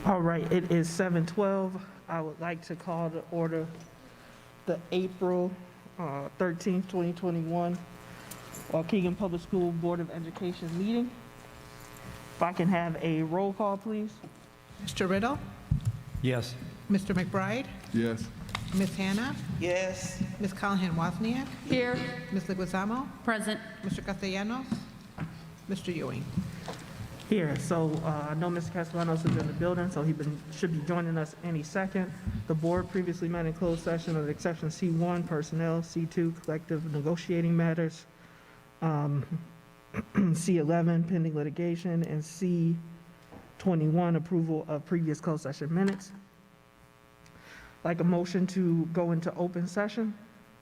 All right, it is 7:12. I would like to call to order the April 13th, 2021 Waukegan Public School Board of Education meeting. If I can have a roll call, please. Mr. Riddle, Yes. Mr. McBride, Yes. Ms. Hannah, Yes. Ms. Callahan Wozniak, Here. Ms. Leguizamo, Present. Mr. Castellanos, Mr. Ewing. Here, so I know Mr. Castellanos is in the building, so should be joining us any second. The board previously met in closed session under exception C1, personnel, C2, collective negotiating matters, C11, pending litigation, and C21, approval of previous closed session minutes. Like a motion to go into open session.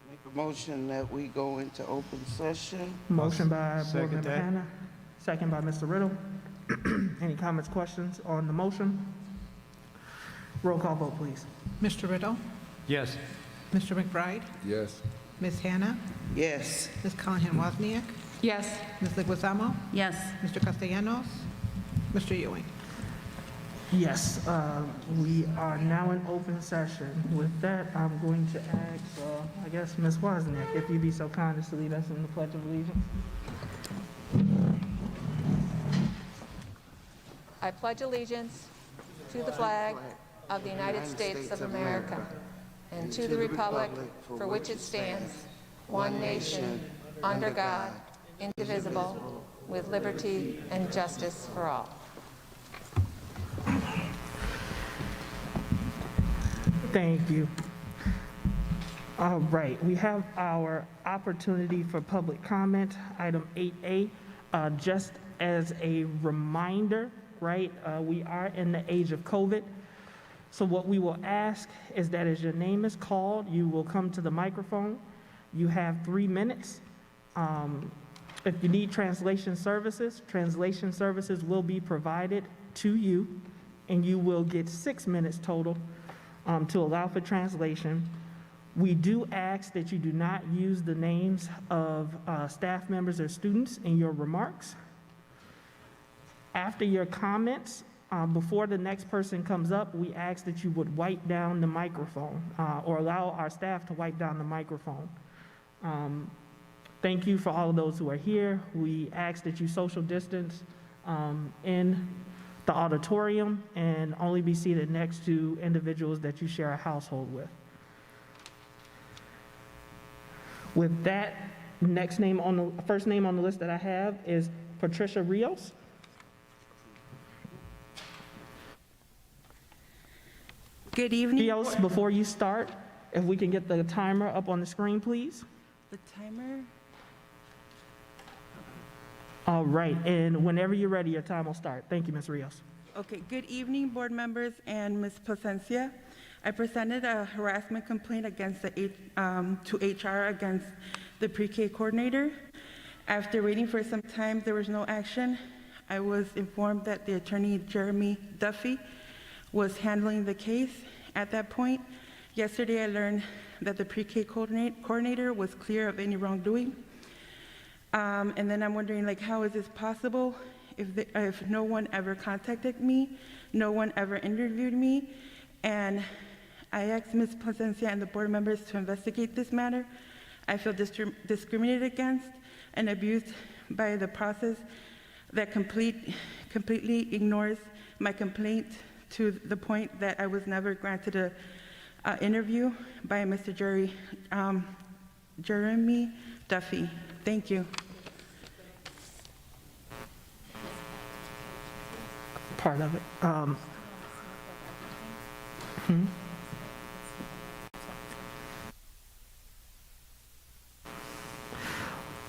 Make a motion that we go into open session. Motion by Board Second Member that. Hannah, second by Mr. Riddle. Any comments, questions on the motion? Roll call vote, please. Mr. Riddle, Yes. Mr. McBride, Yes. Ms. Hannah, Yes. Ms. Callahan Wozniak, Yes. Ms. Leguizamo, Yes. Mr. Castellanos, Mr. Ewing. Yes, we are now in open session. With that, I'm going to ask, I guess, Ms. Wozniak, if you'd be so kind as to lead us in the Pledge of Allegiance. I pledge allegiance to the flag of the United States of America and to the republic for which it stands, one nation, under God, indivisible, with liberty and justice for all. Thank you. All right, we have our opportunity for public comment, item 8A. Just as a reminder, right, we are in the age of COVID. So what we will ask is that as your name is called, you will come to the microphone. You have 3 minutes. If you need translation services will be provided to you, and you will get 6 minutes total to allow for translation. We do ask that you do not use the names of staff members or students in your remarks. After your comments, before the next person comes up, we ask that you would wipe down the microphone or allow our staff to wipe down the microphone. Thank you for all of those who are here. We ask that you social distance in the auditorium and only be seated next to individuals that you share a household with. With that, first name on the list that I have is Patricia Rios. Good evening. Rios, before you start, if we can get the timer up on the screen, please. The timer. All right, and whenever you're ready, your time will start. Thank you, Ms. Rios. Okay, good evening, board members and Ms. Placencia. I presented a harassment complaint against to HR against the pre-K coordinator. After waiting for some time, there was no action. I was informed that the attorney, Jeremy Duffy, was handling the case at that point. Yesterday, I learned that the pre-K coordinator was clear of any wrongdoing. And then I'm wondering, like, how is this possible if no one ever contacted me, no one ever interviewed me, and I asked Ms. Placencia and the board members to investigate this matter. I feel discriminated against and abused by the process that completely ignores my complaint to the point that I was never granted an interview by Mr. Jeremy Duffy. Thank you. Part of it.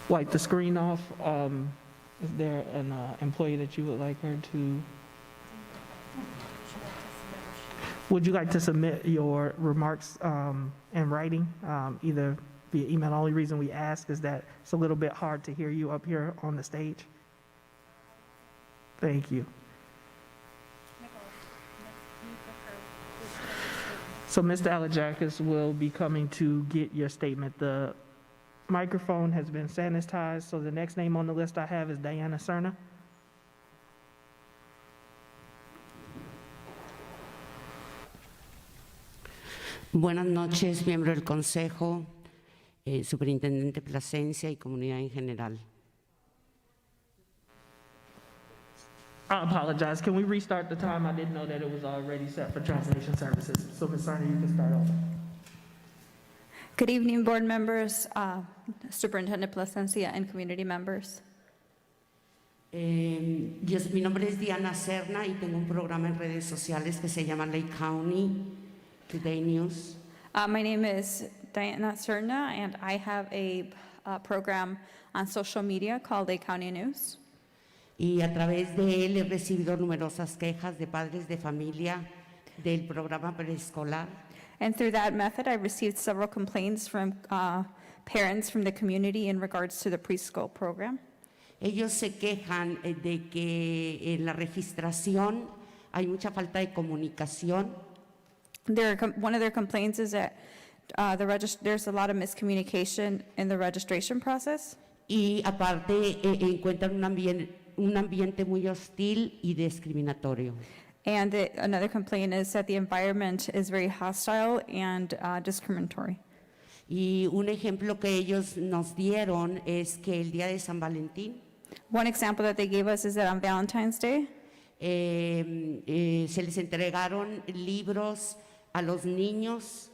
Wipe the screen off. Is there an employee that you would like her to? Would you like to submit your remarks in writing, either via email? The only reason we ask is that it's a little bit hard to hear you up here on the stage. Thank you. So Mr. Alajakis will be coming to get your statement. The microphone has been sanitized, so the next name on the list I have is Diana Cerna. Buenas noches, miembro del Consejo, Superintendente Plasencia y comunidad en general. I apologize. Can we restart the time? I didn't know that it was already set for translation services. So, Ms. Cerner, you can start over. Good evening, board members, Superintendent Plasencia, and community members. Mi nombre es Diana Serna y tengo un programa en redes sociales que se llama Lake County Today News. My name is Diana Cerna, and I have a program on social media called Lake County News. Y a través de él he recibido numerosas quejas de padres de familia del programa preescolar. And through that method, I received several complaints from parents from the community in regards to the preschool program. Ellos se quejan de que en la registración hay mucha falta de comunicación. One of their complaints is that there's a lot of miscommunication in the registration process. Y aparte encuentran un ambiente muy hostil y discriminatorio. And another complaint is that the environment is very hostile and discriminatory. Y un ejemplo que ellos nos dieron es que el día de San Valentín One example that they gave us is that on Valentine's Day, se les entregaron libros a los niños,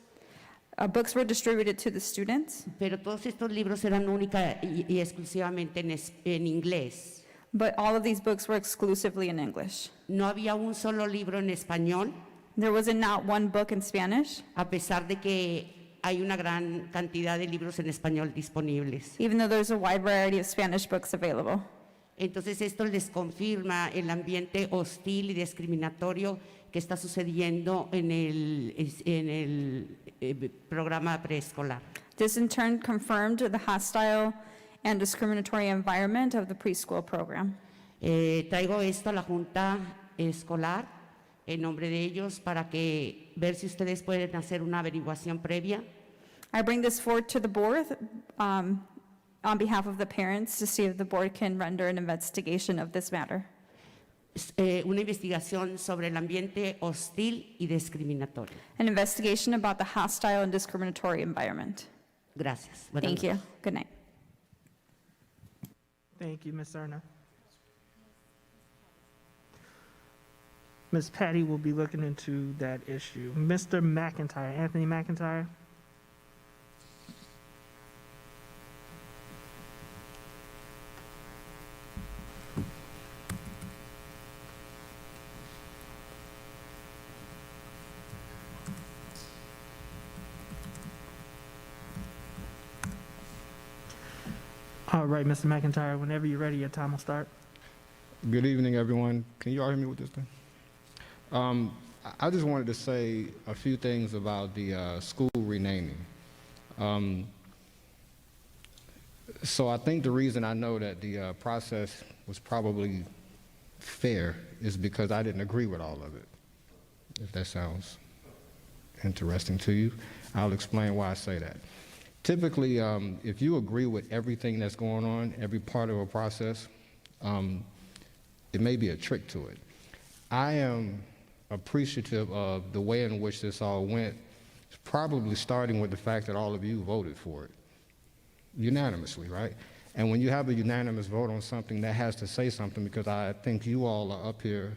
books were distributed to the students, pero todos estos libros eran única y exclusivamente en inglés. but all of these books were exclusively in English. No había un solo libro en español, There was not one book in Spanish, a pesar de que hay una gran cantidad de libros en español disponibles. even though there's a wide variety of Spanish books available. Entonces esto les confirma el ambiente hostil y discriminatorio que está sucediendo en el programa preescolar. This in turn confirmed the hostile and discriminatory environment of the preschool program. Traigo esto a la Junta Escolar en nombre de ellos para que ver si ustedes pueden hacer una averiguación previa I bring this forward to the board on behalf of the parents to see if the board can render an investigation of this matter. una investigación sobre el ambiente hostil y discriminatorio. An investigation about the hostile and discriminatory environment. Gracias. Buenas Thank you. noches. Good night. Thank you, Ms. Cerna. Ms. Patty will be looking into that issue. Mr. McIntyre, Anthony McIntyre. All right, Mr. McIntyre, whenever you're ready, your time will start. Good evening, everyone. Can you all hear me with this thing? I just wanted to say a few things about the school renaming. So I think the reason I know that the process was probably fair is because I didn't agree with all of it. If that sounds interesting to you, I'll explain why I say that. Typically, if you agree with everything that's going on, every part of a process, it may be a trick to it. I am appreciative of the way in which this all went, probably starting with the fact that all of you voted for it unanimously, right? And when you have a unanimous vote on something, that has to say something, because I think you all are up here,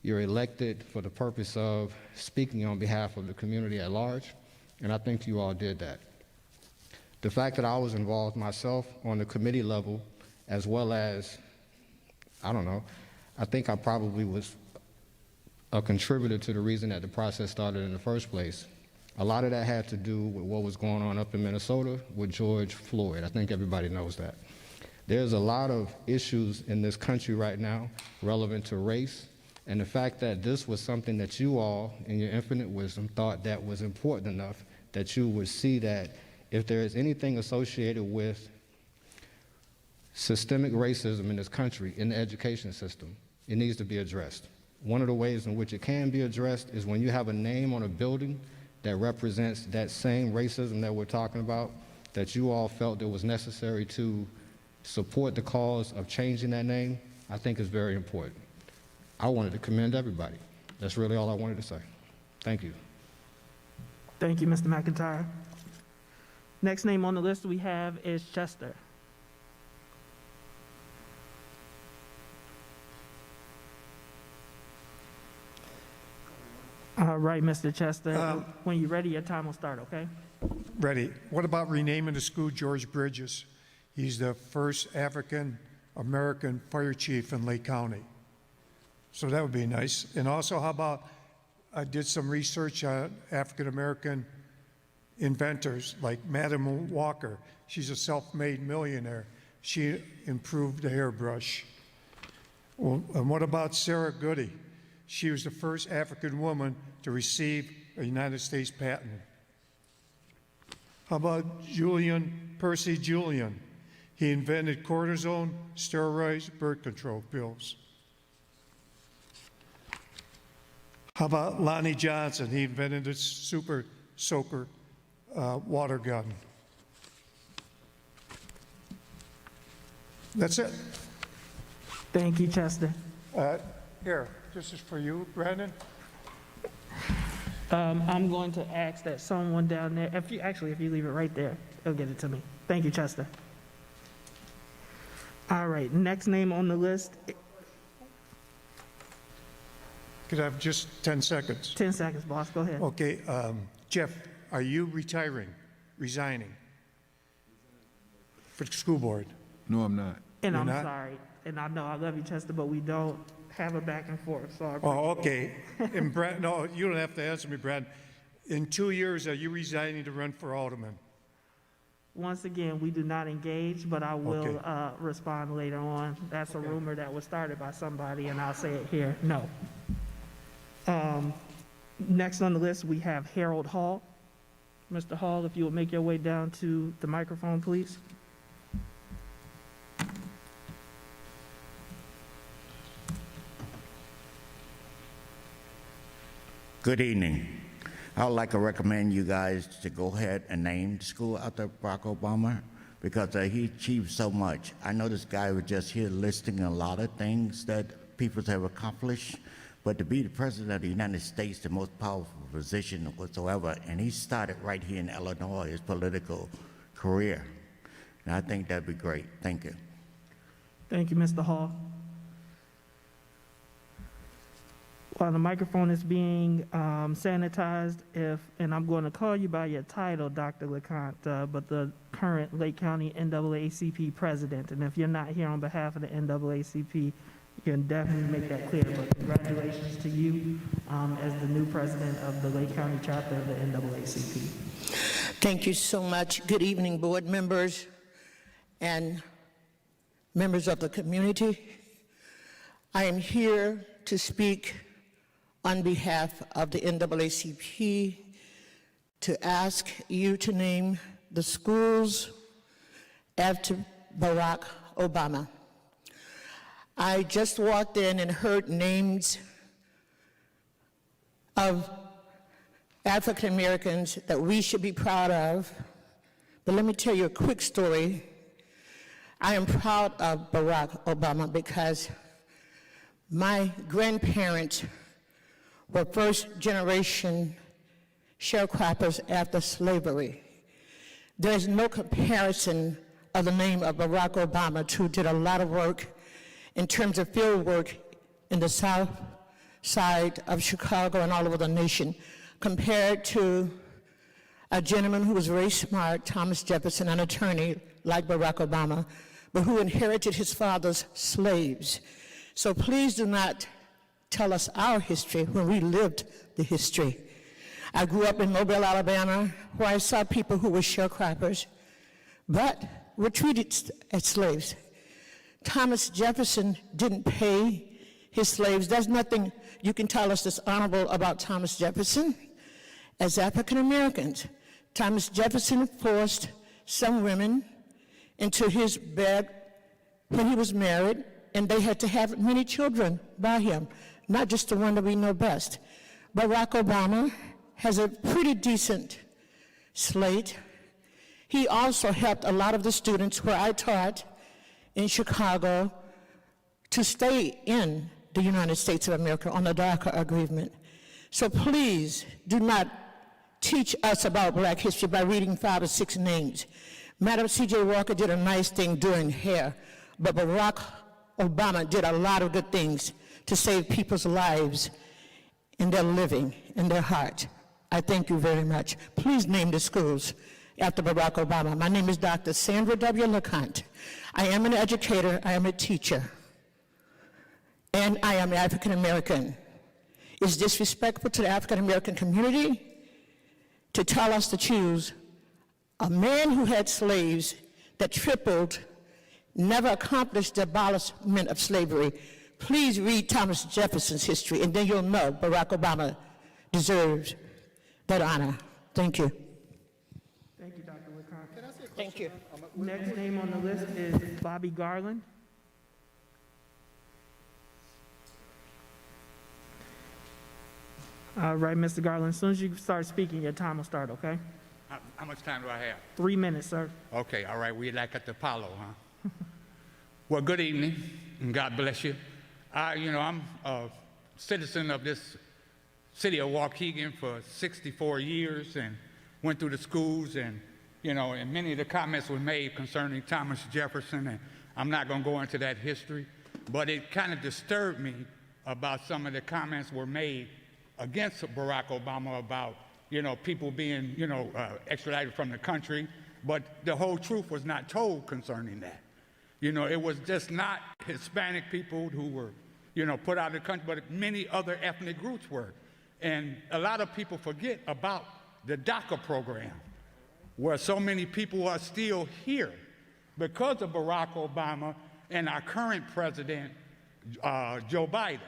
you're elected for the purpose of speaking on behalf of the community at large, and I think you all did that. The fact that I was involved myself on the committee level, as well as, I don't know, I think I probably was a contributor to the reason that the process started in the first place. A lot of that had to do with what was going on up in Minnesota with George Floyd. I think everybody knows that. There's a lot of issues in this country right now relevant to race, and the fact that this was something that you all, in your infinite wisdom, thought that was important enough that you would see that if there is anything associated with systemic racism in this country, in the education system, it needs to be addressed. One of the ways in which it can be addressed is when you have a name on a building that represents that same racism that we're talking about, that you all felt it was necessary to support the cause of changing that name, I think is very important. I wanted to commend everybody. That's really all I wanted to say. Thank you. Thank you, Mr. McIntyre. Next name on the list we have is Chester. All right, Mr. Chester, when you're ready, your time will start, okay? Ready. What about renaming the school George Bridges? He's the first African-American fire chief in Lake County. So that would be nice. And also, how about, I did some research on African-American inventors like Madam Walker. She's a self-made millionaire. She improved the hairbrush. Well, and what about Sarah Goody? She was the first African woman to receive a United States patent. How about Percy Julian? He invented cortisone, steroids, birth control pills. How about Lonnie Johnson? He invented the super soaker water gun. That's it. Thank you, Chester. Here, this is for you, Brandon. I'm going to ask that someone down there, if you leave it right there, he'll get it to me. Thank you, Chester. All right, next name on the list, Could I have just 10 seconds? 10 seconds, boss, go ahead. Okay, Jeff, are you resigning for the school board? No, I'm not. And You're I'm not? sorry, and I know I love you, Chester, but we don't have a back and forth, so I Oh, okay. And Brad, no, you don't have to answer me, Brad. In 2 years, are you resigning to run for alderman? Once again, we do not engage, but I will Okay. respond later on. That's a rumor that was started by somebody, and I'll say it here, no. Next on the list, we have Harold Hall. Mr. Hall, if you will make your way down to the microphone, please. Good evening. I would like to recommend you guys to go ahead and name the school after Barack Obama because he achieved so much. I know this guy was just here listing a lot of things that people have accomplished, but to be the President of the United States, the most powerful position whatsoever, and he started right here in Illinois, his political career. And I think that'd be great. Thank you. Thank you, Mr. Hall. While the microphone is being sanitized, and I'm going to call you by your title, Dr. LeConte, but the current Lake County NAACP president, and if you're not here on behalf of the NAACP, you can definitely make that clear, but congratulations to you as the new president of the Lake County chapter of the NAACP. Thank you so much. Good evening, board members and members of the community. I am here to speak on behalf of the NAACP to ask you to name the schools after Barack Obama. I just walked in and heard names of African Americans that we should be proud of, but let me tell you a quick story. I am proud of Barack Obama because my grandparents were first-generation sharecroppers after slavery. There's no comparison of the name of Barack Obama, who did a lot of work in terms of field work in the south side of Chicago and all over the nation, compared to a gentleman who was very smart, Thomas Jefferson, an attorney like Barack Obama, but who inherited his father's slaves. So please do not tell us our history when we lived the history. I grew up in Mobile, Alabama, where I saw people who were sharecroppers, but were treated as slaves. Thomas Jefferson didn't pay his slaves. There's nothing you can tell us that's honorable about Thomas Jefferson. As African Americans, Thomas Jefferson forced some women into his bed when he was married, and they had to have many children by him, not just the one that we know best. Barack Obama has a pretty decent slate. He also helped a lot of the students where I taught in Chicago to stay in the United States of America on the DACA agreement. So please do not teach us about black history by reading 5 or 6 names. Madam C.J. Walker did a nice thing doing hair, but Barack Obama did a lot of good things to save people's lives in their living, in their heart. I thank you very much. Please name the schools after Barack Obama. My name is Dr. Sandra W. LeConte. I am an educator, I am a teacher, and I am African American. It's disrespectful to the African American community to tell us to choose a man who had slaves that tripled, never accomplished the abolishment of slavery. Please read Thomas Jefferson's history, and then you'll know Barack Obama deserves that honor. Thank you. Thank you, Dr. LeConte. Thank you. Next name on the list is Bobby Garland. All right, Mr. Garland, as soon as you start speaking, your time will start, okay? How much time do I have? 3 minutes, sir. Okay, all right, we like at the Apollo, huh? Well, good evening, and God bless you. I'm a citizen of this city of Waukegan for 64 years and went through the schools, and many of the comments were made concerning Thomas Jefferson, and I'm not going to go into that history, but it kind of disturbed me about some of the comments were made against Barack Obama about, people being, extradited from the country, but the whole truth was not told concerning that. It was just not Hispanic people who were, put out of the country, but many other ethnic groups were. And a lot of people forget about the DACA program, where so many people are still here because of Barack Obama and our current president, Joe Biden.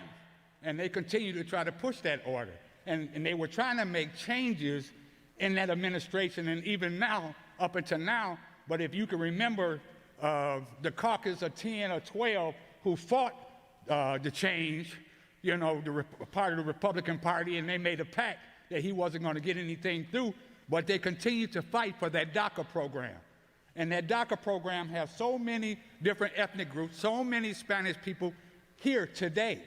And they continue to try to push that order. And they were trying to make changes in that administration, and even now, up until now, but if you can remember the caucus of 10 or 12 who fought the change, part of the Republican Party, and they made a pact that he wasn't going to get anything through, but they continued to fight for that DACA program. And that DACA program has so many different ethnic groups, so many Spanish people here today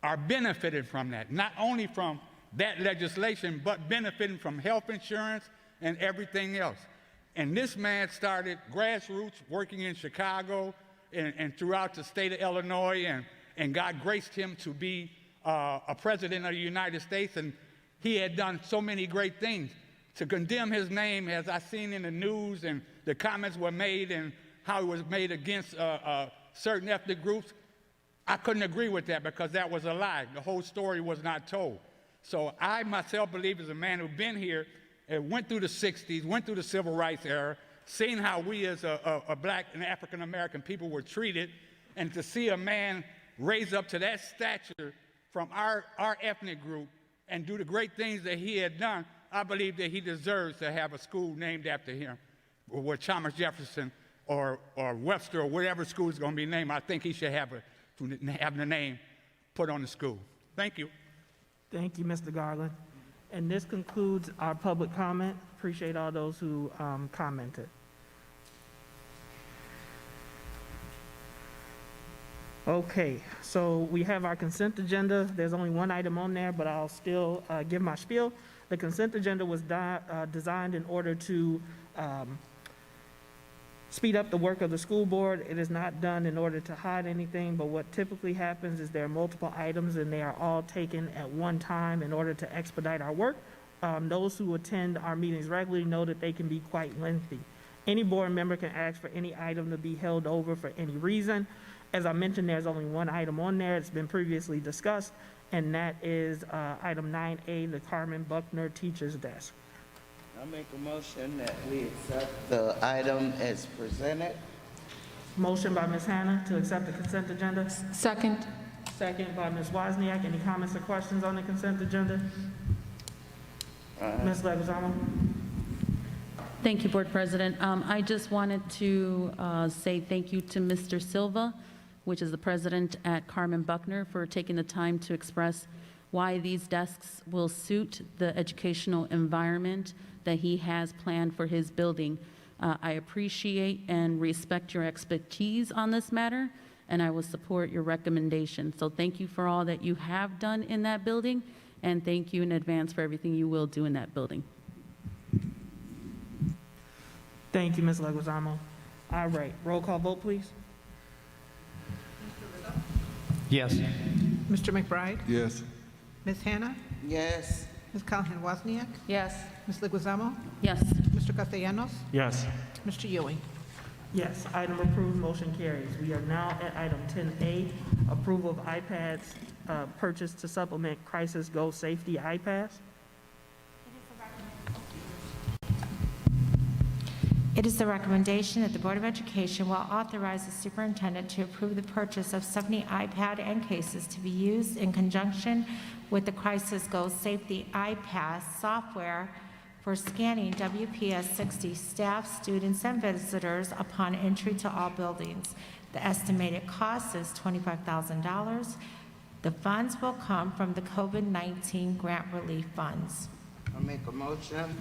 are benefiting from that, not only from that legislation, but benefiting from health insurance and everything else. And this man started grassroots, working in Chicago and throughout the state of Illinois, and God graced him to be a president of the United States, and he had done so many great things. To condemn his name, as I seen in the news, and the comments were made and how it was made against certain ethnic groups, I couldn't agree with that because that was a lie. The whole story was not told. So I myself believe, as a man who's been here and went through the 60s, went through the civil rights era, seen how we as a black and African American people were treated, and to see a man raise up to that stature from our ethnic group and do the great things that he had done, I believe that he deserves to have a school named after him, or Thomas Jefferson or Webster or whatever school is going to be named. I think he should have the name put on the school. Thank you. Thank you, Mr. Garland. And this concludes our public comment. Appreciate all those who commented. Okay, so we have our consent agenda. There's only one item on there, but I'll still give my spiel. The consent agenda was designed in order to speed up the work of the school board. It is not done in order to hide anything, but what typically happens is there are multiple items and they are all taken at one time in order to expedite our work. Those who attend our meetings regularly know that they can be quite lengthy. Any board member can ask for any item to be held over for any reason. As I mentioned, there's only one item on there. It's been previously discussed, and that is item 9A, the Carmen Buckner Teacher's Desk. I make a motion that we accept the item as presented. Motion by Ms. Hannah to accept the consent agenda. Second. Second by Ms. Wozniak. Any comments or questions on the consent agenda? Ms. Leguizamo? Thank you, Board President. I just wanted to say thank you to Mr. Silva, which is the president at Carmen Buckner, for taking the time to express why these desks will suit the educational environment that he has planned for his building. I appreciate and respect your expertise on this matter, and I will support your recommendation. So thank you for all that you have done in that building, and thank you in advance for everything you will do in that building. Thank you, Ms. Leguizamo. All right, roll call vote, please. Yes. Mr. McBride? Yes. Ms. Hannah? Yes. Ms. Callahan Wozniak? Yes. Ms. Leguizamo? Yes. Mr. Castellanos? Yes. Mr. Ewing? Yes, item approved, motion carries. We are now at item 10A, approval of iPads purchased to supplement Crisis Go Safety iPads. It is the recommendation that the Board of Education will authorize the superintendent to approve the purchase of 70 iPad and cases to be used in conjunction with the Crisis Go Safety iPass software for scanning WPS 60 staff, students, and visitors upon entry to all buildings. The estimated cost is $25,000. The funds will come from the COVID-19 grant relief funds. I make a motion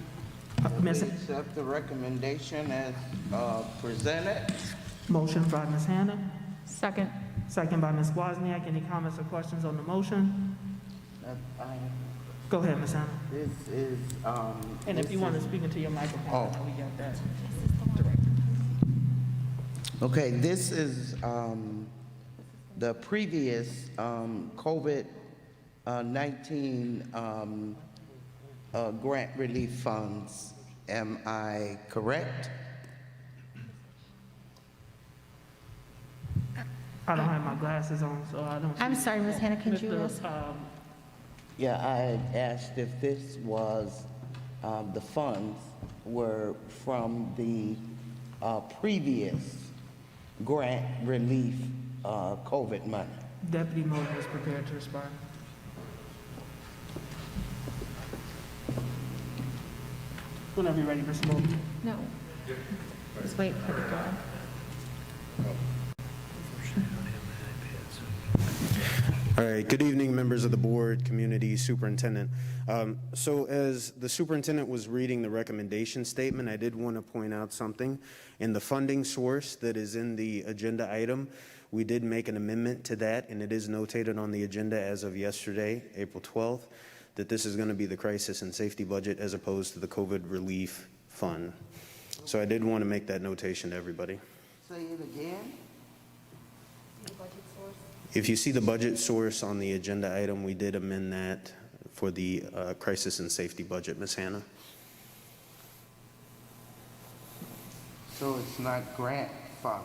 that we accept the recommendation as presented. Motion by Ms. Hannah, Second. second by Ms. Wozniak. Any comments or questions on the motion? Go ahead, Ms. Hannah. This is, And if you want to speak into your microphone, we got that. okay, this is the previous COVID-19 grant relief funds. Am I correct? I don't have my glasses on, so I don't. I'm sorry, Ms. Hannah, can you Mr. ask? Yeah, I had asked if this was, the funds were from the previous grant relief COVID money. Deputy Moulton is prepared to respond. Whenever you're ready, Mr. Moulton. No. Just wait for the door. All right, good evening, members of the board, community, superintendent. So as the superintendent was reading the recommendation statement, I did want to point out something. In the funding source that is in the agenda item, we did make an amendment to that, and it is notated on the agenda as of yesterday, April 12th, that this is going to be the crisis and safety budget as opposed to the COVID relief fund. So I did want to make that notation to everybody. Say it again? If you see the budget source on the agenda item, we did amend that for the crisis and safety budget, Ms. Hannah. So it's not grant funds?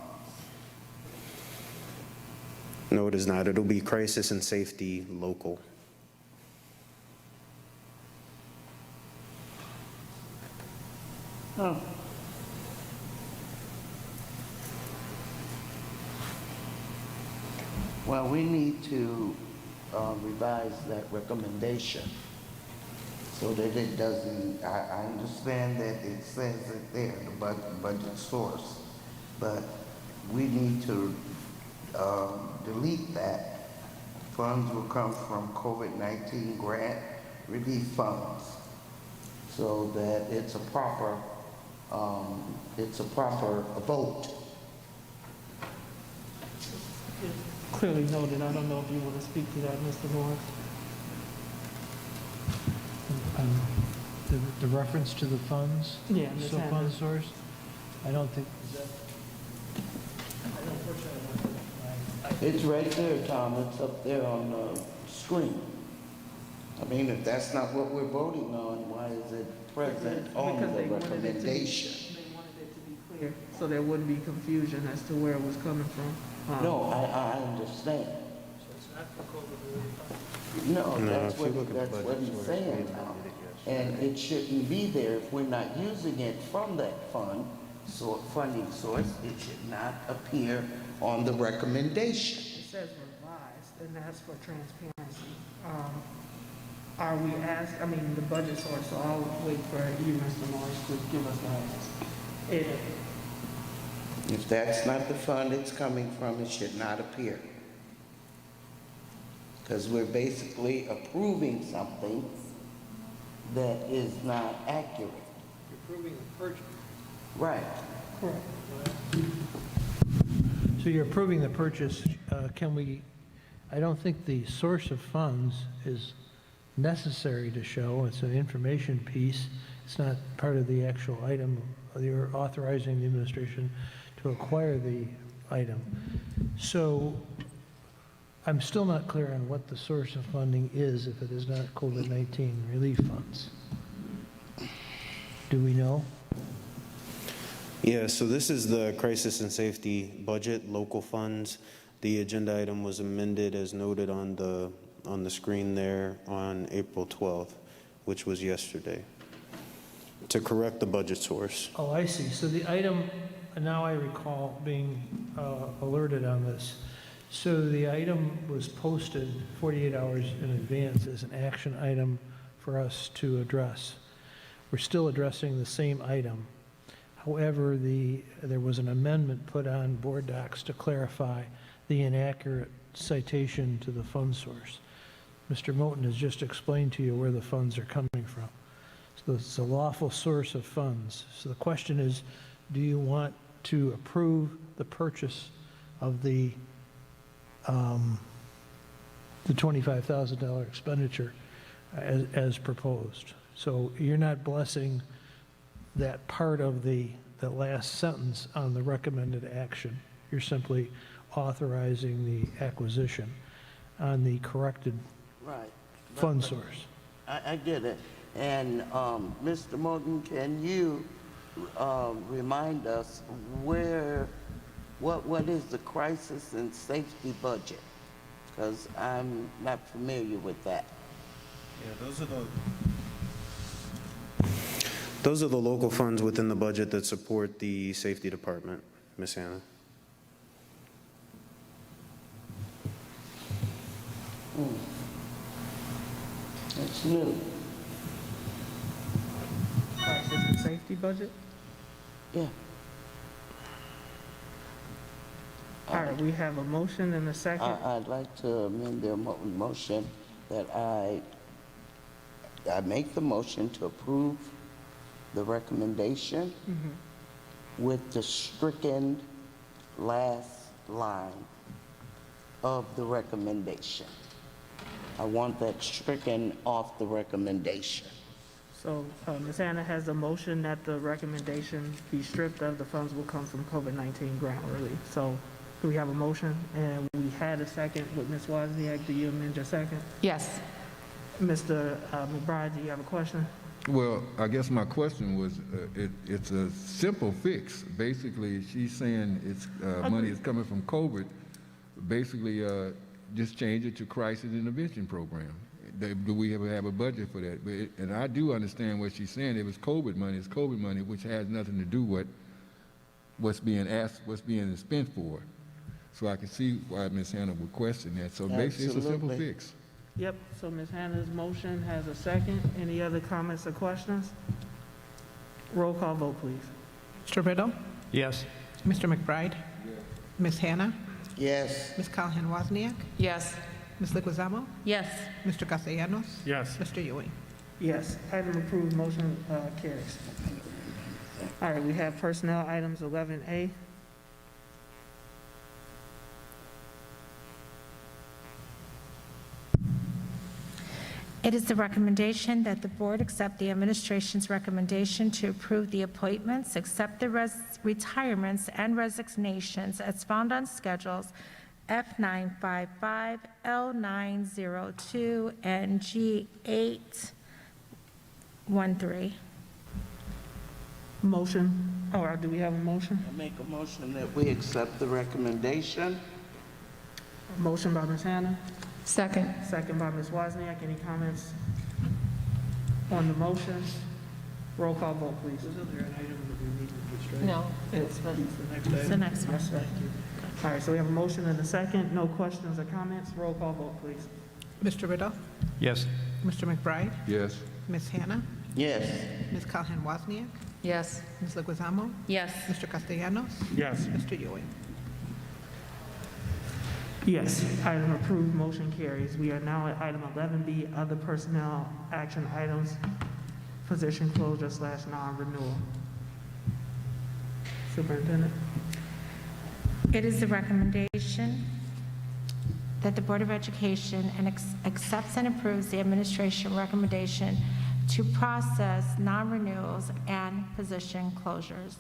No, it is not. It'll be crisis and safety local. Oh. Well, we need to revise that recommendation so that it doesn't, I understand that it says it there, the budget source, but we need to delete that. Funds will come from COVID-19 grant relief funds so that it's a proper vote. Clearly noted. I don't know if you want to speak to that, Mr. Morris. The reference to the funds? Yeah, Ms. So Hannah. fund source? I don't think, It's right there, Tom. It's up there on the screen. I mean, if that's not what we're voting on, why is it present on Because the they wanted it to be- recommendation? They wanted it to be clear, so there wouldn't be confusion as to where it was coming from. No, I understand. No, No, that's if you look at what, the that's budget what he's source, saying we now. amended it And it shouldn't be there if we're not using it from that fund, so funding source, it should not appear on the recommendation. It says revised, and that's for transparency. Are we asked, I mean, the budget source, so I'll wait for you, Mr. Morris, to give us that. If that's not the fund it's coming from, it should not appear. Because we're basically approving something that is not accurate. you're approving the purchase. Right. Correct. So you're approving the purchase, can we, I don't think the source of funds is necessary to show. It's an information piece. It's not part of the actual item. You're authorizing the administration to acquire the item. So I'm still not clear on what the source of funding is if it is not COVID-19 relief funds. Do we know? Yeah, so this is the crisis and safety budget, local funds. The agenda item was amended as noted on the screen there on April 12th, which was yesterday, to correct the budget source. Oh, I see. So the item, now I recall being alerted on this. So the item was posted 48 hours in advance as an action item for us to address. We're still addressing the same item. However, there was an amendment put on board docs to clarify the inaccurate citation to the fund source. Mr. Moten has just explained to you where the funds are coming from. So it's a lawful source of funds. So the question is, do you want to approve the purchase of the $25,000 expenditure as proposed? So you're not blessing that part of the last sentence on the recommended action. You're simply authorizing the acquisition on the corrected Right. fund source. I get it. And Mr. Morgan, can you remind us what is the crisis and safety budget? Because I'm not familiar with that. Yeah, those are the local funds within the budget that support the safety department, Ms. Hannah. That's new. Crisis and safety budget? Yeah. All right, we have a motion and a second. I'd like to amend the motion that I make the motion to approve the recommendation with the stricken last line of the recommendation. I want that stricken off the recommendation. So Ms. Hannah has a motion that the recommendation be stripped of the funds will come from COVID-19 grant relief. So do we have a motion? And we had a second with Ms. Wozniak. Do you amend your second? Yes. Mr. McBride, do you have a question? Well, I guess my question was, it's a simple fix. Basically, she's saying it's money is coming from COVID. Basically, just change it to crisis intervention program. Do we ever have a budget for that? And I do understand what she's saying. It was COVID money. It's COVID money, which has nothing to do with what's being asked, what's being spent for. So I can see why Ms. Hannah would question that. So basically, it's a simple fix. Yep, so Ms. Hannah's motion has a second. Any other comments or questions? Roll call vote, please. Mr. Riddle? Yes. Mr. McBride? Ms. Hannah? Yes. Ms. Callahan Wozniak? Yes. Ms. Leguizamo? Yes. Mr. Castellanos? Yes. Mr. Ewing? Yes, item approved, motion carries. All right, we have personnel items 11A. It is the recommendation that the board accept the administration's recommendation to approve the appointments, accept the retirements and resignations as found on schedules F955, L902, and G813. Motion, or do we have a motion? I make a motion that we accept the recommendation. Motion by Ms. Hannah, Second. second by Ms. Wozniak. Any comments on the motion? Roll call vote, please. Isn't there an item that we need to put straight? No. It's The next It's the item? next one. Yes, sir. All right, so we have a motion and a second. No questions or comments. Roll call vote, please. Mr. Riddle? Yes. Mr. McBride? Yes. Ms. Hannah? Yes. Ms. Callahan Wozniak? Yes. Ms. Leguizamo? Yes. Mr. Castellanos? Yes. Mr. Ewing? Yes, item approved, motion carries. We are now at item 11B, other personnel action items, position closure / non-renewal. Superintendent? It is the recommendation that the Board of Education accepts and approves the administration recommendation to process non-renewals and position closures.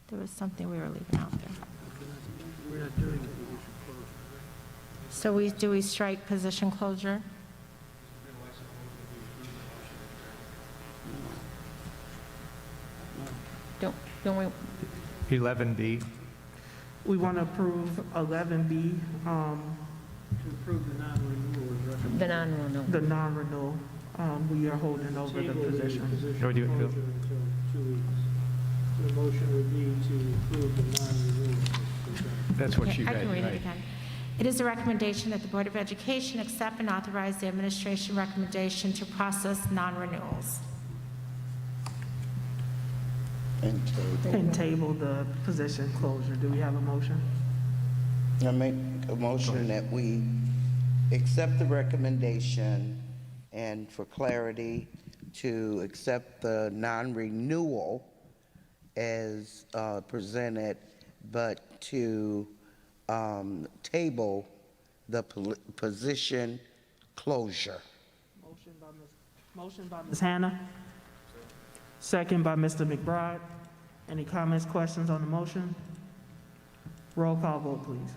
There was something we were leaving out there. We're not doing it. So do we strike position closure? Don't we, 11B. We want to approve 11B, To approve the non-renewal is recommended. the non-renewal? the non-renewal. We are holding over the Table the position. position Or do you- closure until 2 weeks. So the motion would be to approve the non-renewal. That's what Okay, she I read, can read right? it again. It is a recommendation that the Board of Education accept and authorize the administration recommendation to process non-renewals. And table the position closure. Do we have a motion? I make a motion that we accept the recommendation and for clarity, to accept the non-renewal as presented, but to table the position closure. Motion by Ms. Hannah. Second by Mr. McBride. Any comments, questions on the motion? Roll call vote, please.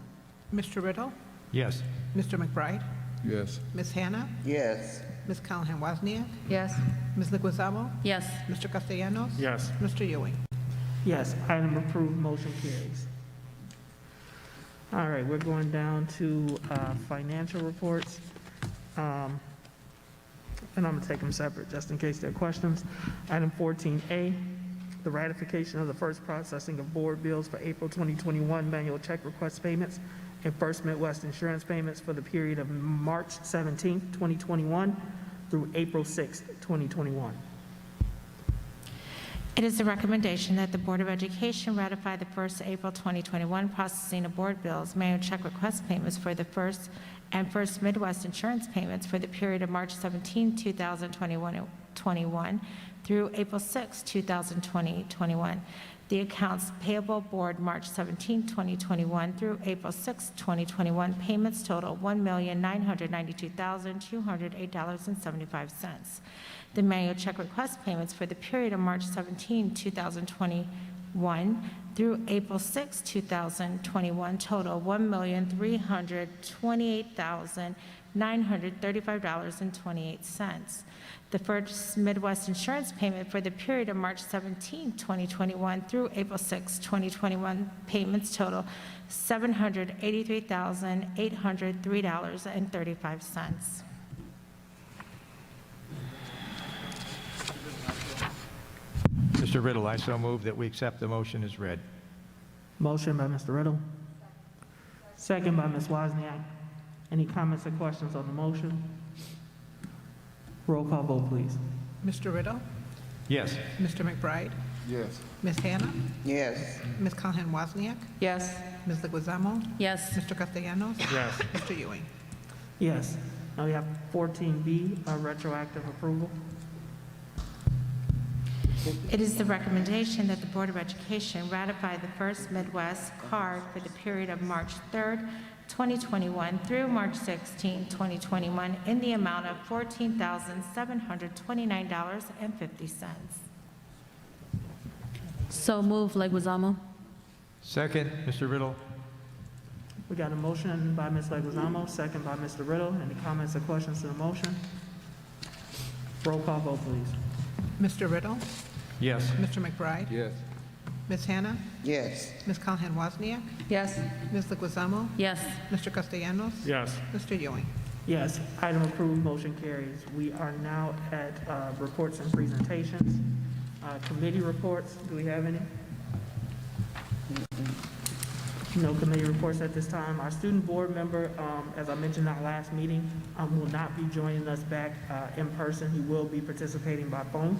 Mr. Riddle, Yes. Mr. McBride, Yes. Ms. Hannah, Yes. Ms. Callahan Wozniak, Yes. Ms. Leguizamo, Yes. Mr. Castellanos, Yes. Mr. Ewing. Yes, item approved, motion carries. All right, we're going down to financial reports. And I'm going to take them separate, just in case there are questions. Item 14A, the ratification of the first processing of board bills for April 2021 manual check request payments and First Midwest insurance payments for the period of March 17, 2021 through April 6, 2021. It is the recommendation that the Board of Education ratify the first April 2021 processing of board bills, manual check request payments for the First and First Midwest insurance payments for the period of March 17, 2021 through April 6, 2021. The accounts payable board March 17, 2021 through April 6, 2021 payments total $1,992,208.75. The manual check request payments for the period of March 17, 2021 through April 6, 2021 total $1,328,935.28. The First Midwest insurance payment for the period of March 17, 2021 through April 6, 2021 payments total $783,803.35. Mr. Riddle, I so move that we accept the motion as read. Motion by Mr. Riddle. Second by Ms. Wozniak. Any comments or questions on the motion? Roll call vote, please. Mr. Riddle, Yes. Mr. McBride, Yes. Ms. Hannah, Yes. Ms. Callahan Wozniak, Yes. Ms. Leguizamo, Yes. Mr. Castellanos, Yes. Mr. Ewing. Yes. Now we have 14B, retroactive approval. It is the recommendation that the Board of Education ratify the First Midwest card for the period of March 3rd, 2021 through March 16, 2021 in the amount of $14,729.50. So move, Leguizamo. Second, Mr. Riddle. We got a motion by Ms. Leguizamo, second by Mr. Riddle. Any comments or questions to the motion? Roll call vote, please. Mr. Riddle, Yes. Mr. McBride, Yes. Ms. Hannah, Yes. Ms. Callahan Wozniak, Yes. Ms. Leguizamo, Yes. Mr. Castellanos, Yes. Mr. Ewing. Yes, item approved, motion carries. We are now at reports and presentations. Committee reports, do we have any? No committee reports at this time. Our student board member, as I mentioned in our last meeting, will not be joining us back in person. He will be participating by phone,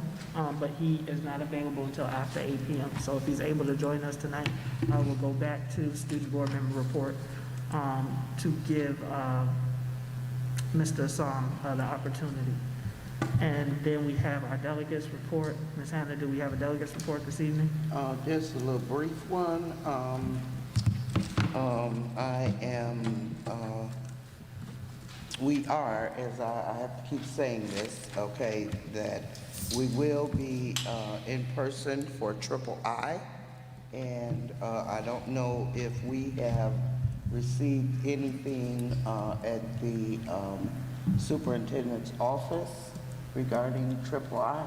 but he is not available until after 8 p.m. So if he's able to join us tonight, we'll go back to student board member report to give Mr. Assam the opportunity. And then we have our delegates report. Ms. Hannah, do we have a delegates report this evening? Just a little brief one. I am we are, as I have to keep saying this, okay, that we will be in person for Triple I, and I don't know if we have received anything at the superintendent's office regarding Triple I.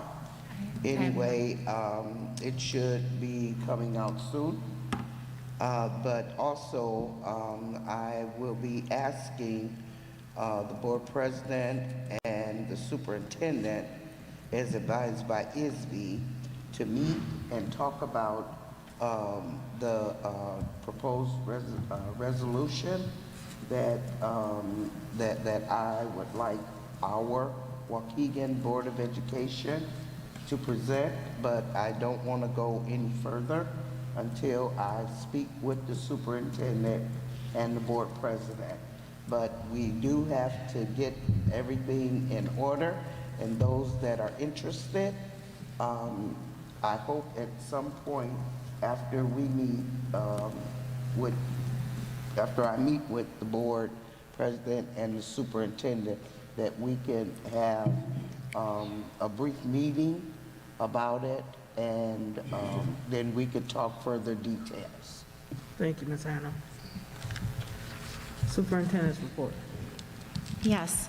Anyway, it should be coming out soon. But also, I will be asking the board president and the superintendent, as advised by ISB, to meet and talk about the proposed resolution that I would like our Waukegan Board of Education to present, but I don't want to go any further until I speak with the superintendent and the board president. But we do have to get everything in order, and those that are interested, I hope at some point after we meet after I meet with the board president and the superintendent, that we can have a brief meeting about it, and then we could talk further details. Thank you, Ms. Hannah. Superintendent's report. Yes.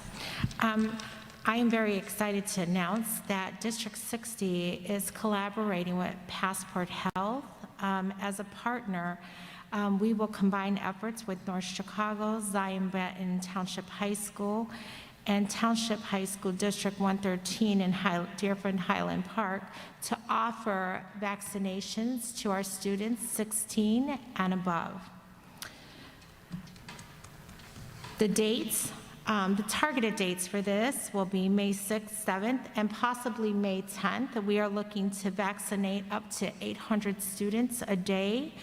I am very excited to announce that District 60 is collaborating with Passport Health as a partner. We will combine efforts with North Chicago, Zion Benton Township High School, and Township High School District 113 in Deerfield Highland Park to offer vaccinations to our students 16 and above. The dates, the targeted dates for this will be May 6th, 7th, and possibly May 10th. We are looking to vaccinate up to 800 students a day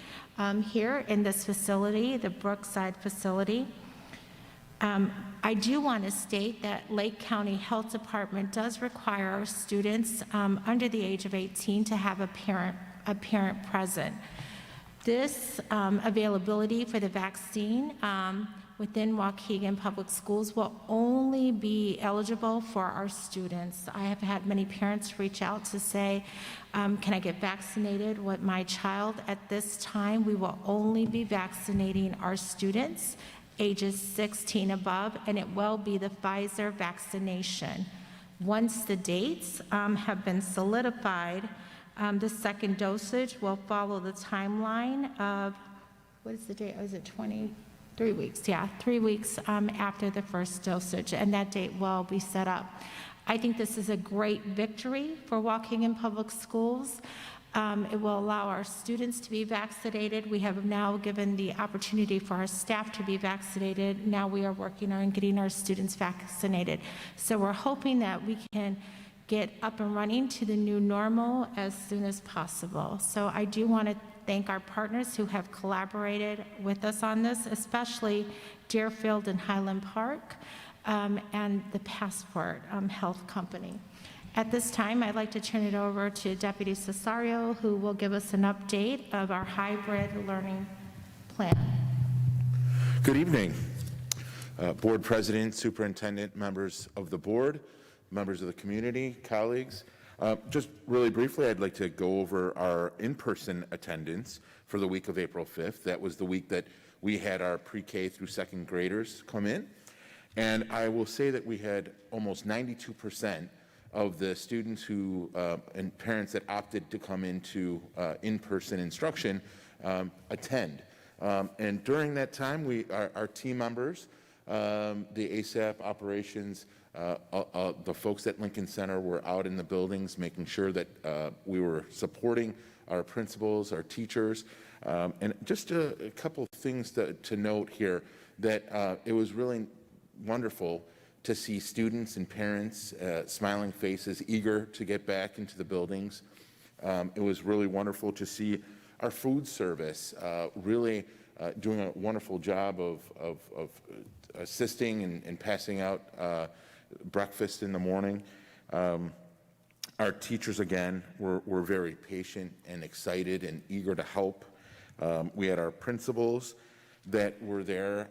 here in this facility, the Brookside facility. I do want to state that Lake County Health Department does require our students under the age of 18 to have a parent present. This availability for the vaccine within Waukegan Public Schools will only be eligible for our students. I have had many parents reach out to say, can I get vaccinated with my child? At this time, we will only be vaccinating our students ages 16 above, and it will be the Pfizer vaccination. Once the dates have been solidified, the second dosage will follow the timeline of, what is the date? Was it 3 weeks? Yeah, 3 weeks after the first dosage, and that date will be set up. I think this is a great victory for Waukegan Public Schools. It will allow our students to be vaccinated. We have now given the opportunity for our staff to be vaccinated. Now we are working on getting our students vaccinated. So we're hoping that we can get up and running to the new normal as soon as possible. So I do want to thank our partners who have collaborated with us on this, especially Deerfield and Highland Park and the Passport Health Company. At this time, I'd like to turn it over to Deputy Cesario, who will give us an update of our hybrid learning plan. Good evening, Board President, Superintendent, members of the board, members of the community, colleagues. Just really briefly, I'd like to go over our in-person attendance for the week of April 5th. That was the week that we had our pre-K through second graders come in. And I will say that we had almost 92% of the students who and parents that opted to come into in-person instruction attend. And during that time, our team members, the ASAP operations, the folks at Lincoln Center were out in the buildings making sure that we were supporting our principals, our teachers. And just a couple of things to note here, that it was really wonderful to see students and parents, smiling faces, eager to get back into the buildings. It was really wonderful to see our food service really doing a wonderful job of assisting and passing out breakfast in the morning. Our teachers, again, were very patient and excited and eager to help. We had our principals that were there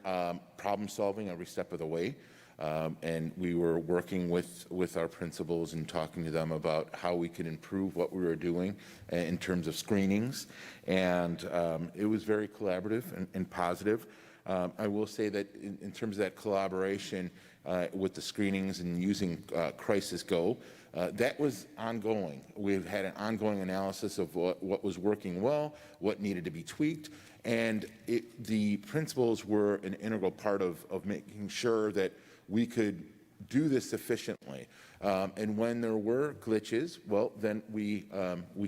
problem solving every step of the way. And we were working with our principals and talking to them about how we could improve what we were doing in terms of screenings. And it was very collaborative and positive. I will say that in terms of that collaboration with the screenings and using Crisis Go, that was ongoing. We've had an ongoing analysis of what was working well, what needed to be tweaked, and the principals were an integral part of making sure that we could do this efficiently. And when there were glitches, well, then we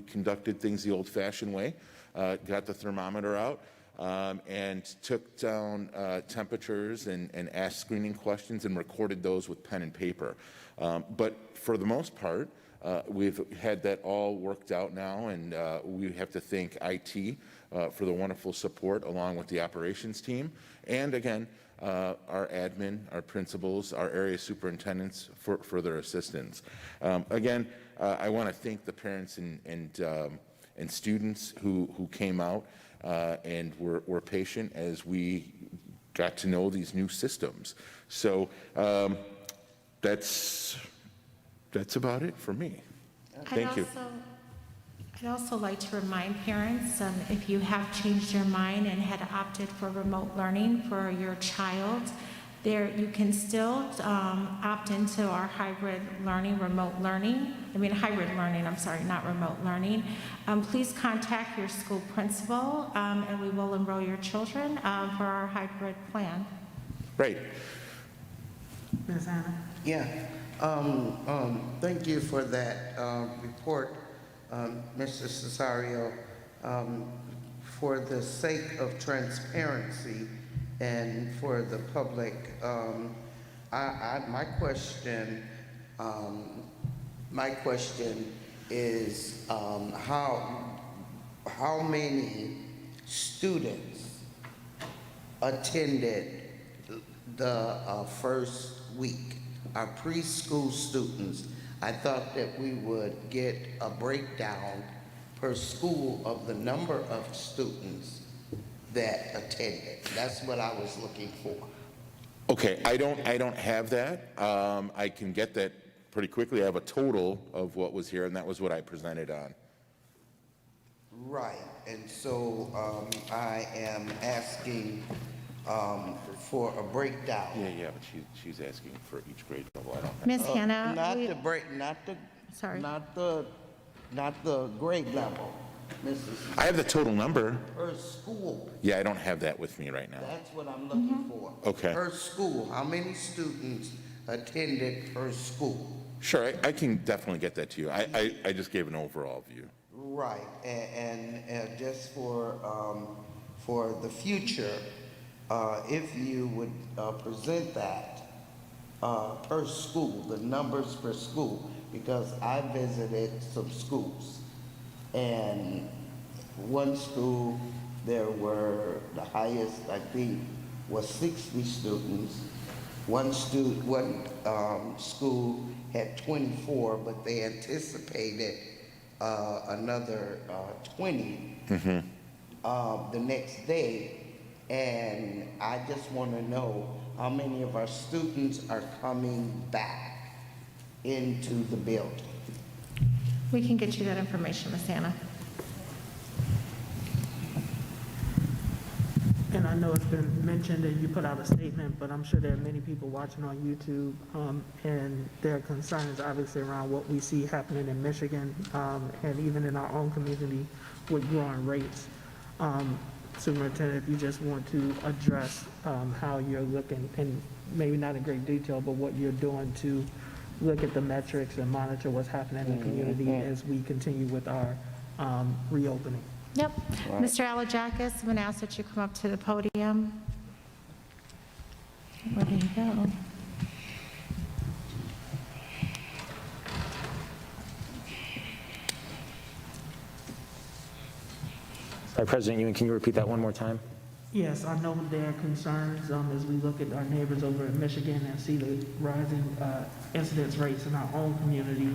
conducted things the old-fashioned way, got the thermometer out, and took down temperatures and asked screening questions and recorded those with pen and paper. But for the most part, we've had that all worked out now, and we have to thank IT for the wonderful support along with the operations team. And again, our admin, our principals, our area superintendents for their assistance. Again, I want to thank the parents and students who came out and were patient as we got to know these new systems. So that's about it for me. Thank you. I'd also like to remind parents, if you have changed your mind and had opted for remote learning for your child, you can still opt into our hybrid learning, hybrid learning, I'm sorry, not remote learning. Please contact your school principal, and we will enroll your children for our hybrid plan. Right. Ms. Hannah? Yeah. Thank you for that report, Mr. Cesario. For the sake of transparency and for the public, my question is how many students attended the first week? Our preschool students. I thought that we would get a breakdown per school of the number of students that attended. That's what I was looking for. Okay, I don't have that. I can get that pretty quickly. I have a total of what was here, and that was what I presented on. Right, and so I am asking for a breakdown. Yeah, but she's asking for each grade level. I don't have. Ms. Hannah, not the grade level, Mrs. I have the total number. Per school. Yeah, I don't have that with me right now. That's what I'm looking for. Okay. Per school, how many students attended per school? Sure, I can definitely get that to you. I just gave an overall view. Right, and just for the future, if you would present that per school, the numbers per school, because I visited some schools, and one school there were the highest, I think, was 60 students. One school had 24, but they anticipated another 20 the next day. And I just want to know how many of our students are coming back into the building. we can get you that information, Ms. Hannah. And I know it's been mentioned and you put out a statement, but I'm sure there are many people watching on YouTube, and there are concerns obviously around what we see happening in Michigan, and even in our own community with growing rates. Superintendent, if you just want to address how you're looking, and maybe not in great detail, but what you're doing to look at the metrics and monitor what's happening in the community as we continue with our reopening. Yep. Right. Mr. Alagakis, I'm going to ask that you come up to the podium. Where did he go? Sorry, President Ewan, can you repeat that one more time? Yes, I know there are concerns as we look at our neighbors over in Michigan and see the rising incidence rates in our own community.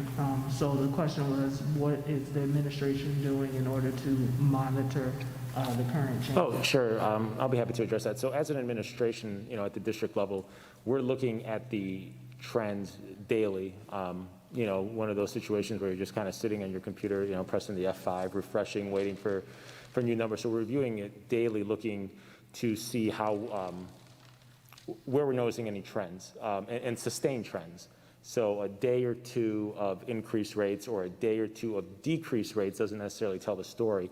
So the question was, what is the administration doing in order to monitor the current change? Oh, sure. I'll be happy to address that. So as an administration, at the district level, we're looking at the trends daily. One of those situations where you're just kind of sitting on your computer, pressing the F5, refreshing, waiting for new numbers. So we're reviewing it daily, looking to see how, where we're noticing any trends and sustained trends. So a day or two of increased rates or a day or two of decreased rates doesn't necessarily tell the story.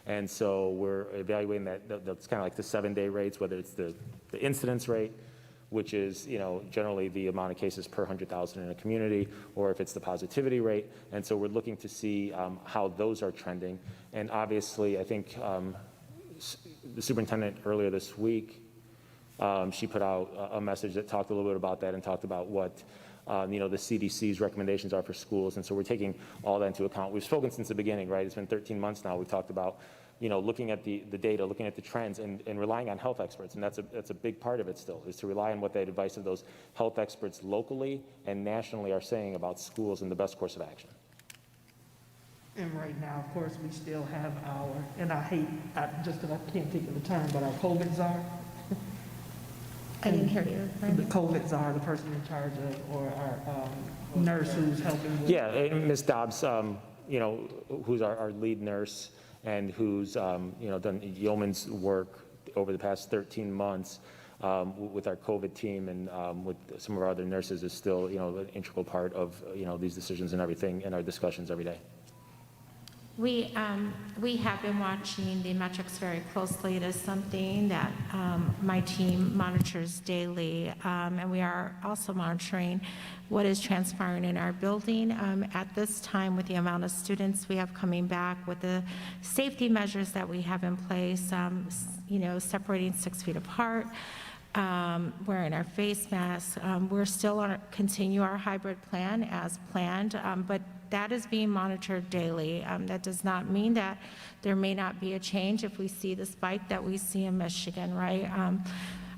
And so we're evaluating that's kind of like the 7-day rates, whether it's the incidence rate, which is, generally the amount of cases per 100,000 in a community, or if it's the positivity rate. And so we're looking to see how those are trending. And obviously, I think the superintendent earlier this week, she put out a message that talked a little bit about that and talked about what the CDC's recommendations are for schools. And so we're taking all that into account. We've spoken since the beginning, right? It's been 13 months now. We've talked about looking at the data, looking at the trends, and relying on health experts. And that's a big part of it still, is to rely on what the advice of those health experts locally and nationally are saying about schools and the best course of action. And right now, of course, we still have our, and I can't think of the term, but our COVID czar. I didn't hear you. The COVID czar, the person in charge of, or our nurse who's helping with. Yeah, and Ms. Dobbs, who's our lead nurse, and who's done yeoman's work over the past 13 months with our COVID team and with some of our other nurses is still an integral part of these decisions and everything in our discussions every day. We have been watching the metrics very closely. It is something that my team monitors daily, and we are also monitoring what is transpiring in our building. At this time, with the amount of students we have coming back, with the safety measures that we have in place, separating 6 feet apart, wearing our face masks, we're still on continue our hybrid plan as planned, but that is being monitored daily. That does not mean that there may not be a change if we see the spike that we see in Michigan, right?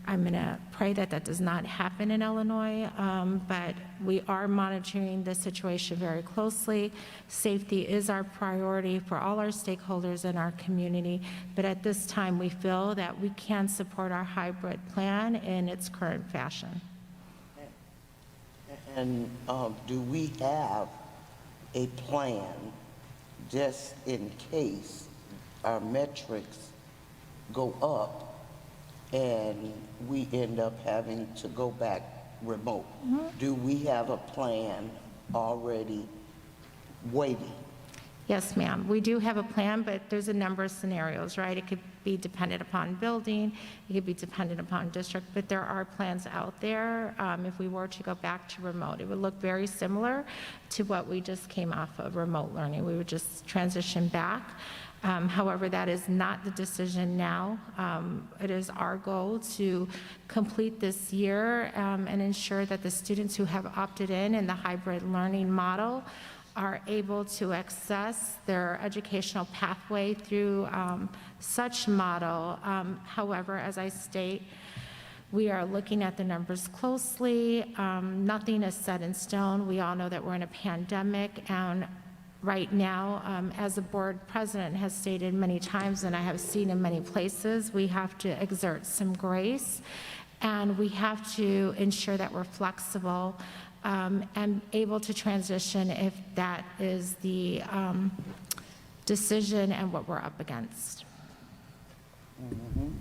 I'm going to pray that that does not happen in Illinois, but we are monitoring the situation very closely. Safety is our priority for all our stakeholders in our community, but at this time we feel that we can support our hybrid plan in its current fashion. And do we have a plan just in case our metrics go up and we end up having to go back remote? Do we have a plan already waiting? Yes, ma'am. We do have a plan, but there's a number of scenarios, right? It could be dependent upon building, it could be dependent upon district, but there are plans out there if we were to go back to remote. It would look very similar to what we just came off of remote learning. We would just transition back. However, that is not the decision now. It is our goal to complete this year and ensure that the students who have opted in the hybrid learning model are able to access their educational pathway through such model. However, as I state, we are looking at the numbers closely. Nothing is set in stone. We all know that we're in a pandemic, and right now, as the board president has stated many times, and I have seen in many places, we have to exert some grace, and we have to ensure that we're flexible and able to transition if that is the decision and what we're up against.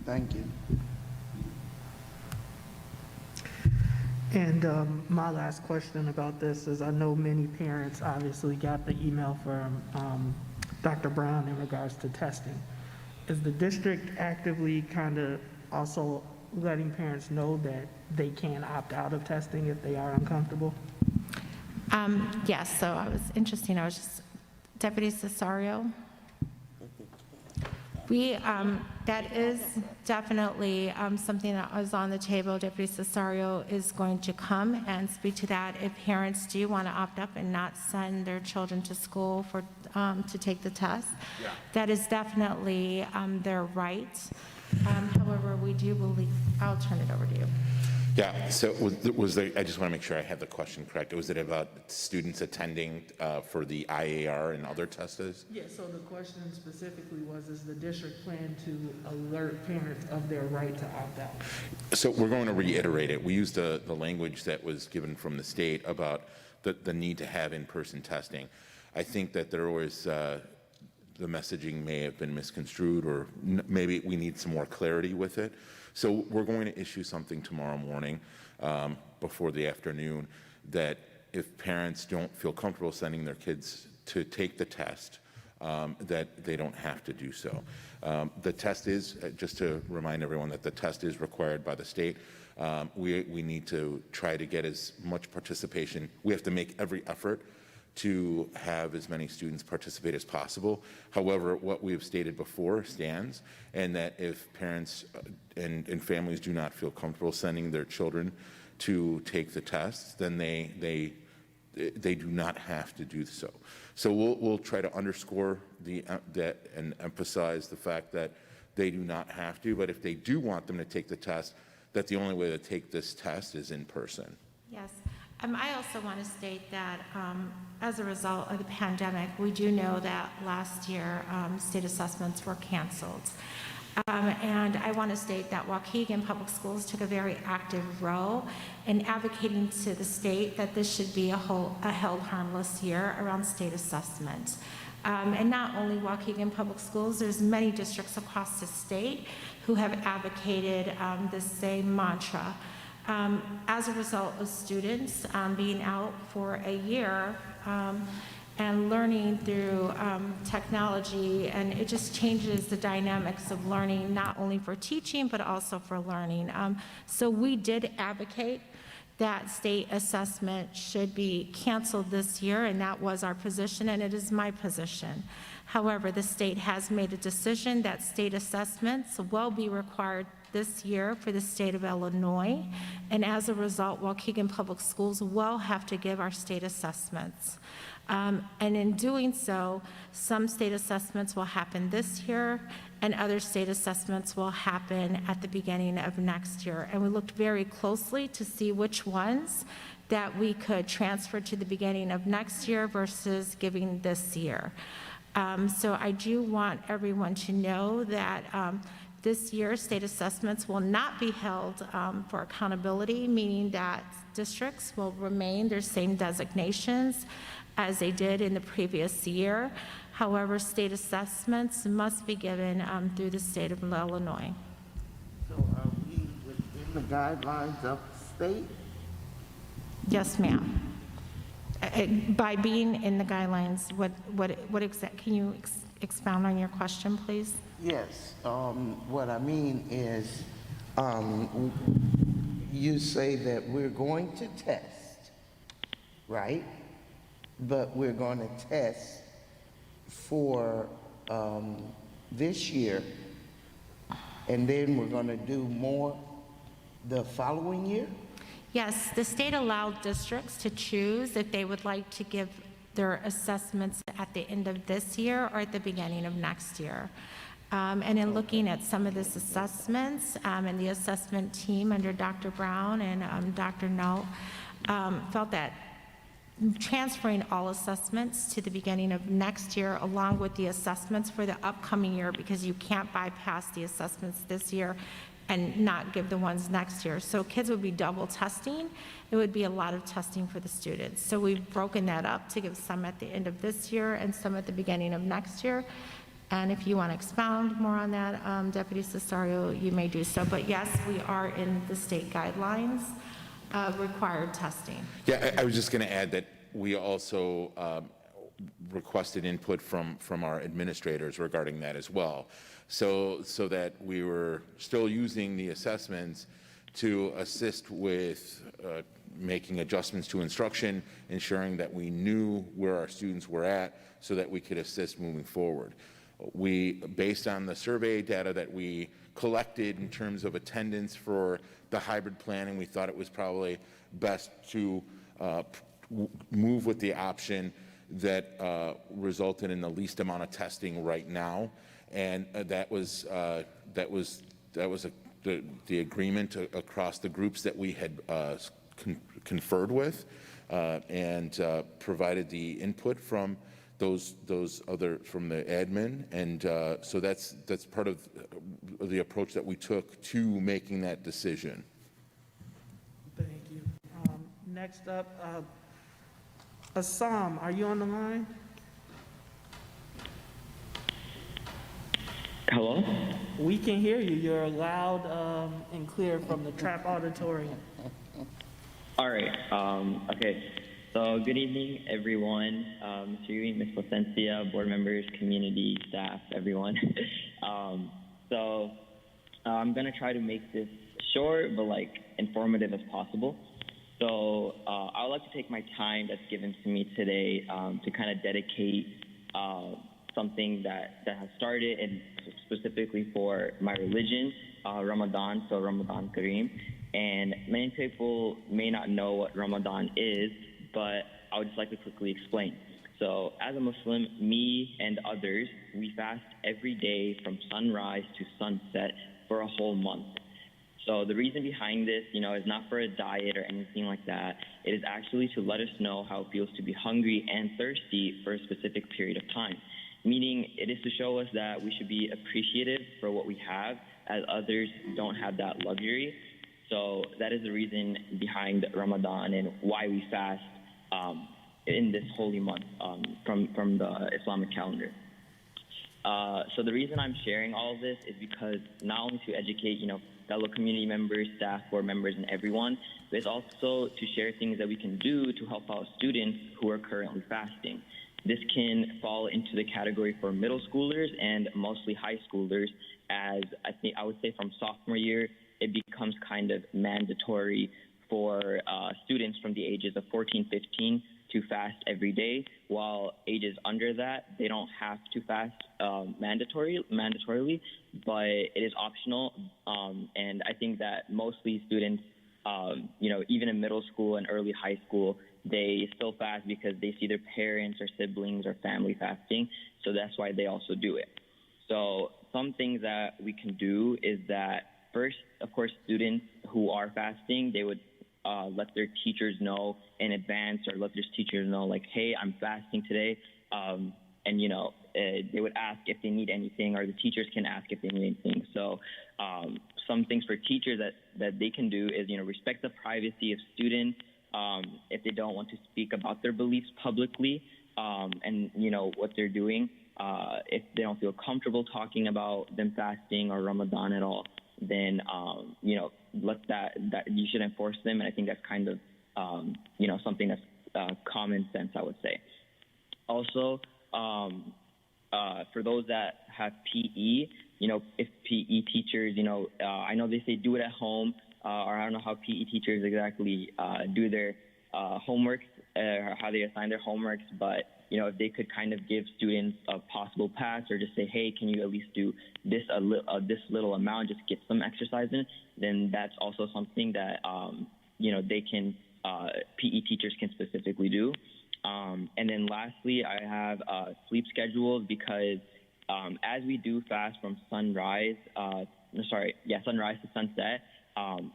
Thank you. And my last question about this is, I know many parents obviously got the email from Dr. Brown in regards to testing. Is the district actively kind of also letting parents know that they can opt out of testing if they are uncomfortable? Yes, so I was interesting. I was just, Deputy Cesario. That is definitely something that was on the table. Deputy Cesario is going to come and speak to that. If parents do want to opt up and not send their children to school for to take the test, that is definitely their right. However, we do believe, I'll turn it over to you. Yeah, so was there, I just want to make sure I have the question correct. Was it about students attending for the IAR and other tests? Yeah, so the question specifically was, is the district plan to alert parents of their right to opt out? So we're going to reiterate it. We used the language that was given from the state about the need to have in-person testing. I think that there was, the messaging may have been misconstrued, or maybe we need some more clarity with it. So we're going to issue something tomorrow morning before the afternoon that if parents don't feel comfortable sending their kids to take the test, that they don't have to do so. The test is, just to remind everyone that the test is required by the state. We need to try to get as much participation. We have to make every effort to have as many students participate as possible. However, what we have stated before stands, and that if parents and families do not feel comfortable sending their children to take the tests, then they do not have to do so. So we'll try to underscore that and emphasize the fact that they do not have to, but if they do want them to take the test, that the only way to take this test is in person. Yes. I also want to state that as a result of the pandemic, we do know that last year state assessments were canceled. And I want to state that Waukegan Public Schools took a very active role in advocating to the state that this should be a held harmless year around state assessment. And not only Waukegan Public Schools, there's many districts across the state who have advocated this same mantra. As a result of students being out for a year and learning through technology, and it just changes the dynamics of learning, not only for teaching, but also for learning. So we did advocate that state assessment should be canceled this year, and that was our position, and it is my position. However, the state has made a decision that state assessments will be required this year for the state of Illinois, and as a result, Waukegan Public Schools will have to give our state assessments. And in doing so, some state assessments will happen this year, and other state assessments will happen at the beginning of next year. And we looked very closely to see which ones that we could transfer to the beginning of next year versus giving this year. So I do want everyone to know that this year, state assessments will not be held for accountability, meaning that districts will remain their same designations as they did in the previous year. However, state assessments must be given through the state of Illinois. So are we within the guidelines of the state? Yes, ma'am. By being in the guidelines, can you expound on your question, please? Yes, what I mean is, you say that we're going to test, right? But we're going to test for this year, and then we're going to do more the following year? Yes, the state allowed districts to choose if they would like to give their assessments at the end of this year or at the beginning of next year. And in looking at some of these assessments, and the assessment team under Dr. Brown and Dr. Null felt that transferring all assessments to the beginning of next year along with the assessments for the upcoming year, because you can't bypass the assessments this year and not give the ones next year. So kids would be double testing. It would be a lot of testing for the students. So we've broken that up to give some at the end of this year and some at the beginning of next year. And if you want to expound more on that, Deputy Cesario, you may do so. But yes, we are in the state guidelines of required testing. Yeah, I was just going to add that we also requested input from our administrators regarding that as well, so that we were still using the assessments to assist with making adjustments to instruction, ensuring that we knew where our students were at so that we could assist moving forward. Based on the survey data that we collected in terms of attendance for the hybrid planning, we thought it was probably best to move with the option that resulted in the least amount of testing right now, and that was the agreement across the groups that we had conferred with, and provided the input from those other, from the admin, and so that's part of the approach that we took to making that decision. Thank you. Next up, Assam, are you on the line? Hello? We can hear you. You're loud and clear from the Trapp Auditorium. All right. Okay. So good evening, everyone. Mr. Yui, Ms. Placencia, board members, community, staff, everyone. So I'm going to try to make this short but informative as possible. So I would like to take my time that's given to me today to kind of dedicate something that has started, and specifically for my religion, Ramadan, so Ramadan Kareem. And many people may not know what Ramadan is, but I would just like to quickly explain. So as a Muslim, me and others, we fast every day from sunrise to sunset for a whole month. So the reason behind this, is not for a diet or anything like that. It is actually to let us know how it feels to be hungry and thirsty for a specific period of time. Meaning it is to show us that we should be appreciative for what we have, as others don't have that luxury. So that is the reason behind Ramadan and why we fast in this holy month from the Islamic calendar. So the reason I'm sharing all of this is because not only to educate, fellow community members, staff, board members, and everyone, but it's also to share things that we can do to help out students who are currently fasting. This can fall into the category for middle schoolers and mostly high schoolers, as I would say from sophomore year, it becomes kind of mandatory for students from the ages of 14, 15 to fast every day, while ages under that, they don't have to fast mandatorily, but it is optional. And I think that mostly students, even in middle school and early high school, they still fast because they see their parents or siblings or family fasting, so that's why they also do it. So some things that we can do is that first, of course, students who are fasting, they would let their teachers know in advance, or let their teachers know, hey, I'm fasting today. And, they would ask if they need anything, or the teachers can ask if they need anything. So some things for teachers that they can do is, respect the privacy of students if they don't want to speak about their beliefs publicly, and, what they're doing. If they don't feel comfortable talking about them fasting or Ramadan at all, then, let that you should enforce them. And I think that's kind of, something that's common sense, I would say. Also, for those that have PE, if PE teachers, I know they say do it at home, or I don't know how PE teachers exactly do their homeworks, or how they assign their homeworks, but if they could kind of give students a possible pass, or just say, hey, can you at least do this this little amount, just get some exercise in, then that's also something that they can PE teachers can specifically do. And then lastly, I have sleep schedules, because as we do fast from sunrise to sunset,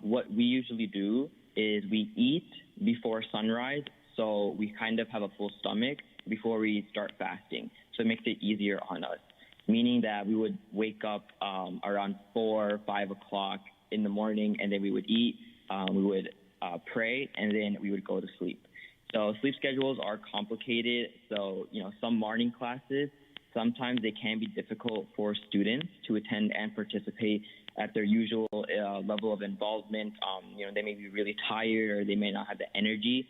what we usually do is we eat before sunrise, so we kind of have a full stomach before we start fasting. So it makes it easier on us, meaning that we would wake up around 4 or 5 o'clock in the morning, and then we would eat, we would pray, and then we would go to sleep. So sleep schedules are complicated. So, some morning classes, sometimes they can be difficult for students to attend and participate at their usual level of involvement. They may be really tired, or they may not have the energy.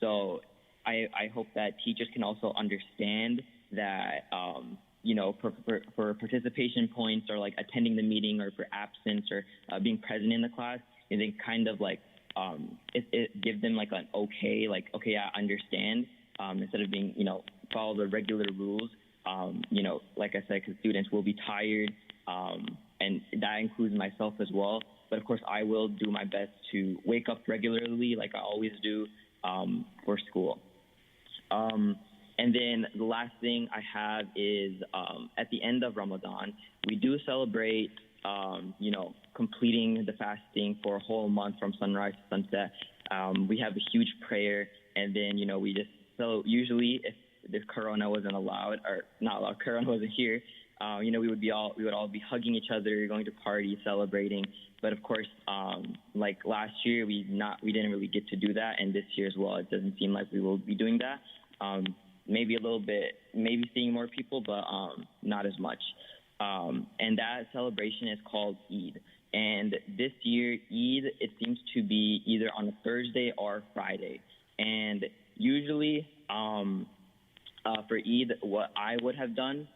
So I hope that teachers can also understand that, for participation points, or attending the meeting, or for absence, or being present in the class, and they kind of it give them an okay, okay, I understand, instead of being, follow the regular rules. Like I said, because students will be tired, and that includes myself as well. But of course, I will do my best to wake up regularly, like I always do, for school. And then the last thing I have is, at the end of Ramadan, we do celebrate completing the fasting for a whole month from sunrise to sunset. We have a huge prayer, and then, so usually if the Corona wasn't allowed, or not allowed, Corona wasn't here, we would all be hugging each other, going to parties, celebrating. But of course, like last year, we didn't really get to do that, and this year as well, it doesn't seem like we will be doing that. Maybe a little bit, maybe seeing more people, but not as much. And that celebration is called Eid. And this year, Eid, it seems to be either on a Thursday or Friday. And usually, for Eid, what I would have done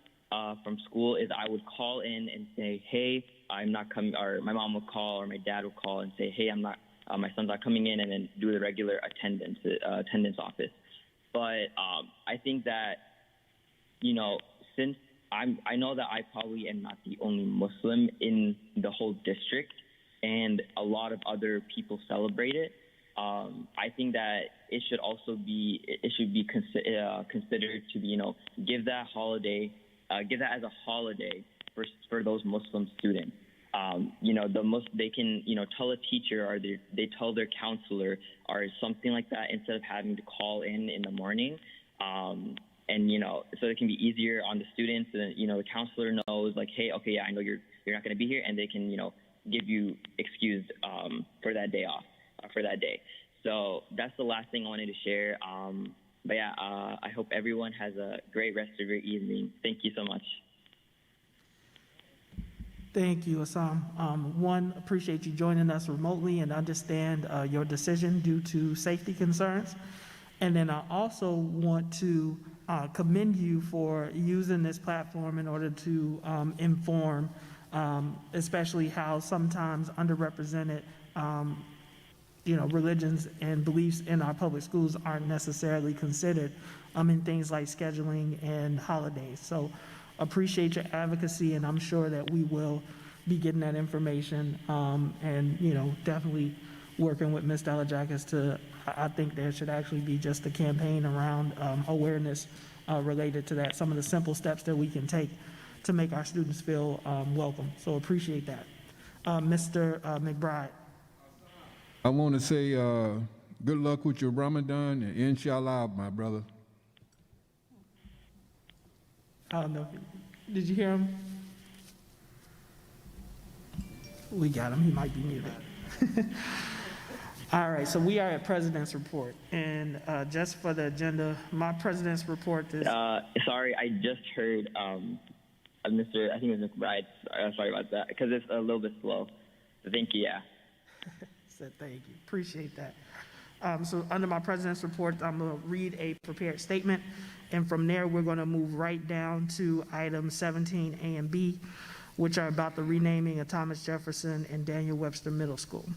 from school is I would call in and say, hey, I'm not coming, or my mom would call, or my dad would call and say, hey, I'm not, my son's not coming in, and then do the regular attendance office. But I think that, since I know that I probably am not the only Muslim in the whole district, and a lot of other people celebrate it. I think that it should be considered to be, give that as a holiday for those Muslim students. They can, tell a teacher, or they tell their counselor or something like that, instead of having to call in the morning. And, so it can be easier on the students, and, the counselor knows, like, hey, okay, yeah, I know you're not going to be here, and they can, give you excused for that day off, for that day. So that's the last thing I wanted to share. But yeah, I hope everyone has a great rest of your evening. Thank you so much. Thank you, Assam. Appreciate you joining us remotely, and understand your decision due to safety concerns. And then I also want to commend you for using this platform in order to inform, especially how sometimes underrepresented, religions and beliefs in our public schools aren't necessarily considered in things like scheduling and holidays. So appreciate your advocacy, and I'm sure that we will be getting that information, and, definitely working with Ms. Delajakis to, I think there should actually be just a campaign around awareness related to that, some of the simple steps that we can take to make our students feel welcome. So appreciate that. Mr. McBride. I want to say good luck with your Ramadan, and inshallah, my brother. I don't know. Did you hear him? We got him. He might be muted. All right, so we are at President's Report. And just for the agenda, my President's Report is... Sorry, I just heard I think it was McBride. Sorry about that, because it's a little bit slow. Thank you, yeah. Said thank you. Appreciate that. So under my President's Report, I'm going to read a prepared statement, and from there we're going to move right down to items 17A and B, which are about the renaming of Thomas Jefferson and Daniel Webster Middle School.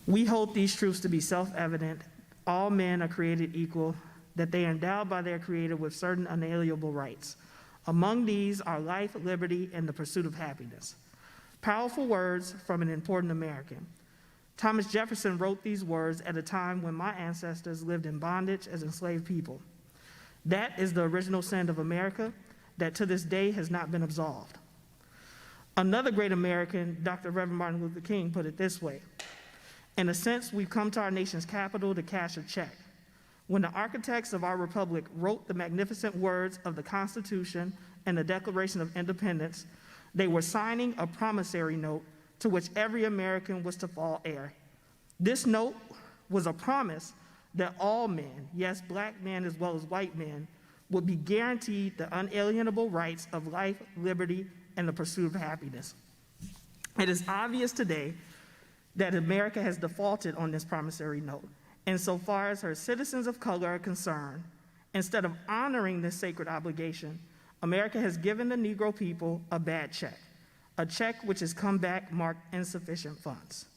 We hold these truths to be self-evident. All men are created equal, that they are endowed by their Creator with certain unalienable rights. Among these are life, liberty, and the pursuit of happiness. Powerful words from an important American. Thomas Jefferson wrote these words at a time when my ancestors lived in bondage as enslaved people. That is the original sin of America that to this day has not been absolved. Another great American, Dr. Reverend Martin Luther King, put it this way: in a sense, we've come to our nation's capital to cash a check. When the architects of our republic wrote the magnificent words of the Constitution and the Declaration of Independence, they were signing a promissory note to which every American was to fall heir. This note was a promise that all men, yes, black men as well as white men, would be guaranteed the unalienable rights of life, liberty, and the pursuit of happiness. It is obvious today that America has defaulted on this promissory note. Insofar as her citizens of color are concerned, instead of honoring this sacred obligation, America has given the Negro people a bad check, a check which has come back marked insufficient funds.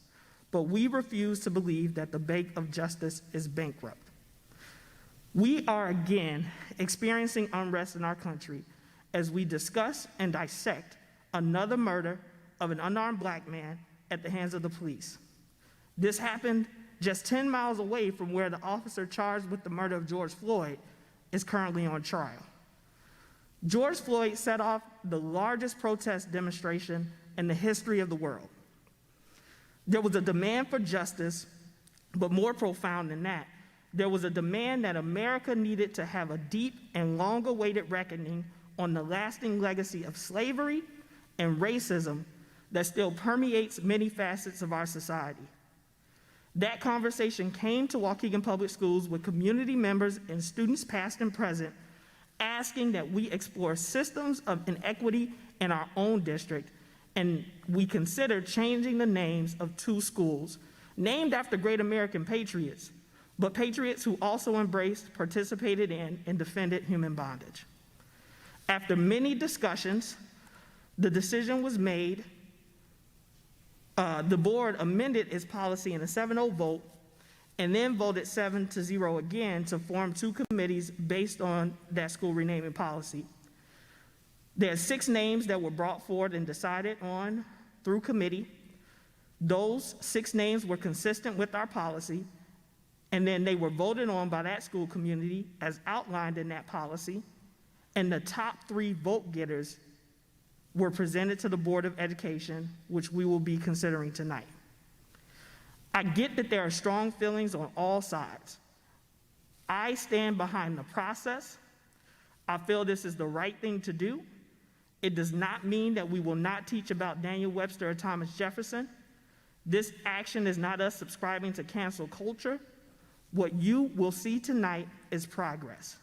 But we refuse to believe that the bank of justice is bankrupt. We are again experiencing unrest in our country as we discuss and dissect another murder of an unarmed black man at the hands of the police. This happened just 10 miles away from where the officer charged with the murder of George Floyd is currently on trial. George Floyd set off the largest protest demonstration in the history of the world. There was a demand for justice, but more profound than that, there was a demand that America needed to have a deep and long-awaited reckoning on the lasting legacy of slavery and racism that still permeates many facets of our society. That conversation came to Waukegan Public Schools with community members and students past and present, asking that we explore systems of inequity in our own district, and we consider changing the names of 2 schools, named after great American patriots, but patriots who also embraced, participated in, and defended human bondage. After many discussions, the decision was made. The board amended its policy in a 7-0 vote and then voted 7-0 again to form 2 committees based on that school renaming policy. There are 6 names that were brought forward and decided on through committee. Those 6 names were consistent with our policy, and then they were voted on by that school community as outlined in that policy, and the top 3 vote getters were presented to the Board of Education, which we will be considering tonight. I get that there are strong feelings on all sides. I stand behind the process. I feel this is the right thing to do. It does not mean that we will not teach about Daniel Webster or Thomas Jefferson. This action is not us subscribing to cancel culture. What you will see tonight is progress.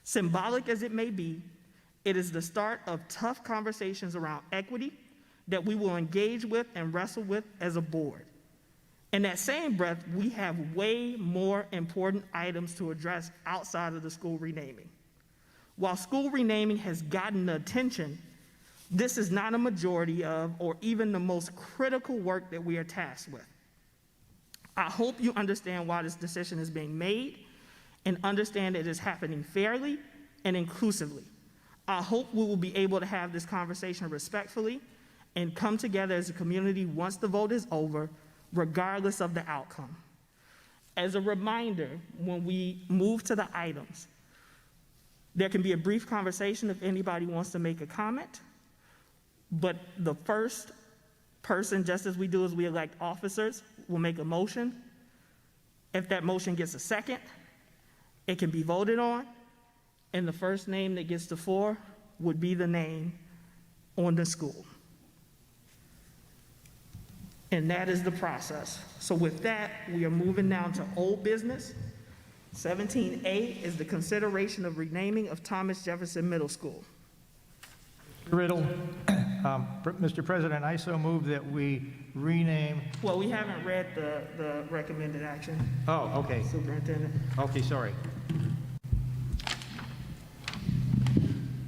Symbolic as it may be, it is the start of tough conversations around equity that we will engage with and wrestle with as a board. In that same breath, we have way more important items to address outside of the school renaming. While school renaming has gotten the attention, this is not a majority of or even the most critical work that we are tasked with. I hope you understand why this decision is being made and understand it is happening fairly and inclusively. I hope we will be able to have this conversation respectfully and come together as a community once the vote is over, regardless of the outcome. As a reminder, when we move to the items, there can be a brief conversation if anybody wants to make a comment, but the first person, just as we do as we elect officers, will make a motion. If that motion gets a second, it can be voted on, and the first name that gets the floor would be the name on the school. And that is the process. So with that, we are moving now to old business. 17A is the consideration of renaming of Thomas Jefferson Middle School. Riddle, Mr. President, I so move that we rename. Well, we haven't read the recommended action. Oh, okay. Superintendent. Okay, sorry.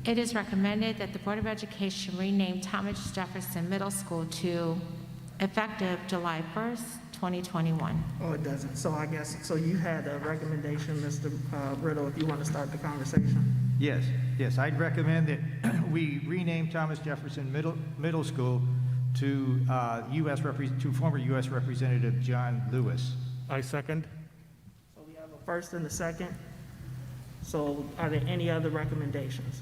It is recommended that the Board of Education rename Thomas Jefferson Middle School to effective July 1st, 2021. Oh, it doesn't. So I guess, so you had a recommendation, Mr. Riddle, if you want to start the conversation. Yes, I'd recommend that we rename Thomas Jefferson Middle School to former U.S. Representative John Lewis. I second. So we have a first and a second. So are there any other recommendations?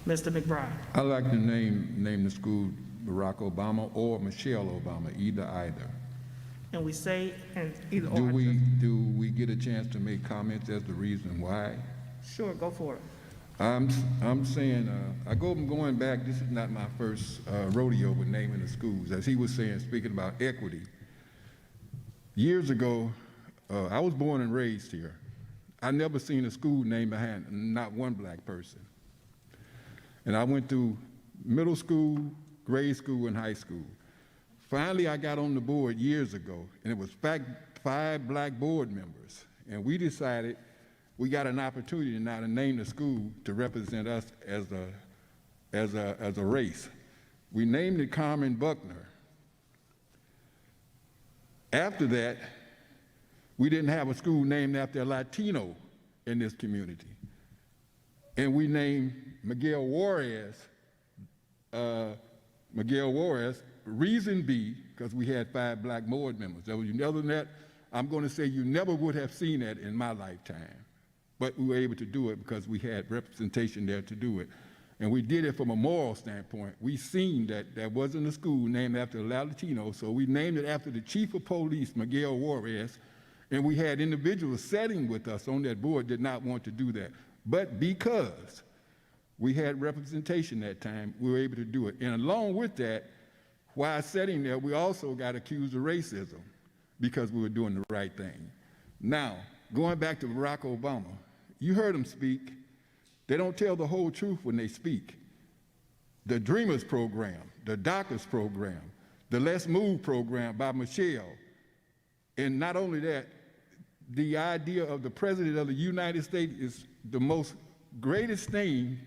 Mr. McBride. I'd like to name the school Barack Obama or Michelle Obama, either. And we say, and either or. Do we get a chance to make comments as the reason why? Sure, go for it. I'm saying, I'm going back, this is not my first rodeo with naming the schools. As he was saying, speaking about equity. Years ago, I was born and raised here. I never seen a school named behind not one black person. And I went through middle school, grade school, and high school. Finally, I got on the board years ago, and it was 5 black board members. And we decided we got an opportunity now to name the school to represent us as a race. We named it Carmen Buckner. After that, we didn't have a school named after a Latino in this community. And we named Miguel Juarez, reason B, because we had 5 black board members. Other than that, I'm going to say you never would have seen that in my lifetime. but we were able to do it because we had representation there to do it. And we did it from a moral standpoint. We seen that there wasn't a school named after a Latino, so we named it after the chief of police, Miguel Juarez, and we had individuals sitting with us on that board did not want to do that. But because we had representation that time, we were able to do it. And along with that, while sitting there, we also got accused of racism because we were doing the right thing. Now, going back to Barack Obama, you heard him speak. They don't tell the whole truth when they speak. The Dreamers program, the Doctors program, the Let's Move program by Michelle, and not only that, the idea of the President of the United States is the most greatest thing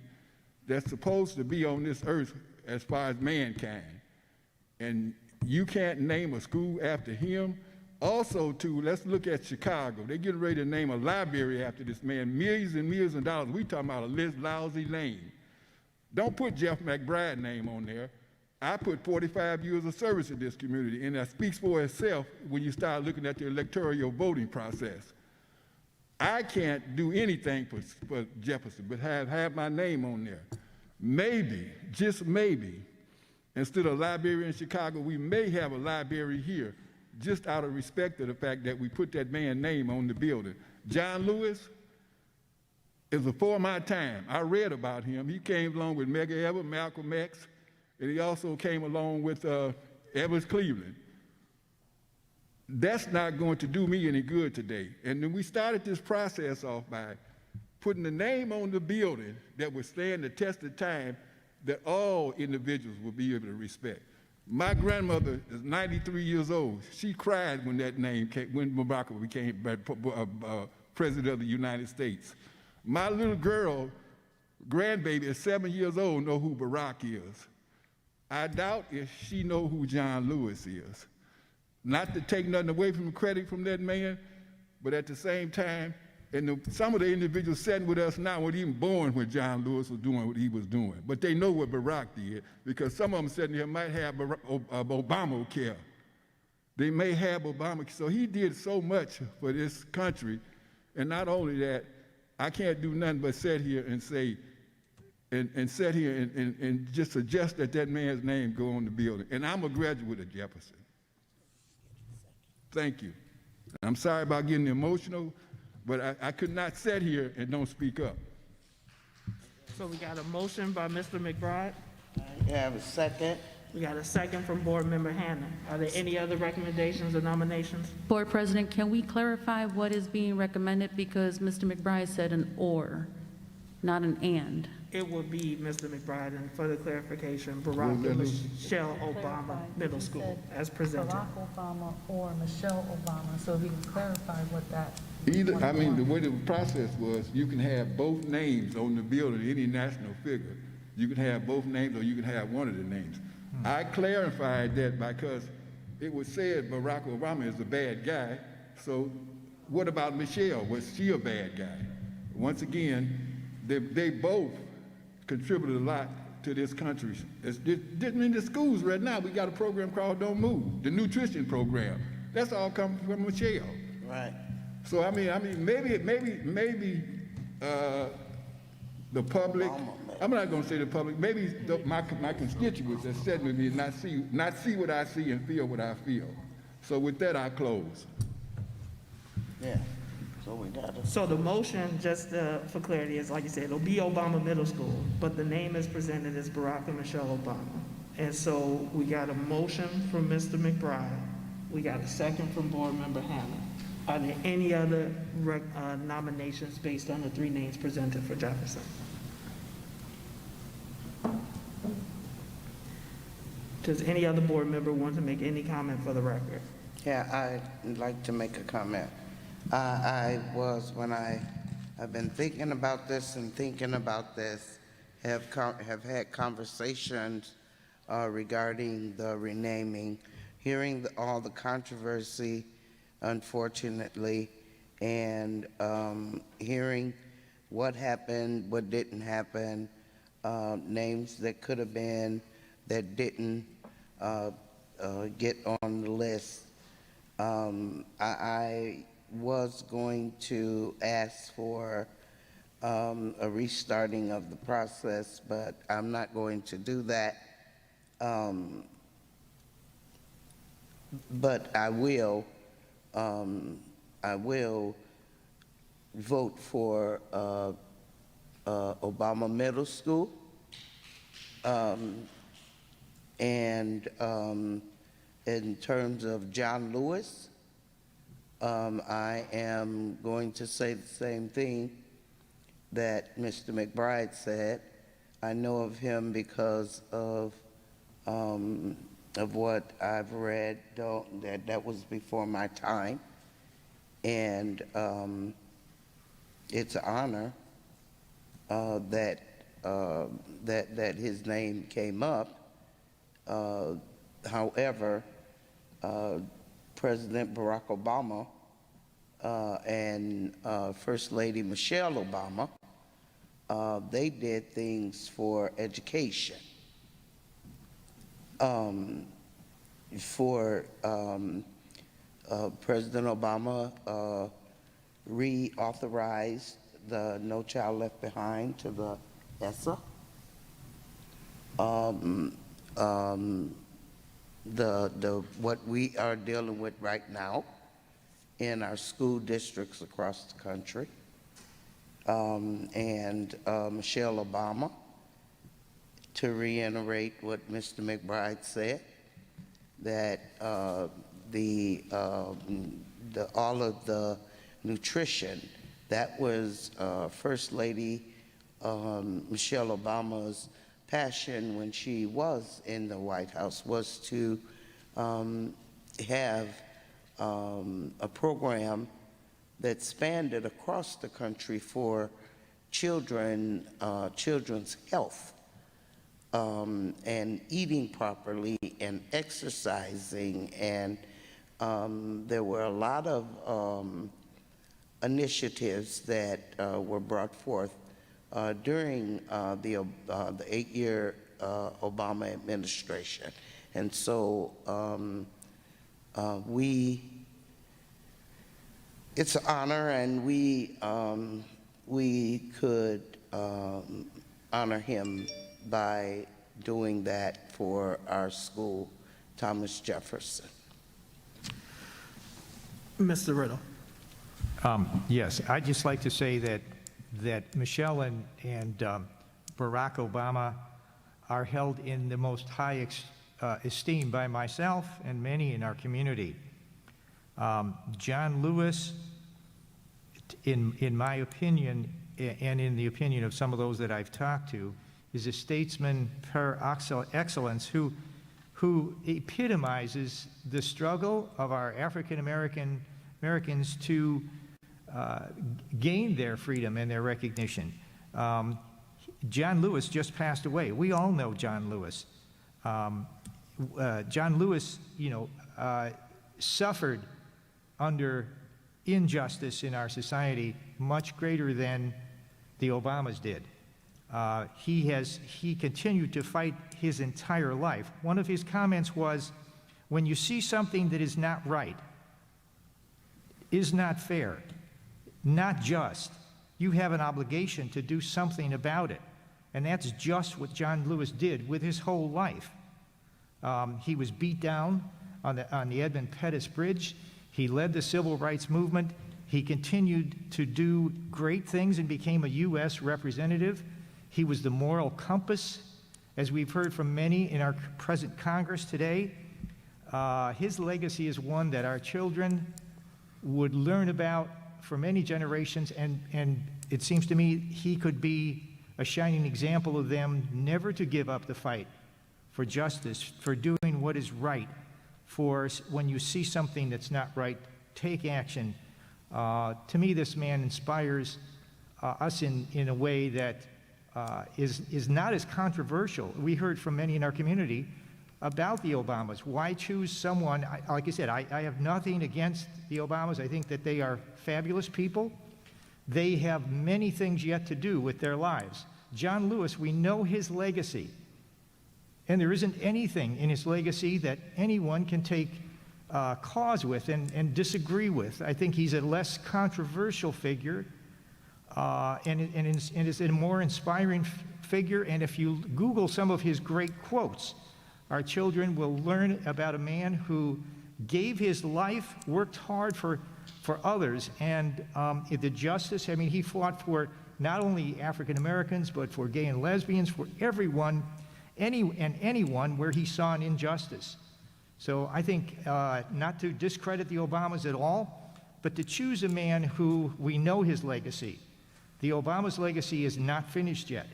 that's supposed to be on this earth as far as mankind. And you can't name a school after him. Also, too, let's look at Chicago. They're getting ready to name a library after this man, millions and millions of dollars. We talking about a lousy name. Don't put Jeff McBride's name on there. I put 45 years of service in this community, and that speaks for itself when you start looking at the electoral voting process. I can't do anything for Jefferson, but have my name on there. Maybe, just maybe, instead of a library in Chicago, we may have a library here, just out of respect of the fact that we put that man's name on the building. John Lewis is before my time. I read about him. He came along with Medgar Evers, Malcolm X, and he also came along with Evans Cleveland. That's not going to do me any good today. And then we started this process off by putting the name on the building that would stand the test of time that all individuals will be able to respect. My grandmother is 93 years old. She cried when that name came, when Barack became President of the United States. My little girl, grandbaby, is 7 years old, know who Barack is. I doubt if she know who John Lewis is. Not to take nothing away from the credit from that man, but at the same time, some of the individuals sitting with us now weren't even born when John Lewis was doing what he was doing. But they know what Barack did, because some of them sitting here might have Obamacare. They may have Obamacare. So he did so much for this country. And not only that, I can't do nothing but sit here and say, and sit here and just suggest that that man's name go on the building. And I'm a graduate of Jefferson. Thank you. I'm sorry about getting emotional, but I could not sit here and don't speak up. So we got a motion by Mr. McBride. You have a second? We got a second from Board Member Hannah. Are there any other recommendations or nominations? Board President, can we clarify what is being recommended? Because Mr. McBride said an or, not an and. It will be Mr. McBride, and further clarification, Barack and Michelle Obama Middle School, as presented. Barack Obama or Michelle Obama, so if you can clarify what that. Either, I mean, the way the process was, you can have both names on the building, any national figure. You can have both names, or you can have one of the names. I clarified that because it was said Barack Obama is a bad guy, so what about Michelle? Was she a bad guy? Once again, they both contributed a lot to this country. In the schools right now, we got a program called Don't Move, the nutrition program. That's all coming from Michelle. Right. So I mean, maybe the public. I'm not going to say the public. Maybe my constituents that said with me not see what I see and feel what I feel. So with that, I close. Yeah. So we got it. So the motion, just for clarity, is like you said, it'll be Obama Middle School, but the name is presented as Barack and Michelle Obama. And so we got a motion from Mr. McBride. We got a second from Board Member Hannah. Are there any other nominations based on the three names presented for Jefferson? Does any other board member want to make any comment for the record? Yeah, I'd like to make a comment. When I've been thinking about this and thinking about this, have had conversations regarding the renaming, hearing all the controversy, unfortunately, and hearing what happened, what didn't happen, names that could have been, that didn't get on the list. I was going to ask for a restarting of the process, but I'm not going to do that. But I will vote for Obama Middle School. And in terms of John Lewis, I am going to say the same thing that Mr. McBride said. I know of him because of what I've read. That was before my time, and it's an honor that his name came up. However, President Barack Obama and First Lady Michelle Obama, they did things for education. President Obama reauthorized the No Child Left Behind to the ESSA. What we are dealing with right now in our school districts across the country, and Michelle Obama, to reiterate what Mr. McBride said, that all of the nutrition, that was First Lady Michelle Obama's passion when she was in the White House, was to have a program that spanned it across the country for children's health, and eating properly and exercising, and there were a lot of initiatives that were brought forth during the 8-year Obama administration. And so it's an honor, and we could honor him by doing that for our school, Thomas Jefferson. Mr. Riddle. Yes, I'd just like to say that Michelle and Barack Obama are held in the most high esteem by myself and many in our community. John Lewis, in my opinion, and in the opinion of some of those that I've talked to, is a statesman par excellence who epitomizes the struggle of our African Americans to gain their freedom and their recognition. John Lewis just passed away. We all know John Lewis. John Lewis, suffered under injustice in our society much greater than the Obamas did. He continued to fight his entire life. One of his comments was, when you see something that is not right, is not fair, not just, you have an obligation to do something about it. And that's just what John Lewis did with his whole life. He was beat down on the Edmund Pettus Bridge. He led the civil rights movement. He continued to do great things and became a U.S. representative. He was the moral compass, as we've heard from many in our present Congress today. His legacy is one that our children would learn about for many generations, and it seems to me he could be a shining example of them never to give up the fight for justice, for doing what is right, for when you see something that's not right, take action. To me, this man inspires us in a way that is not as controversial. We heard from many in our community about the Obamas. Why choose someone? Like I said, I have nothing against the Obamas. I think that they are fabulous people. They have many things yet to do with their lives. John Lewis, we know his legacy, and there isn't anything in his legacy that anyone can take cause with and disagree with. I think he's a less controversial figure and is a more inspiring figure. And if you Google some of his great quotes, our children will learn about a man who gave his life, worked hard for others, and the justice. I mean, he fought for not only African Americans, but for gay and lesbians, for everyone, anyone where he saw an injustice. So I think not to discredit the Obamas at all, but to choose a man who we know his legacy. The Obamas' legacy is not finished yet.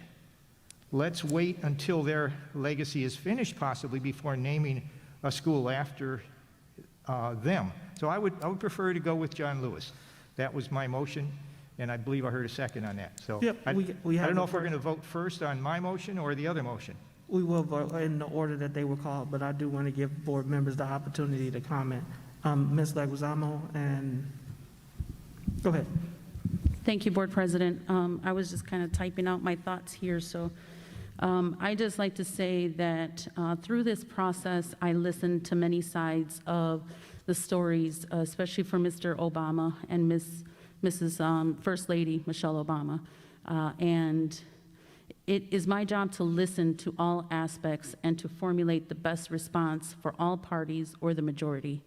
Let's wait until their legacy is finished, possibly, before naming a school after them. So I would prefer to go with John Lewis. That was my motion, and I believe I heard a second on that. So Yep, I we don't know if we're going to vote first on my motion or the other motion. We will vote in the order that they were called, but I do want to give board members the opportunity to comment. Ms. Leguizamo, and go ahead. Thank you, Board President. I was just kind of typing out my thoughts here, so I just like to say that through this process, I listened to many sides of the stories, especially for Mr. Obama and Mrs. First Lady Michelle Obama. And it is my job to listen to all aspects and to formulate the best response for all parties or the majority.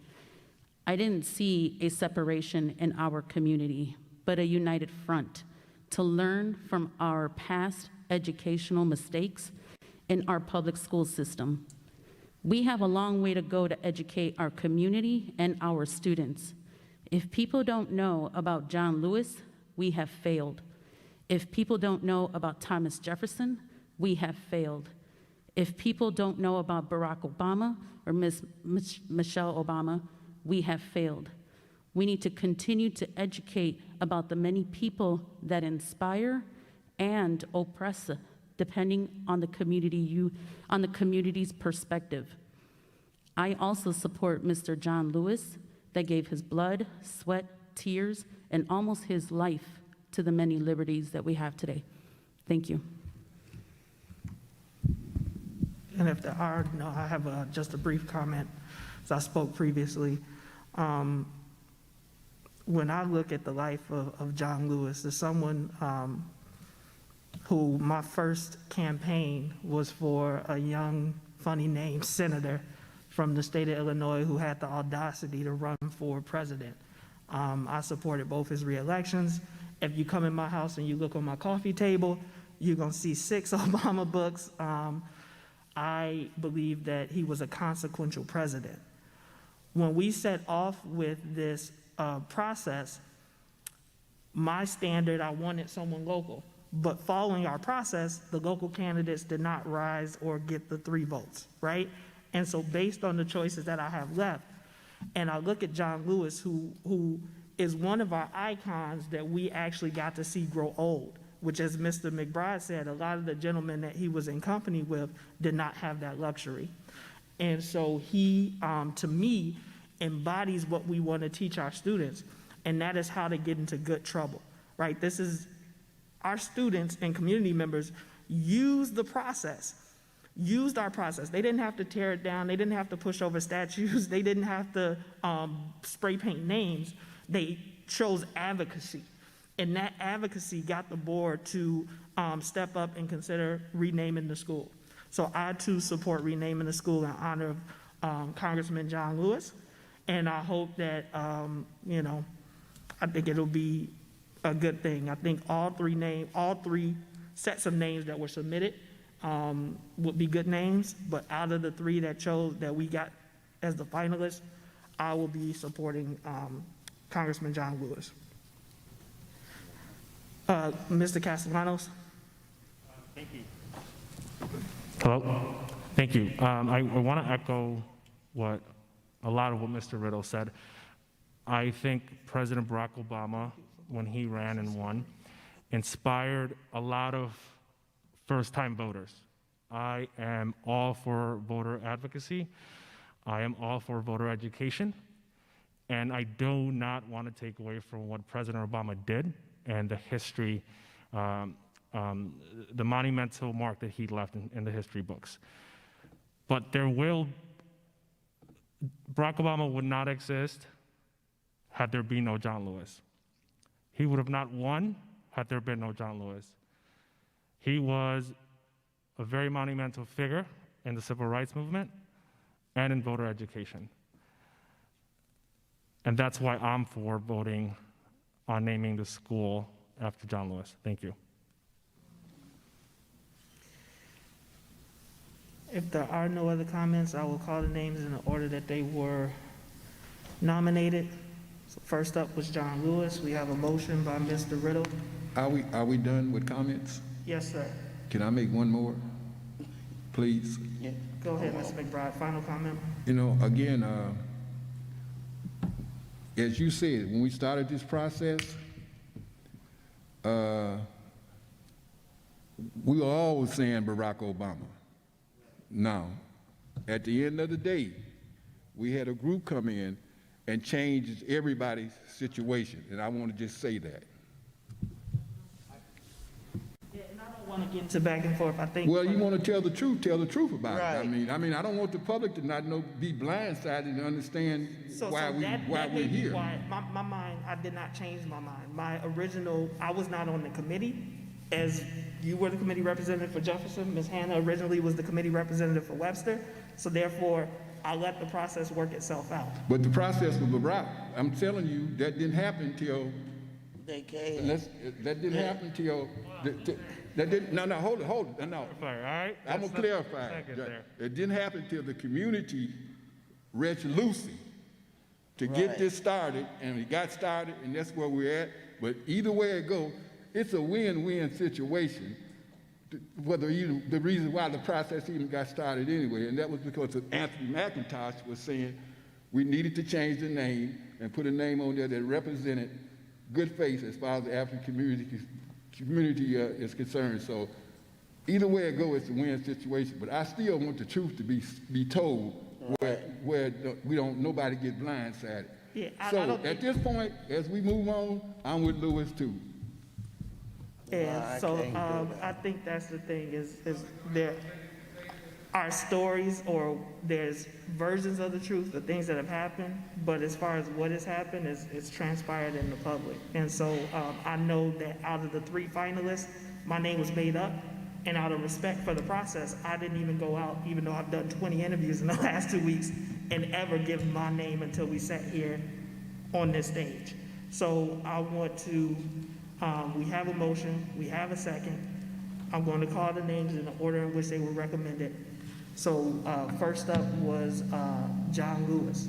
I didn't see a separation in our community, but a united front to learn from our past educational mistakes in our public school system. We have a long way to go to educate our community and our students. If people don't know about John Lewis, we have failed. If people don't know about Thomas Jefferson, we have failed. If people don't know about Barack Obama or Michelle Obama, we have failed. We need to continue to educate about the many people that inspire and oppress, depending on the community's perspective. I also support Mr. John Lewis, that gave his blood, sweat, tears, and almost his life to the many liberties that we have today. Thank you. And if there are, no, I have just a brief comment, as I spoke previously. When I look at the life of John Lewis, as someone who my first campaign was for a young, funny named senator from the state of Illinois who had the audacity to run for president. I supported both his re-elections. If you come in my house and you look on my coffee table, you're gonna see 6 Obama books. I believe that he was a consequential president. When we set off with this process, my standard, I wanted someone local. But following our process, the local candidates did not rise or get the 3 votes, right? And so based on the choices that I have left, and I look at John Lewis, who is one of our icons that we actually got to see grow old, which, as Mr. McBride said, a lot of the gentlemen that he was in company with did not have that luxury. And so he, to me, embodies what we want to teach our students, and that is how to get into good trouble, right? This is our students and community members used the process, used our process. They didn't have to tear it down. They didn't have to push over statues. They didn't have to spray paint names. They chose advocacy. And that advocacy got the board to step up and consider renaming the school. So I too support renaming the school in honor of Congressman John Lewis. And I hope that, I think it'll be a good thing. I think all three sets of names that were submitted would be good names, but out of the 3 that we got as the finalists, I will be supporting Congressman John Lewis. Mr. Castellanos. Thank you. Hello? Thank you. I want to echo a lot of what Mr. Riddle said. I think President Barack Obama, when he ran and won, inspired a lot of first-time voters. I am all for voter advocacy. I am all for voter education. And I do not want to take away from what President Obama did and the history, the monumental mark that he left in the history books. But Barack Obama would not exist had there been no John Lewis. He would have not won had there been no John Lewis. He was a very monumental figure in the civil rights movement and in voter education. And that's why I'm for voting on naming the school after John Lewis. Thank you. If there are no other comments, I will call the names in the order that they were nominated. So first up was John Lewis. We have a motion by Mr. Riddle. Are we done with comments? Yes, sir. Can I make one more, please? Go ahead, Mr. McBride. Final comment. You know, again, as you said, when we started this process, we were always saying Barack Obama. Now, at the end of the day, we had a group come in and change everybody's situation, and I want to just say that. Yeah, and I don't want to get into back and forth. I think. Well, you want to tell the truth about it. I mean, I don't want the public to not know, be blindsided and understand why we're here. My mind, I did not change my mind. My original, I was not on the committee, as you were the committee representative for Jefferson. Ms. Hannah originally was the committee representative for Webster. So therefore, I let the process work itself out. But the process with Barack, I'm telling you, that didn't happen till. They came. That didn't happen till. That didn't. No, hold it. No. All right. I'm gonna clarify. It didn't happen till the community reached Lucy to get this started, and it got started, and that's where we're at. But either way it goes, it's a win-win situation. Whether even the reason why the process even got started anyway, and that was because Anthony McIntosh was saying we needed to change the name and put a name on there that represented good faith as far as the African community is concerned. So either way it goes, it's a win situation. But I still want the truth to be told, where nobody get blindsided. Yeah, so at this point, as we move on, I'm with Lewis too. And so I think that's the thing is there are stories or there's versions of the truth, the things that have happened, but as far as what has happened is transpired in the public. And so I know that out of the 3 finalists, my name was made up, and out of respect for the process, I didn't even go out, even though I've done 20 interviews in the last 2 weeks, and ever give my name until we sat here on this stage. So I want to we have a motion, we have a second. I'm going to call the names in the order in which they were recommended. So first up was John Lewis.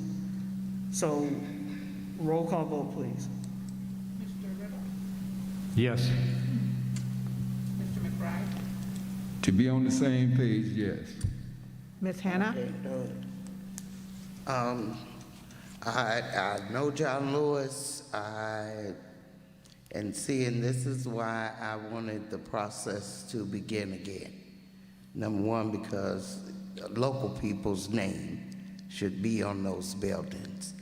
So roll call vote, please. Mr. Riddle? Yes. Mr. McBride? To be on the same page, yes. Ms. Hannah? I know John Lewis. And seeing this is why I wanted the process to begin again. Number one, because local people's name should be on those buildings.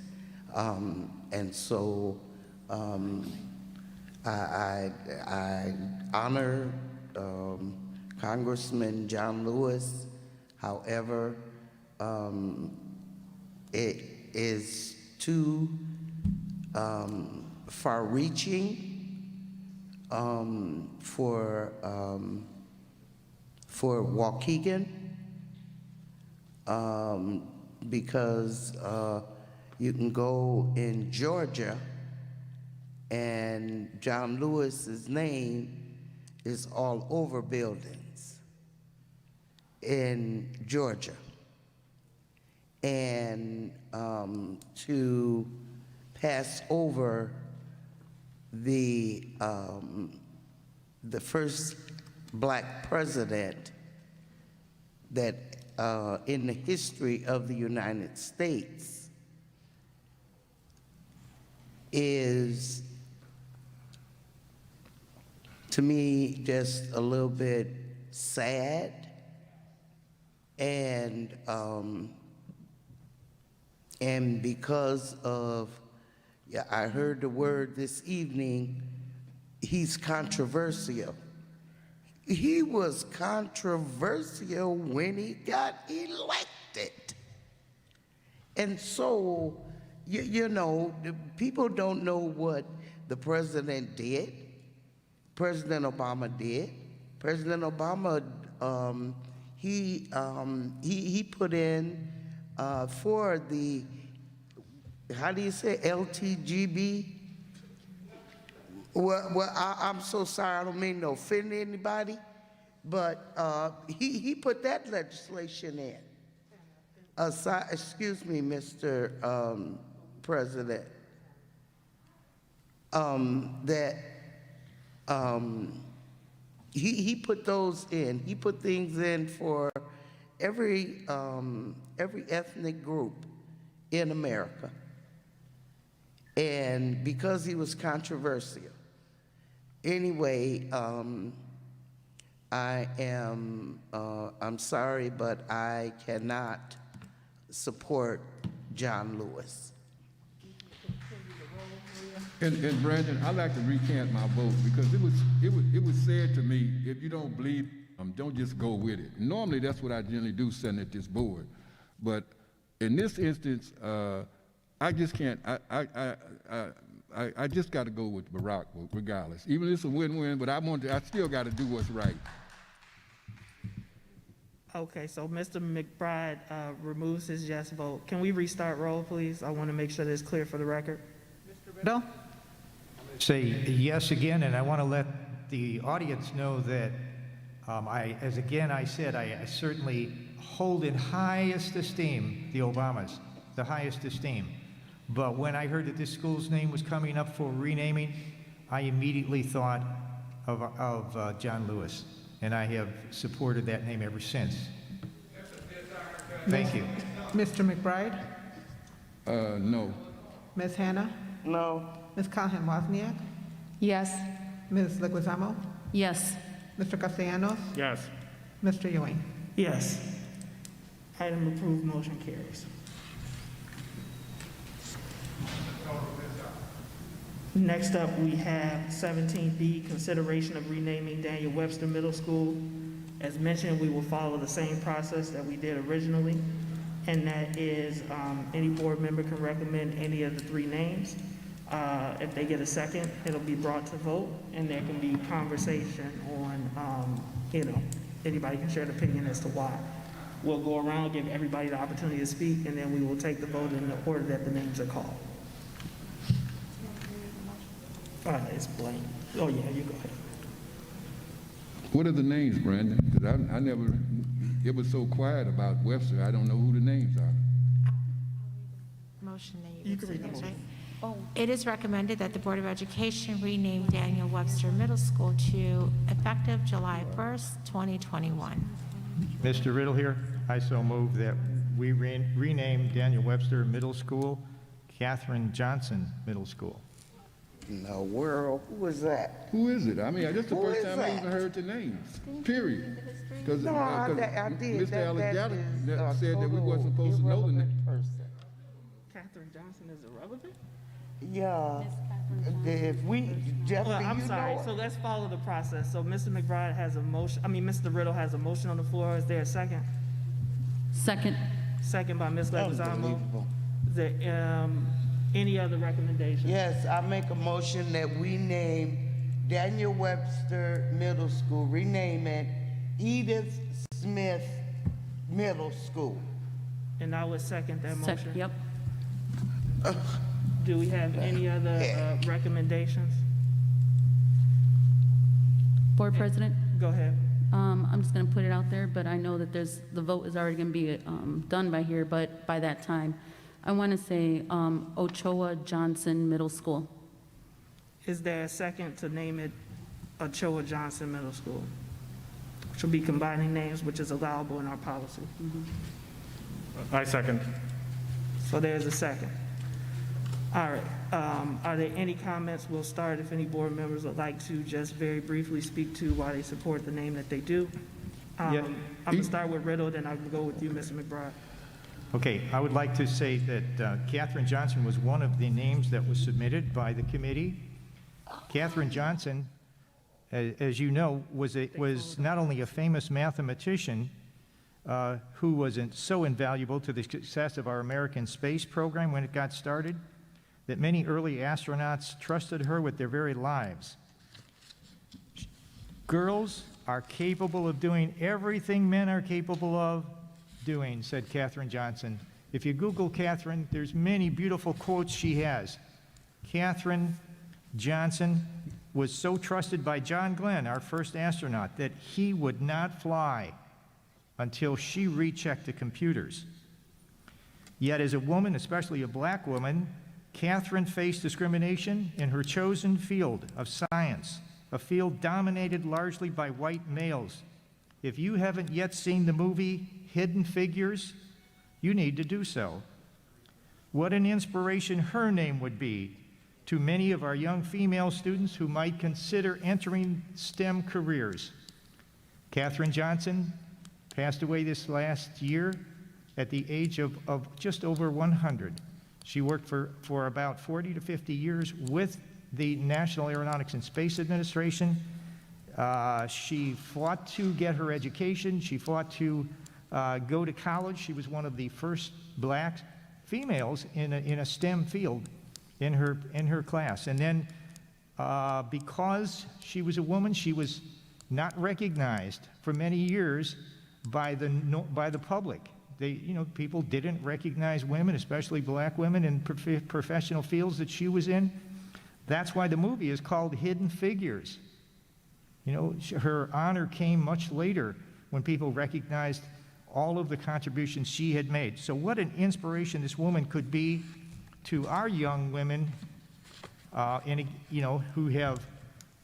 And so I honor Congressman John Lewis. However, it is too far-reaching for Waukegan, because you can go in Georgia and John Lewis's name is all over buildings in Georgia. And to pass over the first black president that in the history of the United States is, to me, just a little bit sad. And because of, I heard the word this evening, he's controversial. He was controversial when he got elected. And so, you know, people don't know what the president did. President Obama did. President Obama, he put in for the, how do you say, LTGB? Well, I'm so sorry, I don't mean to offend anybody, but he put that legislation in. Excuse me, Mr. President, he put those in. He put things in for every ethnic group in America. And because he was controversial. Anyway, I'm sorry, but I cannot support John Lewis. And Brandon, I'd like to recant my vote because it was said to me, if you don't believe don't just go with it. Normally, that's what I generally do sitting at this board. But in this instance, I just can't. I just got to go with Barack regardless. Even if it's a win-win, but I still got to do what's right. Okay, so Mr. McBride removes his yes vote. Can we restart roll, please? I want to make sure that it's clear for the record. Mr. Riddle? Say yes again, and I want to let the audience know that as I said, I certainly hold in highest esteem the Obamas, the highest esteem. But when I heard that this school's name was coming up for renaming, I immediately thought of John Lewis, and I have supported that name ever since. Thank you. Mr. McBride? No. Ms. Hannah? No. Ms. Callahan Wozniak? Yes. Ms. Leguizamo? Yes. Mr. Castellanos? Yes. Mr. Ewing? Yes. Item approved, motion carries. Next up, we have 17B, consideration of renaming Daniel Webster Middle School. As mentioned, we will follow the same process that we did originally, and that is any board member can recommend any of the three names. If they get a second, it'll be brought to vote, and there can be conversation on, anybody can share an opinion as to why. We'll go around, give everybody the opportunity to speak, and then we will take the vote in the order that the names are called. It's blank. Oh, yeah, you go ahead. What are the names, Brandon? Because I never, it was so quiet about Webster, I don't know who the names are. Motion that You can read the right? motion. Oh. It is recommended that the Board of Education rename Daniel Webster Middle School to effective July 1st, 2021. Mr. Riddle here, I so move that we rename Daniel Webster Middle School Katherine Johnson Middle School. In the world, who was that? Who is it? I mean, that's the Who first is time I that? even heard the names, period. Because No, I did. Mr. That Alexander is said that we total wasn't supposed to know the name. irrelevant person. Catherine Johnson is irrelevant? Yeah. If we, Jeffrey, Well, I'm you sorry, know so it. let's follow the process. So Mr. McBride has a motion, Mr. Riddle has a motion on the floor. Is there a second? Second. Second by Ms. Leguizamo. Unbelievable. Is there any other recommendations? Yes, I make a motion that we name Daniel Webster Middle School, rename it Edith Smith Middle School. And I would second that motion. Yep. Do we have any other recommendations? Board President? Go ahead. I'm just going to put it out there, but I know that the vote is already going to be done by here, but by that time, I want to say Ochoa Johnson Middle School. Is there a second to name it Ochoa Johnson Middle School? Which will be combining names, which is allowable in our policy. I second. So there's a second. All right. Are there any comments? We'll start if any board members would like to just very briefly speak to why they support the name that they do. Yeah. I'm going to start with Riddle, then I can go with you, Mr. McBride. Okay, I would like to say that Katherine Johnson was one of the names that was submitted by the committee. Katherine Johnson, as you know, was not only a famous mathematician who was so invaluable to the success of our American space program when it got started, that many early astronauts trusted her with their very lives. Girls are capable of doing everything men are capable of doing, said Katherine Johnson. If you Google Katherine, there's many beautiful quotes she has. Katherine Johnson was so trusted by John Glenn, our first astronaut, that he would not fly until she rechecked the computers. Yet as a woman, especially a black woman, Katherine faced discrimination in her chosen field of science, a field dominated largely by white males. If you haven't yet seen the movie Hidden Figures, you need to do so. What an inspiration her name would be to many of our young female students who might consider entering STEM careers. Katherine Johnson passed away this last year at the age of just over 100. She worked for about 40 to 50 years with the National Aeronautics and Space Administration. She fought to get her education. She fought to go to college. She was one of the first black females in a STEM field in her class. And then because she was a woman, she was not recognized for many years by the public. People didn't recognize women, especially black women, in professional fields that she was in. That's why the movie is called Hidden Figures. Her honor came much later when people recognized all of the contributions she had made. So what an inspiration this woman could be to our young women,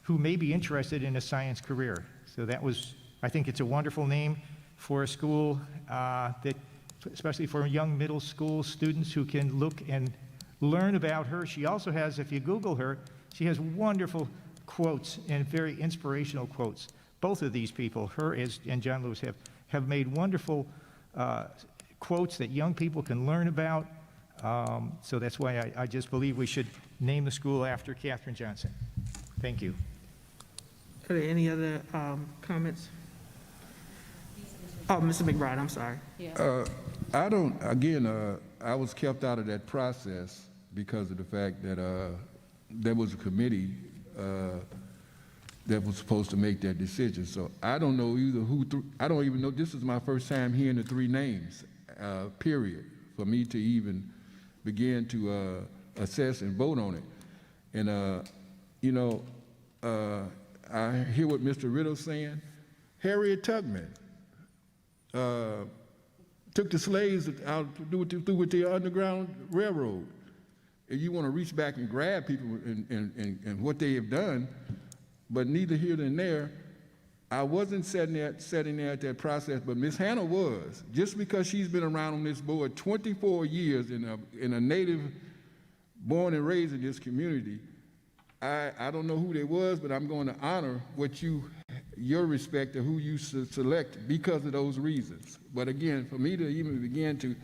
who may be interested in a science career. So I think it's a wonderful name for a school that, especially for young middle school students who can look and learn about her. She also has, if you Google her, she has wonderful quotes and very inspirational quotes. Both of these people, her and John Lewis, have made wonderful quotes that young people can learn about. So that's why I just believe we should name the school after Katherine Johnson. Thank you. Are there any other comments? Oh, Mr. McBride, I'm sorry. I was kept out of that process because of the fact that there was a committee that was supposed to make that decision. So I don't know I don't even know, this is my first time hearing the three names, period, for me to even begin to assess and vote on it. And, I hear what Mr. Riddle's saying. Harriet Tubman took the slaves out through with the Underground Railroad. And you want to reach back and grab people and what they have done, but neither here nor there. I wasn't sitting there at that process, but Ms. Hannah was. Just because she's been around on this board 24 years in a native born and raised in this community, I don't know who they was, but I'm going to honor your respect of who you select because of those reasons. But again, for me to even begin to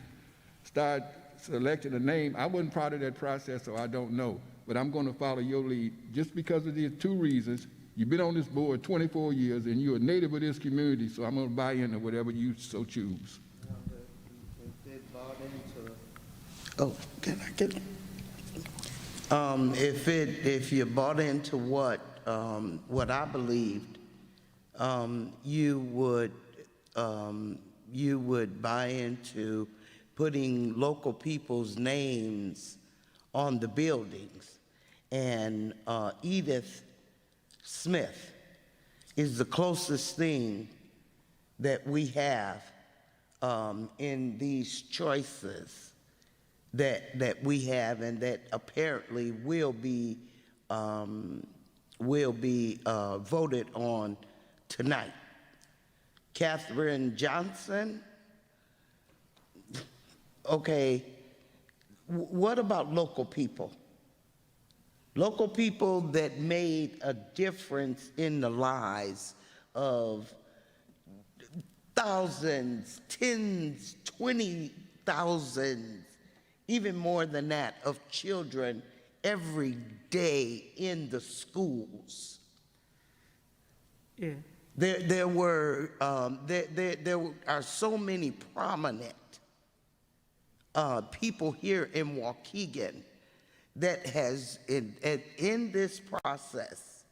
start selecting a name, I wasn't part of that process, so I don't know. But I'm going to follow your lead just because of these two reasons. You've been on this board 24 years, and you're a native of this community, so I'm going to buy into whatever you so choose. Oh, can I get it? If you bought into what I believed, you would buy into putting local people's names on the buildings. And Edith Smith is the closest thing that we have in these choices that we have and that apparently will be voted on tonight. Katherine Johnson. Okay, what about local people? Local people that made a difference in the lives of thousands, tens, 20,000, even more than that, of children every day in the schools. Yeah. There are so many prominent people here in Waukegan that has, in this process,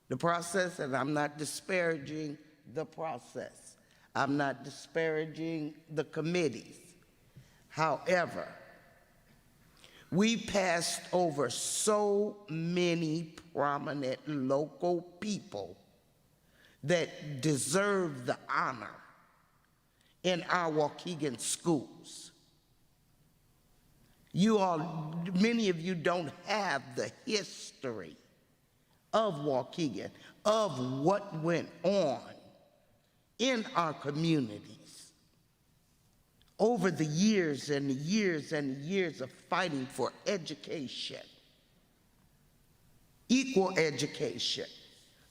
The process, and I'm not disparaging the process. I'm not disparaging the committees. However, we passed over so many prominent local people that deserve the honor in our Waukegan schools. You all, many of you don't have the history of Waukegan, of what went on in our communities over the years and the years and the years of fighting for education, equal education,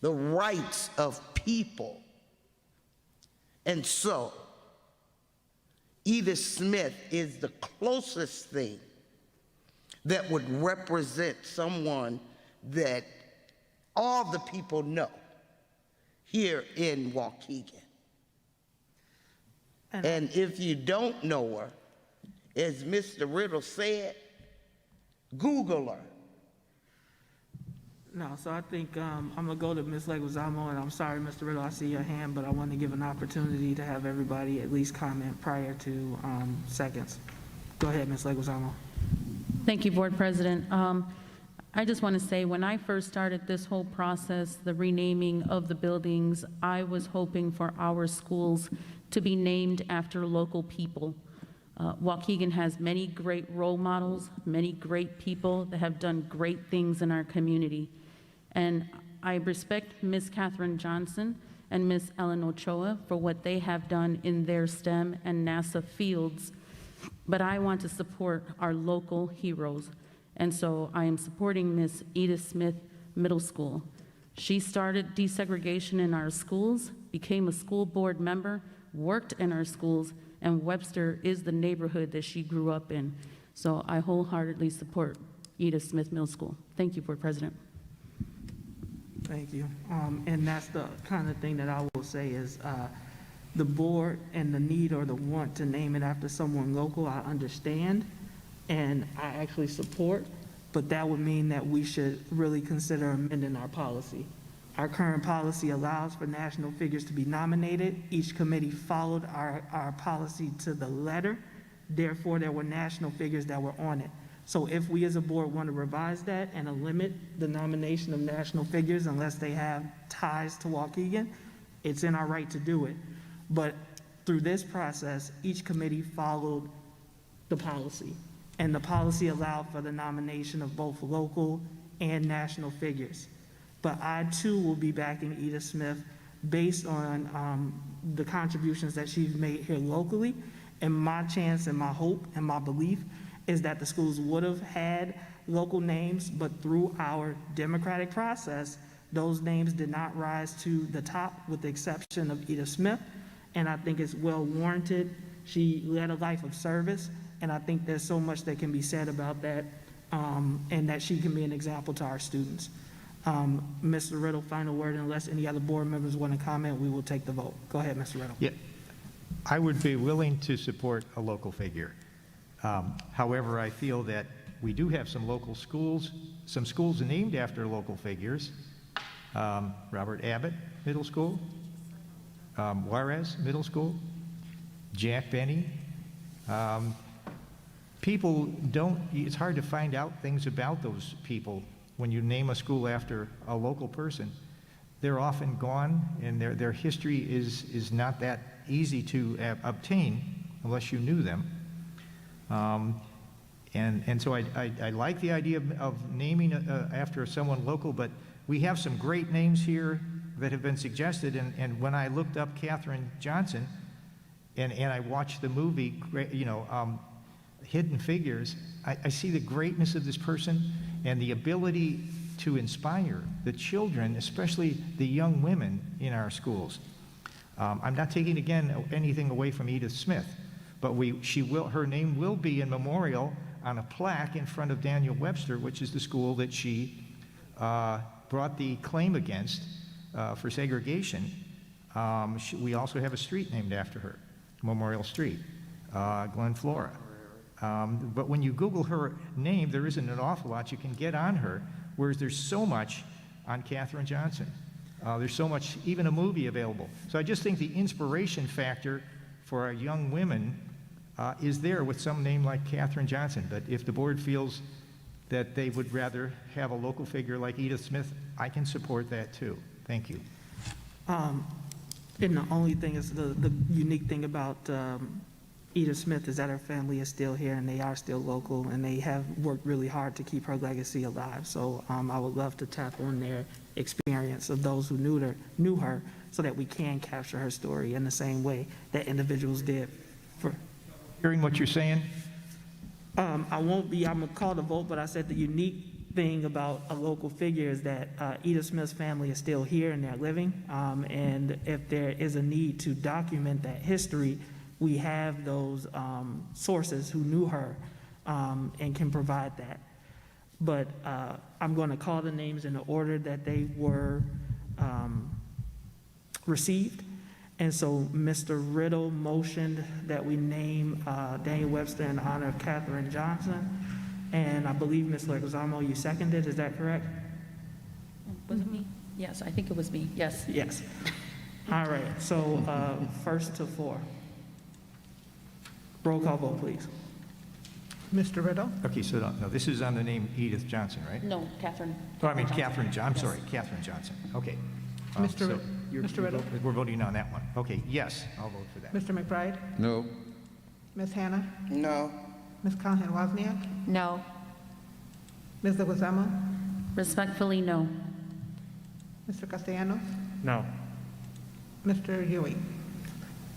the rights of people. And so, Edith Smith is the closest thing that would represent someone that all the people know here in Waukegan. And if you don't know her, as Mr. Riddle said, Google her. No, so I think I'm going to go to Ms. Leguizamo, and I'm sorry, Mr. Riddle, I see your hand, but I want to give an opportunity to have everybody at least comment prior to seconds. Go ahead, Ms. Leguizamo. Thank you, Board President. I just want to say, when I first started this whole process, the renaming of the buildings, I was hoping for our schools to be named after local people. Waukegan has many great role models, many great people that have done great things in our community. And I respect Ms. Katherine Johnson and Ms. Ellen Ochoa for what they have done in their STEM and NASA fields, but I want to support our local heroes. And so I am supporting Ms. Edith Smith Middle School. She started desegregation in our schools, became a school board member, worked in our schools, and Webster is the neighborhood that she grew up in. So I wholeheartedly support Edith Smith Middle School. Thank you, Board President. Thank you. And that's the kind of thing that I will say is the board and the need or the want to name it after someone local, I understand, and I actually support, but that would mean that we should really consider amending our policy. Our current policy allows for national figures to be nominated. Each committee followed our policy to the letter. Therefore, there were national figures that were on it. So if we as a board want to revise that and limit the nomination of national figures unless they have ties to Waukegan, it's in our right to do it. But through this process, each committee followed the policy. And the policy allowed for the nomination of both local and national figures. But I too will be backing Edith Smith based on the contributions that she's made here locally. And my chance and my hope and my belief is that the schools would have had local names, but through our democratic process, those names did not rise to the top with the exception of Edith Smith. And I think it's well warranted. She led a life of service, and I think there's so much that can be said about that, and that she can be an example to our students. Mr. Riddle, final word, unless any other board members want to comment, we will take the vote. Go ahead, Mr. Riddle. Yeah, I would be willing to support a local figure. However, I feel that we do have some local schools, some schools named after local figures. Robert Abbott Middle School, Juarez Middle School, Jack Benny. People don't, it's hard to find out things about those people when you name a school after a local person. They're often gone, and their history is not that easy to obtain unless you knew them. And so I like the idea of naming after someone local, but we have some great names here that have been suggested, and when I looked up Katherine Johnson and I watched the movie, Hidden Figures, I see the greatness of this person and the ability to inspire the children, especially the young women in our schools. I'm not taking, again, anything away from Edith Smith, but her name will be in memorial on a plaque in front of Daniel Webster, which is the school that she brought the claim against for segregation. We also have a street named after her, Memorial Street, Glen Flora. But when you Google her name, there isn't an awful lot you can get on her, whereas there's so much on Katherine Johnson. There's so much, even a movie available. So I just think the inspiration factor for our young women is there with some name like Katherine Johnson. But if the board feels that they would rather have a local figure like Edith Smith, I can support that too. Thank you. And the only thing is, the unique thing about Edith Smith is that her family is still here and they are still local and they have worked really hard to keep her legacy alive. So I would love to tap on their experience of those who knew her so that we can capture her story in the same way that individuals did. Hearing what you're saying? I'm gonna call the vote, but I said the unique thing about a local figure is that Edith Smith's family is still here and they're living. And if there is a need to document that history, we have those sources who knew her and can provide that. But I'm going to call the names in the order that they were received. And so Mr. Riddle motioned that we name Daniel Webster in honor of Katherine Johnson. And I believe, Ms. Leguizamo, you seconded, is that correct? Was it me? Yes, I think it was me, yes. Yes. All right, so first to four. Roll call vote, please. Mr. Riddle? Okay, so no, this is on the name Edith Johnson, right? No, Catherine. Oh, I mean Katherine Johnson. I'm sorry, Katherine Johnson. Okay. Mr. Riddle? We're voting on that one. Okay, yes, I'll vote for that. Mr. McBride? No. Ms. Hannah? No. Ms. Callahan Wozniak? No. Ms. Leguizamo? Respectfully, no. Mr. Castellanos? No. Mr. Ewing?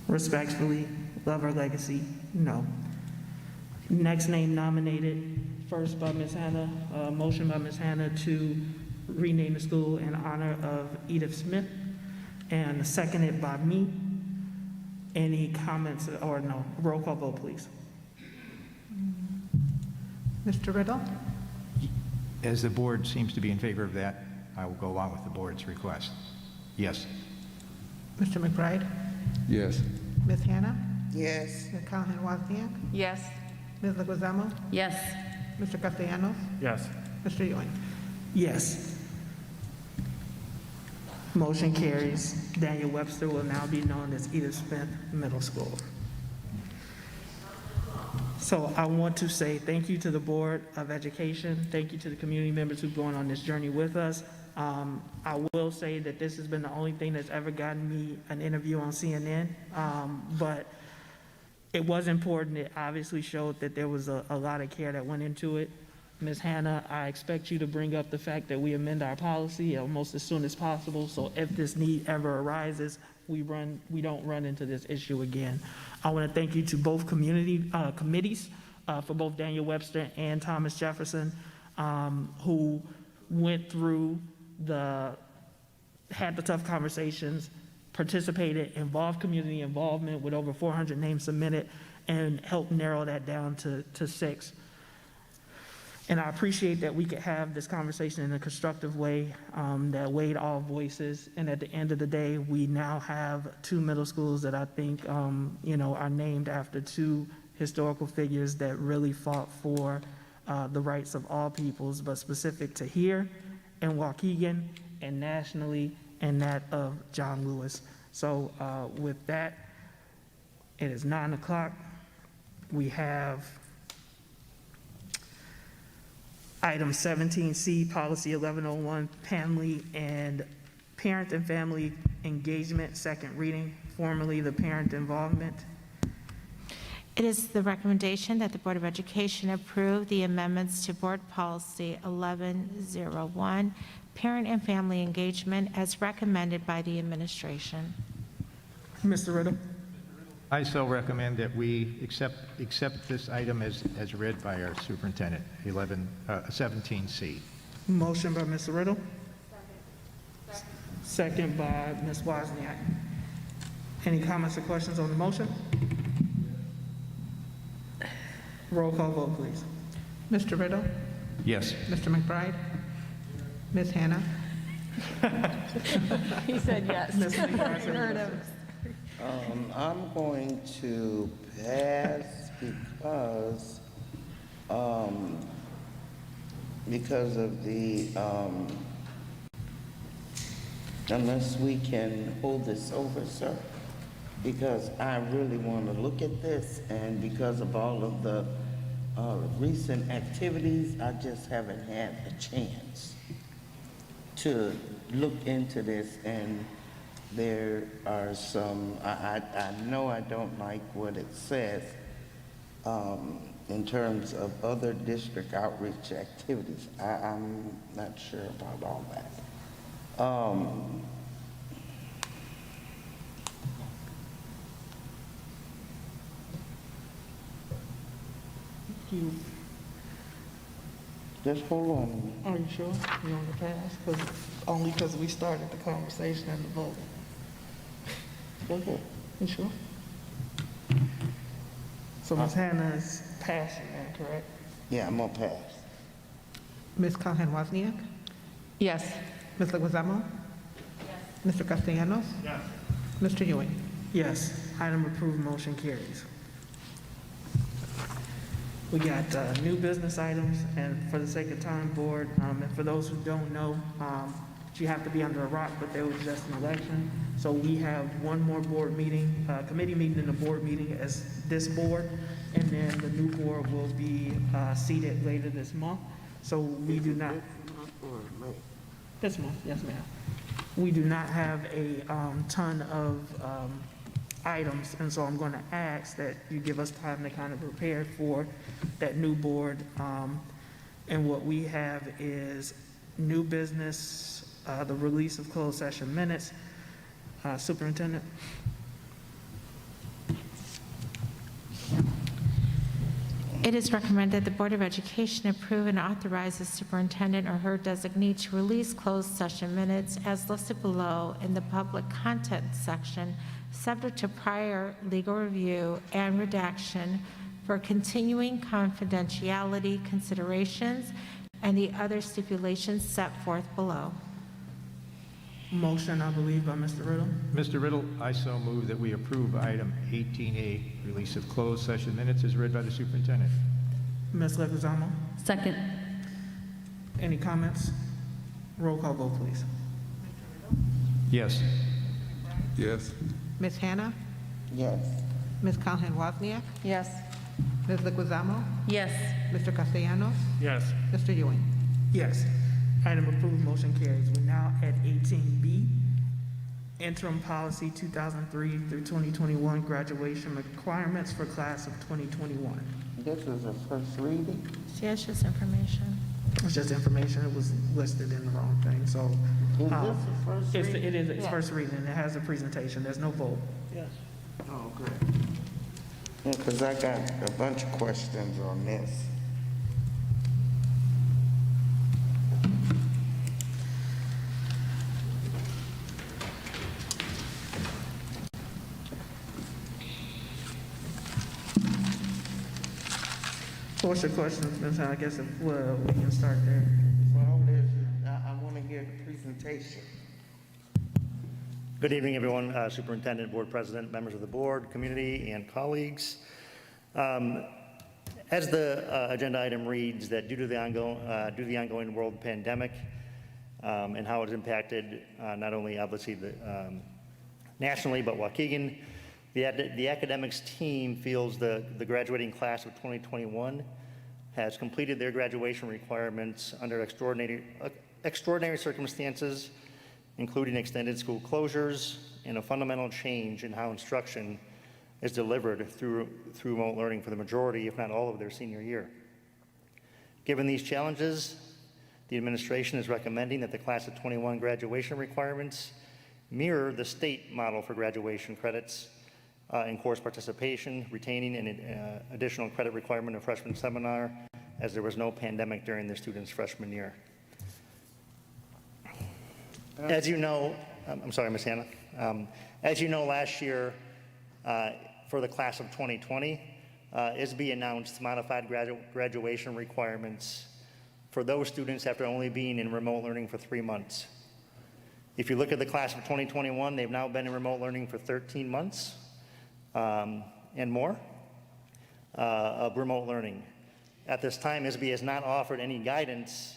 Respectfully, love her legacy, no. Next name nominated, first by Ms. Hannah, motion by Ms. Hannah to rename the school in honor of Edith Smith, and seconded by me. Any comments or no? Roll call vote, please. Mr. Riddle? As the board seems to be in favor of that, I will go along with the board's request. Yes. Mr. McBride? Yes. Ms. Hannah? Yes. Ms. Callahan Wozniak? Yes. Ms. Leguizamo? Yes. Mr. Castellanos? Yes. Mr. Ewing? Yes. Motion carries. Daniel Webster will now be known as Edith Smith Middle School. So I want to say thank you to the Board of Education. Thank you to the community members who've gone on this journey with us. I will say that this has been the only thing that's ever gotten me an interview on CNN, but it was important. It obviously showed that there was a lot of care that went into it. Ms. Hannah, I expect you to bring up the fact that we amend our policy almost as soon as possible, so if this need ever arises, we don't run into this issue again. I want to thank you to both community committees for both Daniel Webster and Thomas Jefferson, who went through had the tough conversations, participated, involved community involvement with over 400 names submitted, and helped narrow that down to 6. And I appreciate that we could have this conversation in a constructive way that weighed all voices. And at the end of the day, we now have 2 middle schools that I think are named after 2 historical figures that really fought for the rights of all peoples, but specific to here in Waukegan and nationally, and that of John Lewis. So with that, it is 9 o'clock. We have item 17C, policy 1101, parent and family engagement, second reading, formerly the parent involvement. It is the recommendation that the Board of Education approve the amendments to Board Policy 1101, Parent and Family Engagement, as recommended by the administration. Mr. Riddle. I so recommend that we accept this item as read by our superintendent, 17C. Motion by Mr. Riddle. Second by Ms. Wozniak. Any comments or questions on the motion? Roll call vote, please. Mr. Riddle? Yes. Mr. McBride? Ms. Hannah? He said yes. Ms. McBride said Heard yes. him. I'm going to pass because of the unless we can hold this over, sir, because I really want to look at this, and because of all of the recent activities, I just haven't had a chance to look into this, and there are some, I know I don't like what it says in terms of other district outreach activities. I'm not sure about all that. Just hold on. Are you sure you want to pass? Only because we started the conversation and the vote. Okay. You sure? So Ms. Hannah is passing that, correct? Yeah, I'm gonna pass. Ms. Callahan Wozniak? Yes. Ms. Leguizamo? Yes. Mr. Castellanos? Yes. Mr. Ewing? Yes. Item approved, motion carries. We got new business items, and for the sake of time, board, and for those who don't know, you have to be under a rock, but there was just an election. So we have one more board meeting, committee meeting and a board meeting as this board, and then the new board will be seated later this month. So we do not, this month, yes ma'am. We do not have a ton of items, and so I'm going to ask that you give us time to kind of prepare for that new board. And what we have is new business, the release of closed session minutes. Superintendent? It is recommended the Board of Education approve and authorize the superintendent or her designee to release closed session minutes as listed below in the public content section, subject to prior legal review and redaction for continuing confidentiality considerations and the other stipulations set forth below. Motion, I believe, by Mr. Riddle. Mr. Riddle, I so move that we approve item 18A, release of closed session minutes as read by the superintendent. Ms. Leguizamo? Second. Any comments? Roll call vote, please. Yes. Yes. Ms. Hannah? Yes. Ms. Callahan Wozniak? Yes. Ms. Leguizamo? Yes. Mr. Castellanos? Yes. Mr. Ewing? Yes. Item approved, motion carries. We're now at 18B, interim policy 2003 through 2021 graduation requirements for class of 2021. This is a first reading? See, it's just information. It's just information. It was listed in the wrong thing, so. Is this a first reading? It is, it's first reading. It has a presentation. There's no vote. Yes. Oh, good. Yeah, because I got a bunch of questions on this. So what's your questions, Ms. Hannah? I guess we can start there. Well, I want to hear the presentation. Good evening, everyone. Superintendent, Board President, members of the board, community, and colleagues. As the agenda item reads, that due to the ongoing world pandemic and how it's impacted not only obviously nationally, but Waukegan, the academics team feels the graduating class of 2021 has completed their graduation requirements under extraordinary circumstances, including extended school closures and a fundamental change in how instruction is delivered through remote learning for the majority, if not all, of their senior year. Given these challenges, the administration is recommending that the class of 21 graduation requirements mirror the state model for graduation credits in course participation, retaining an additional credit requirement of freshman seminar, as there was no pandemic during the student's freshman year. As you know, I'm sorry, Ms. Hannah. As you know, last year, for the class of 2020, ISB announced modified graduation requirements for those students after only being in remote learning for 3 months. If you look at the class of 2021, they've now been in remote learning for 13 months and more of remote learning. At this time, ISB has not offered any guidance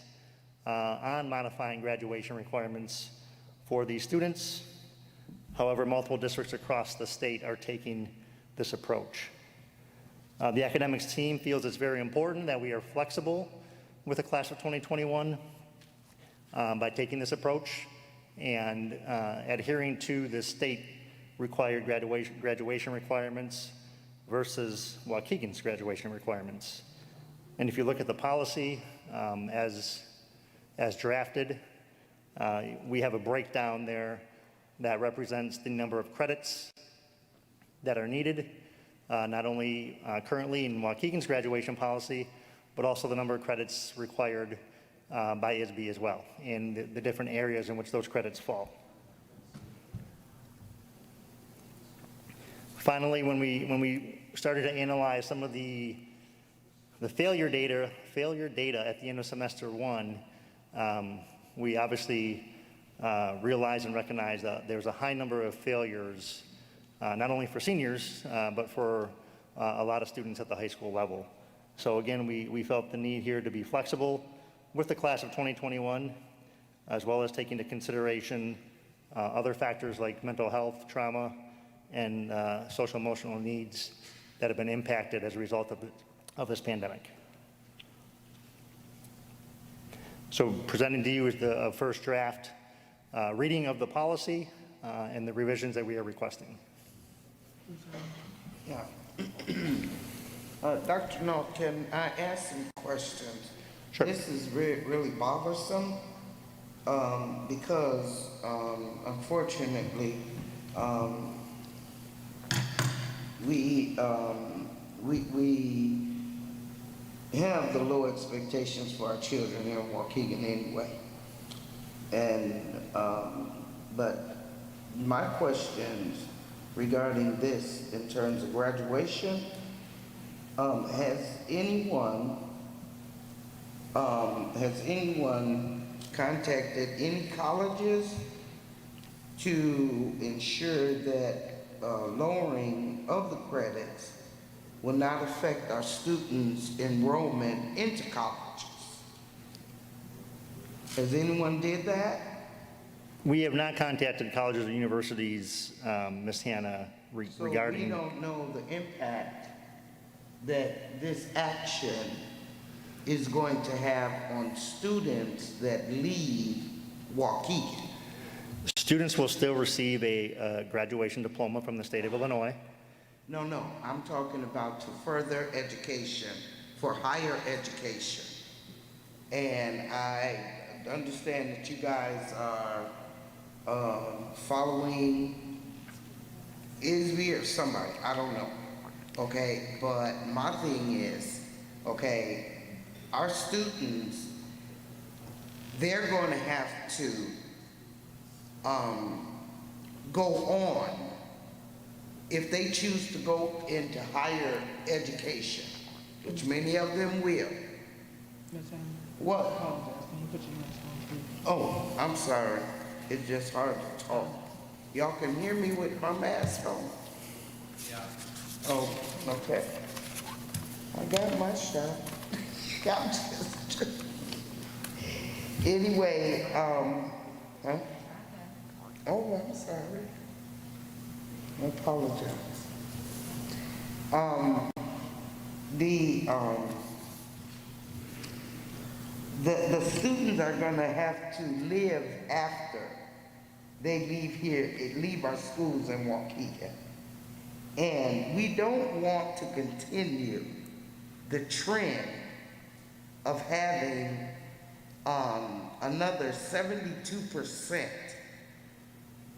on modifying graduation requirements for these students. However, multiple districts across the state are taking this approach. The academics team feels it's very important that we are flexible with the class of 2021 by taking this approach and adhering to the state required graduation requirements versus Waukegan's graduation requirements. And if you look at the policy as drafted, we have a breakdown there that represents the number of credits that are needed, not only currently in Waukegan's graduation policy, but also the number of credits required by ISB as well, and the different areas in which those credits fall. Finally, when we started to analyze some of the failure data at the end of semester one, we obviously realized and recognized that there was a high number of failures, not only for seniors, but for a lot of students at the high school level. So again, we felt the need here to be flexible with the class of 2021, as well as take into consideration other factors like mental health, trauma, and social emotional needs that have been impacted as a result of this pandemic. So presenting to you is the first draft reading of the policy and the revisions that we are requesting. Yeah. Dr. North, can I ask some questions? Sure. This is really bothersome because unfortunately we have the low expectations for our children here in Waukegan anyway. And but my questions regarding this in terms of graduation, has anyone contacted any colleges to ensure that lowering of the credits will not affect our students' enrollment into colleges? Has anyone did that? We have not contacted colleges or universities, Ms. Hannah, regarding. So we don't know the impact that this action is going to have on students that leave Waukegan. Students will still receive a graduation diploma from the state of Illinois. No, I'm talking about to further education, for higher education. And I understand that you guys are following ISB or somebody, I don't know, okay? But my thing is, okay, our students, they're going to have to go on if they choose to go into higher education, which many of them will. What? Oh, I'm sorry. It's just hard to talk. Y'all can hear me with my mask on? Yeah. Oh, okay. I got my shot. I'm just anyway, huh? Oh, I'm sorry. I apologize. The students are gonna have to live after they leave our schools in Waukegan. And we don't want to continue the trend of having another 72%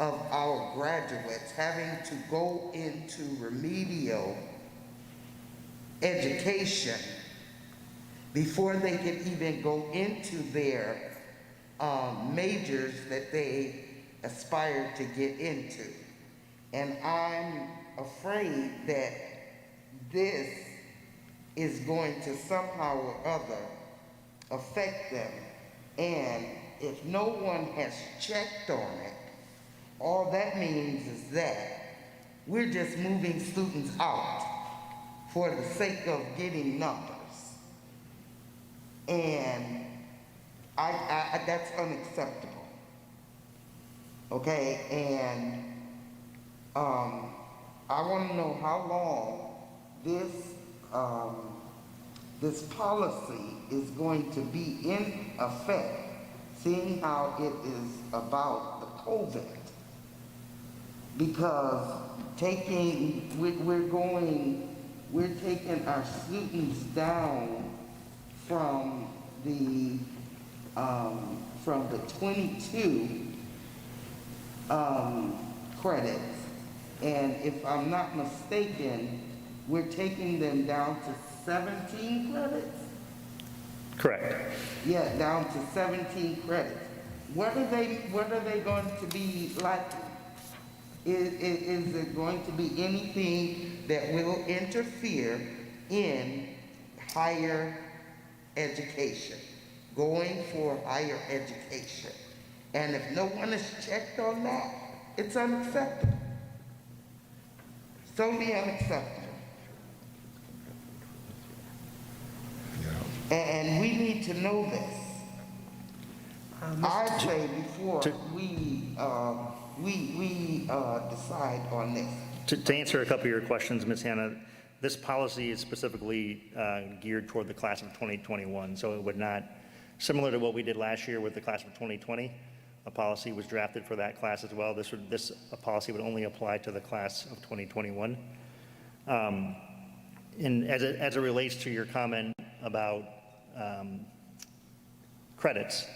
of our graduates having to go into remedial education before they can even go into their majors that they aspire to get into. And I'm afraid that this is going to somehow or other affect them. And if no one has checked on it, all that means is that we're just moving students out for the sake of getting numbers. And that's unacceptable. Okay, and I want to know how long this policy is going to be in effect, seeing how it is about the COVID. Because we're taking our students down from the 22 credits, and if I'm not mistaken, we're taking them down to 17 credits? Correct. Yeah, down to 17 credits. What are they going to be like? Is it going to be anything that will interfere in higher education, going for higher education? And if no one has checked on that, it's unacceptable. Totally unacceptable. And we need to know this. I say before we decide on this. To answer a couple of your questions, Ms. Hannah, this policy is specifically geared toward the class of 2021, so it would not, similar to what we did last year with the class of 2020, a policy was drafted for that class as well. This policy would only apply to the class of 2021. And as it relates to your comment about credits,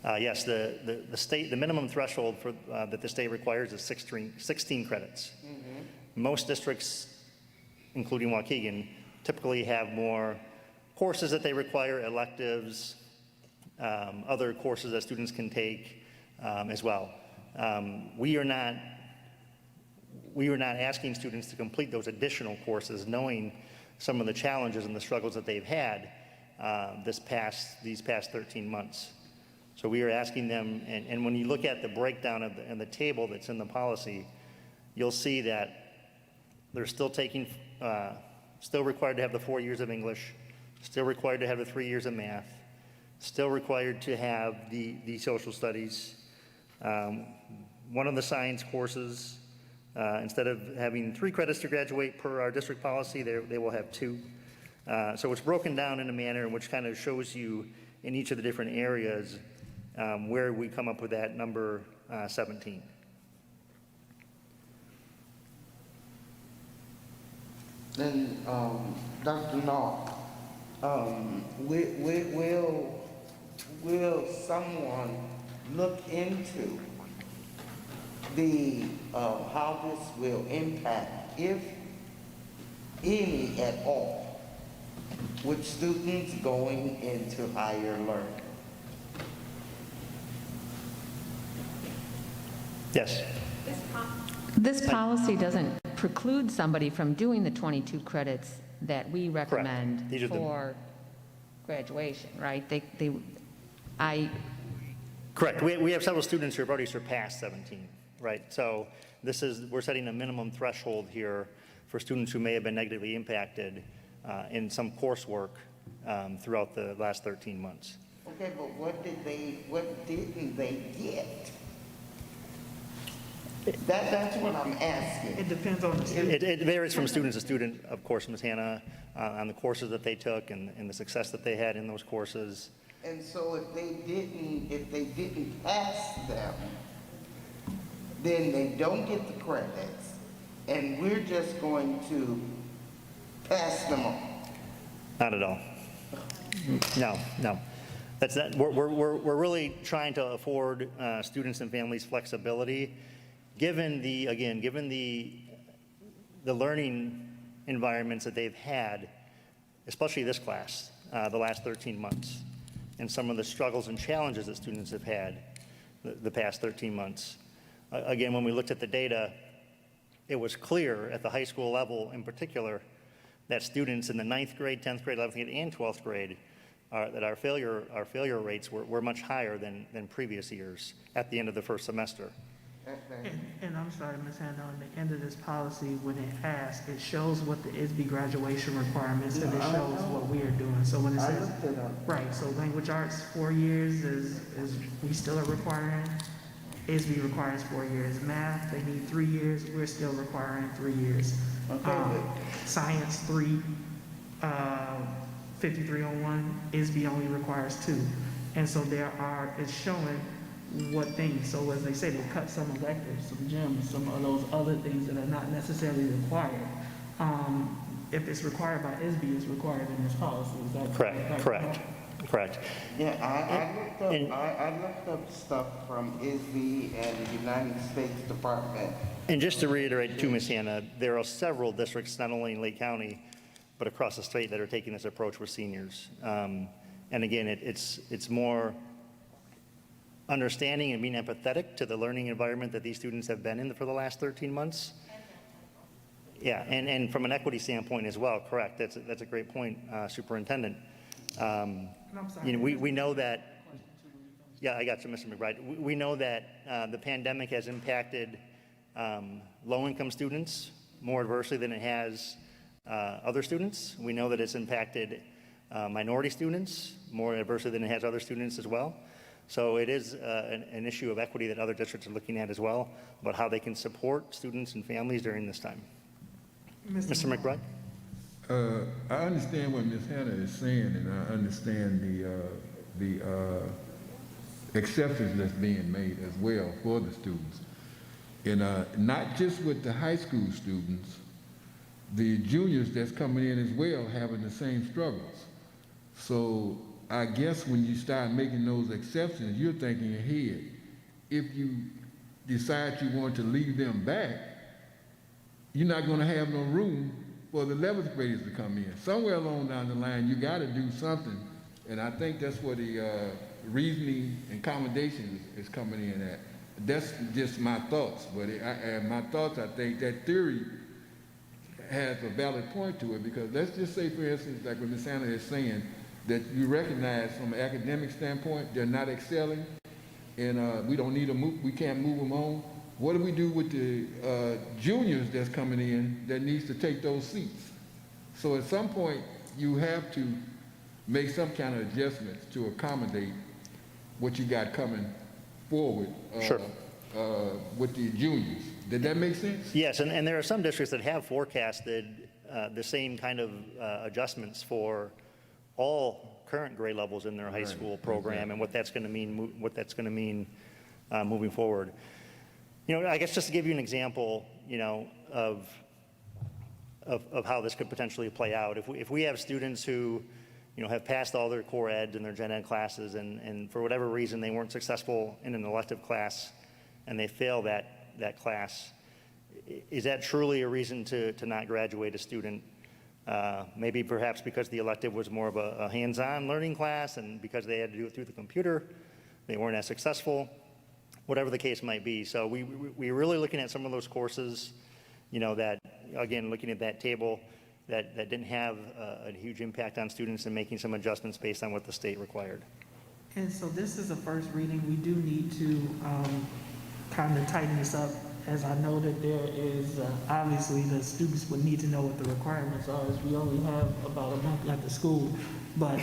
yes, the minimum threshold for that the state requires is 16 credits. Mm-hmm. Most districts, including Waukegan, typically have more courses that they require, electives, other courses that students can take as well. We are not asking students to complete those additional courses, knowing some of the challenges and the struggles that they've had these past 13 months. So we are asking them, and when you look at the breakdown of the table that's in the policy, you'll see that they're still still required to have the 4 years of English, still required to have the 3 years of math, still required to have the social studies. One of the science courses, instead of having 3 credits to graduate per our district policy, they will have 2. So it's broken down in a manner in which kind of shows you in each of the different areas where we come up with that number 17. Then, Dr. Knopf, will someone look into how this will impact, if any at all, with students going into higher learning? Yes. This policy doesn't preclude somebody from doing the 22 credits that we recommend for graduation, right? Correct. We have several students who have already surpassed 17, right? So we're setting a minimum threshold here for students who may have been negatively impacted in some coursework throughout the last 13 months. Okay, but what didn't they get? That's what I'm asking. It depends on the student. It varies from student to student, of course, Ms. Hannah, on the courses that they took and the success that they had in those courses. And so if they didn't pass them, then they don't get the credits, and we're just going to pass them on. Not at all. No. That's not. We're really trying to afford students and families flexibility, given the learning environments that they've had, especially this class, the last 13 months, and some of the struggles and challenges that students have had the past 13 months. Again, when we looked at the data, it was clear at the high school level in particular that students in the 9th grade, 10th grade, 11th grade, and 12th grade, that our failure rates were much higher than previous years at the end of the first semester. And I'm sorry, Ms. Hannah, on the end of this policy, when it asks, it shows what the ISB graduation requirements, and it shows what we are doing. So when it says, right, so language arts, 4 years is we still are requiring? ISB requires 4 years. Math, they need 3 years. We're still requiring 3 years. Science, 5301, ISB only requires 2. And so it's showing what things, so as they say, they cut some electives, some gyms, some of those other things that are not necessarily required. If it's required by ISB, it's required in this policy. Is that Correct. Yeah, I looked up stuff from ISB and the United States Department. And just to reiterate too, Ms. Hanna, there are several districts, not only in Lake County, but across the state that are taking this approach with seniors. And again, it's more understanding and being empathetic to the learning environment that these students have been in for the last 13 months. Yeah, and from an equity standpoint as well, correct. That's a great point, Superintendent. We know that, yeah, I got you, Mr. McBride. We know that the pandemic has impacted low-income students more adversely than it has other students. We know that it's impacted minority students more adversely than it has other students as well. So it is an issue of equity that other districts are looking at as well, about how they can support students and families during this time. Mr. McBride? I understand what Ms. Hanna is saying, and I understand the exceptions that's being made as well for the students. And not just with the high school students, the juniors that's coming in as well having the same struggles. So I guess when you start making those exceptions, you're thinking ahead. If you decide you want to leave them back, you're not going to have no room for the 11th graders to come in. Somewhere along down the line, you got to do something. And I think that's where the reasoning and accommodation is coming in at. That's just my thoughts. But my thoughts, I think that theory has a valid point to it, because let's just say, for instance, like what Ms. Hanna is saying, that you recognize from an academic standpoint, they're not excelling, and we don't need to move, we can't move them on. What do we do with the juniors that's coming in that needs to take those seats? So at some point, you have to make some kind of adjustments to accommodate what you got coming forward with the juniors. Did that make sense? Yes, and there are some districts that have forecasted the same kind of adjustments for all current grade levels in their high school program, and what that's going to mean, moving forward. I guess just to give you an example, of how this could potentially play out. If we have students who, have passed all their core ed and their gen ed classes, and for whatever reason they weren't successful in an elective class, and they fail that class, is that truly a reason to not graduate a student? Maybe perhaps because the elective was more of a hands-on learning class, and because they had to do it through the computer, they weren't as successful, whatever the case might be. So we're really looking at some of those courses, that, again, looking at that table, that didn't have a huge impact on students, and making some adjustments based on what the state required. And so this is a first reading. We do need to kind of tighten this up, as I know that there is, obviously the students would need to know what the requirements are, as we only have about a month left of school. But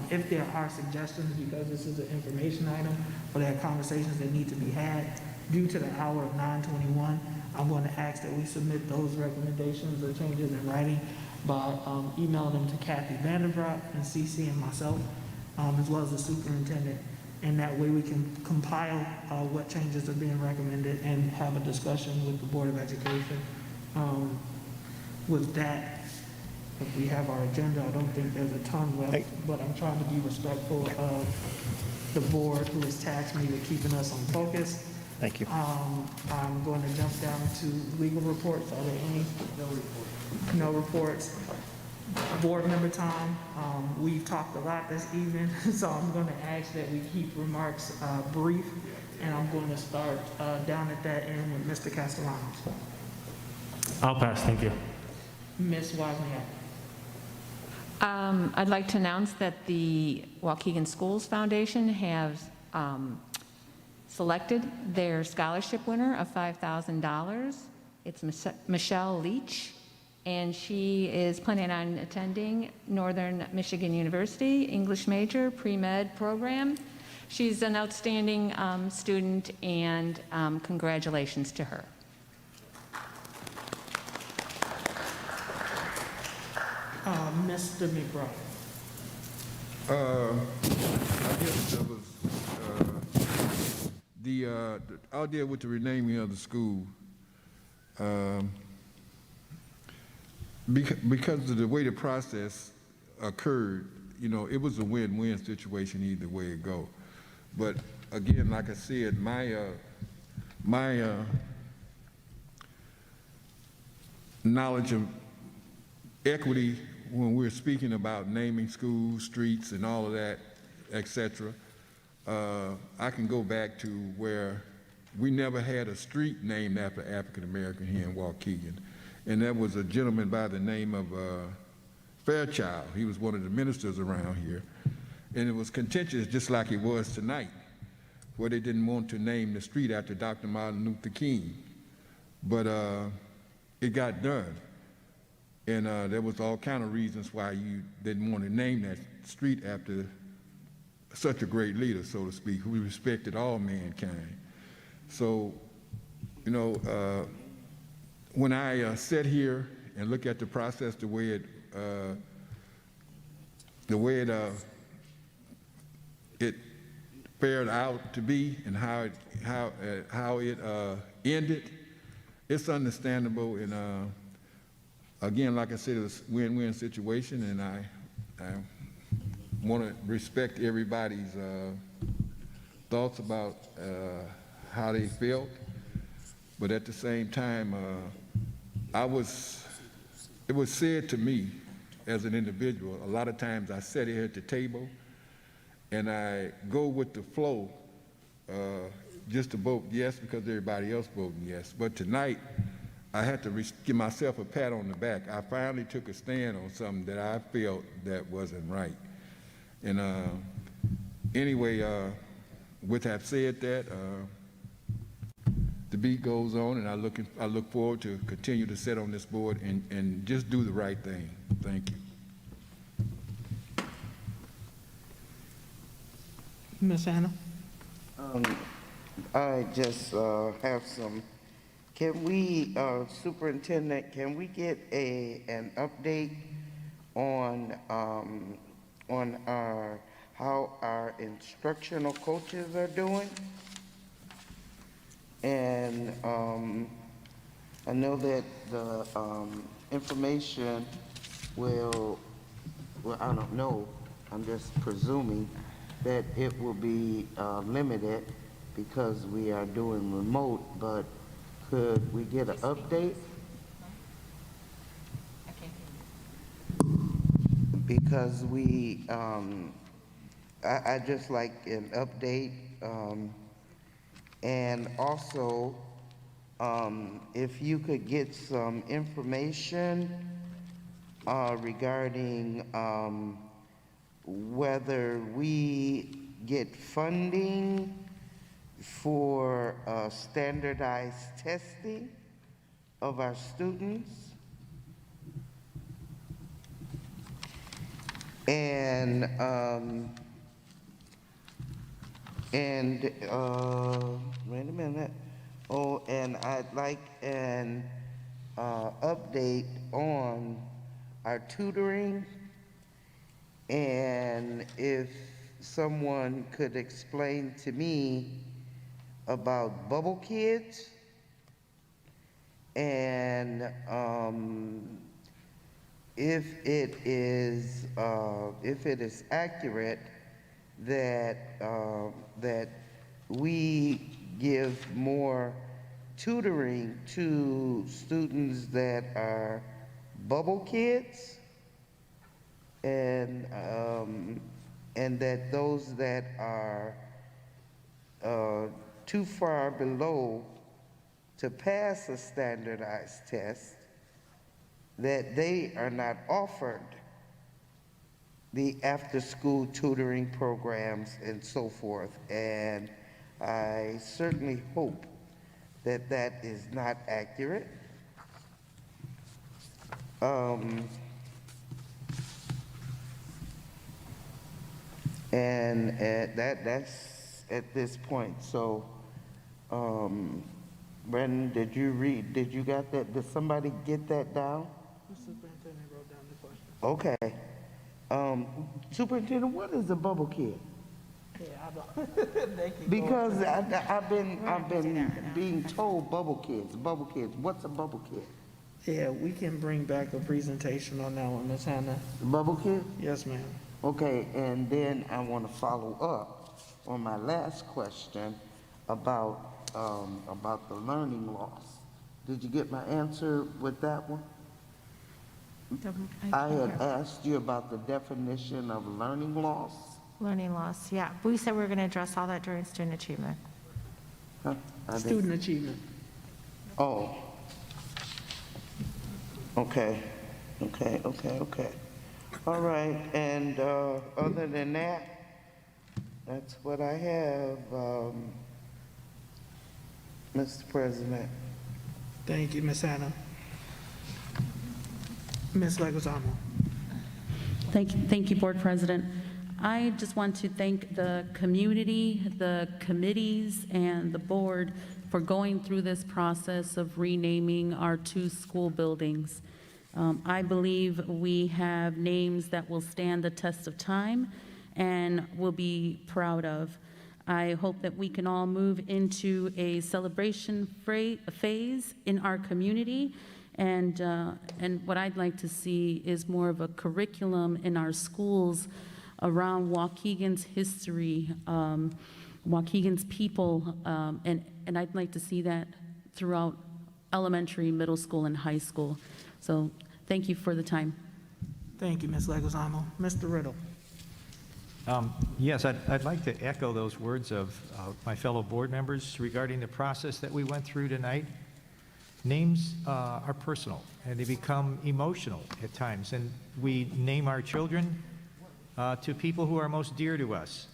if there are suggestions, because this is an information item, or there are conversations that need to be had due to the hour of 9:21, I'm going to ask that we submit those recommendations or changes in writing by emailing them to Kathy Vanderbroek and CC and myself, as well as the superintendent. And that way we can compile what changes are being recommended and have a discussion with the Board of Education. With that, if we have our agenda, I don't think there's a ton left, but I'm trying to be respectful of the board who has tasked me with keeping us on focus. Thank you. I'm going to jump down to legal reports. Are there any? No reports. No reports. Board member time. We've talked a lot this evening, so I'm going to ask that we keep remarks brief, and I'm going to start down at that end with Mr. Castellanos. I'll pass, thank you. Ms. Wozniak. I'd like to announce that the Waukegan Schools Foundation has selected their scholarship winner of $5,000. It's Michelle Leach, and she is planning on attending Northern Michigan University, English major, pre-med program. She's an outstanding student, and congratulations to her. Mr. McBride. I guess that was I'll deal with the renaming of the school. Because of the way the process occurred, you know, it was a win-win situation either way it go. But again, like I said, my knowledge of equity when we're speaking about naming schools, streets, and all of that, et cetera, I can go back to where we never had a street named after African American here in Waukegan. And that was a gentleman by the name of Fairchild. He was one of the ministers around here. And it was contentious just like it was tonight, where they didn't want to name the street after Dr. Martin Luther King. But it got done. And there was all kind of reasons why you didn't want to name that street after such a great leader, so to speak, who respected all mankind. So, you know, when I sit here and look at the process, the way it fared out to be, and how it ended, it's understandable. And again, like I said, it was a win-win situation, and I want to respect everybody's thoughts about how they felt. But at the same time, it was said to me as an individual, a lot of times I sit here at the table and I go with the flow just to vote yes because everybody else voting yes. But tonight, I had to give myself a pat on the back. I finally took a stand on something that I felt that wasn't right. And anyway, with that said that, the beat goes on, and I look forward to continue to sit on this board and just do the right thing. Thank you. Ms. Anna? I just have some. Can we, Superintendent, can we get an update on how our instructional coaches are doing? And I know that the information well, I don't know, I'm just presuming that it will be limited because we are doing remote, but could we get an update? Because we, I just like an update, and also if you could get some information regarding whether we get funding for standardized testing of our students. And wait a minute. Oh, and I'd like an update on our tutoring, and if someone could explain to me about Bubble Kids, and if it is accurate that that we give more tutoring to students that are Bubble Kids, and that those that are too far below to pass a standardized test, that they are not offered the after-school tutoring programs and so forth. And I certainly hope that that is not accurate. And that's at this point. So, Brandon, did you got that? Did somebody get that down? The superintendent wrote down the question. Okay. Superintendent, what is a bubble kid? Yeah, I don't. They can go Because into- I've been being told bubble kids. What's a bubble kid? Yeah, we can bring back a presentation on that one, Ms. Hannah. The bubble kid? Yes, ma'am. Okay, and then I want to follow up on my last question about the learning loss. Did you get my answer with that one? I had asked you about the definition of learning loss. Learning loss, yeah. We said we were going to address all that during student achievement. Huh? I didn't- Student achievement. Oh. Okay. All right, and other than that, that's what I have, Mr. President. Thank you, Ms. Hannah. Ms. Leguizamo. Thank you, Board President. I just want to thank the community, the committees, and the board for going through this process of renaming our 2 school buildings. I believe we have names that will stand the test of time and will be proud of. I hope that we can all move into a celebration phase in our community. And what I'd like to see is more of a curriculum in our schools around Waukegan's history, Waukegan's people, and I'd like to see that throughout elementary, middle school, and high school. So thank you for the time. Thank you, Ms. Leguizamo. Mr. Riddle. Yes, I'd like to echo those words of my fellow board members regarding the process that we went through tonight. Names are personal, and they become emotional at times, and we name our children to people who are most dear to us.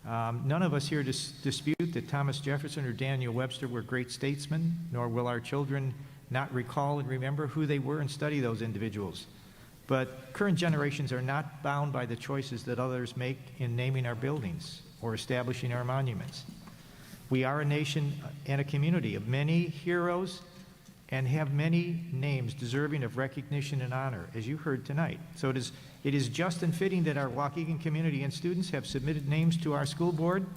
None of us here dispute that Thomas Jefferson or Daniel Webster were great statesmen, nor will our children not recall and remember who they were and study those individuals. But current generations are not bound by the choices that others make in naming our buildings or establishing our monuments. We are a nation and a community of many heroes and have many names deserving of recognition and honor, as you heard tonight. So it is just and fitting that our Waukegan community and students have submitted names to our school board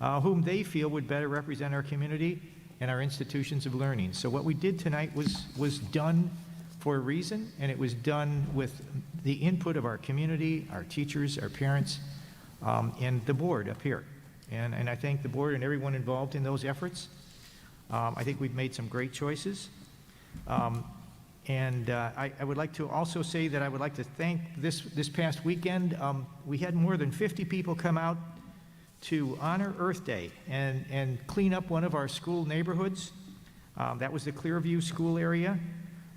whom they feel would better represent our community and our institutions of learning. So what we did tonight was done for a reason, and it was done with the input of our community, our teachers, our parents, and the board up here. And I thank the board and everyone involved in those efforts. I think we've made some great choices. I would like to also say that I would like to thank this past weekend, we had more than 50 people come out to honor Earth Day and clean up one of our school neighborhoods. That was the Clearview School area.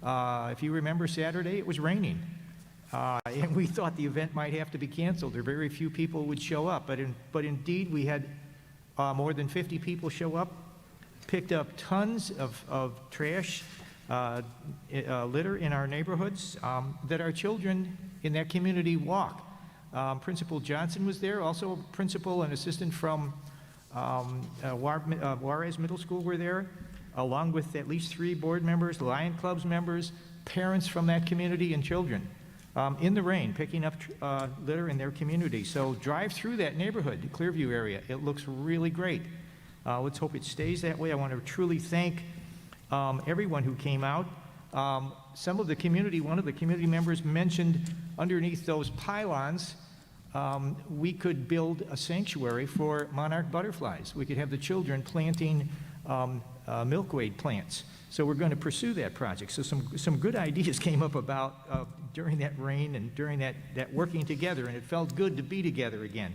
If you remember Saturday, it was raining. And we thought the event might have to be canceled, or very few people would show up. But indeed, we had more than 50 people show up, picked up tons of trash, litter in our neighborhoods that our children in that community walk. Principal Johnson was there, also a principal and assistant from Juarez Middle School were there, along with at least 3 board members, Lion Club's members, parents from that community, and children in the rain, picking up litter in their community. So drive through that neighborhood, the Clearview area. It looks really great. Let's hope it stays that way. I want to truly thank everyone who came out. One of the community members mentioned underneath those pylons, we could build a sanctuary for monarch butterflies. We could have the children planting milkweed plants. So we're going to pursue that project. So some good ideas came up about during that rain and during that working together, and it felt good to be together again.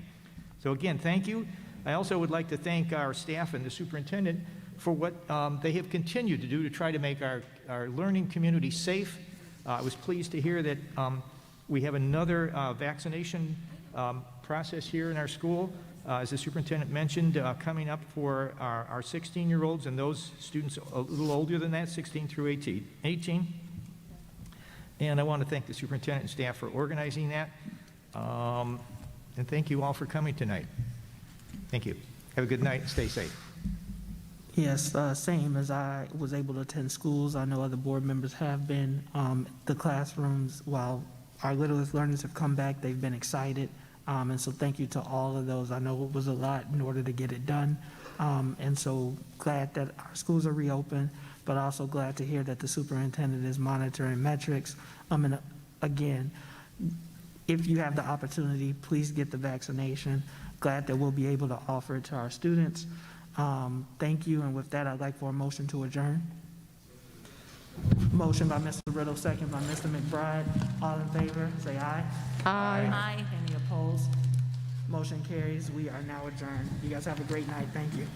So again, thank you. I also would like to thank our staff and the superintendent for what they have continued to do to try to make our learning community safe. I was pleased to hear that we have another vaccination process here in our school, as the superintendent mentioned, coming up for our 16-year-olds and those students a little older than that, 16 through 18. And I want to thank the superintendent and staff for organizing that. And thank you all for coming tonight. Thank you. Have a good night and stay safe. Yes, same as I was able to attend schools. I know other board members have been. The classrooms, while our littlest learners have come back, they've been excited. And so thank you to all of those. I know it was a lot in order to get it done. And so glad that our schools are reopened, but also glad to hear that the superintendent is monitoring metrics. And again, if you have the opportunity, please get the vaccination. Glad that we'll be able to offer it to our students. Thank you, and with that, I'd like for a motion to adjourn. Motion by Mr. Riddle, second by Mr. McBride. All in favor, say aye. Aye. Any opposed? Motion carries. We are now adjourned. You guys have a great night. Thank you.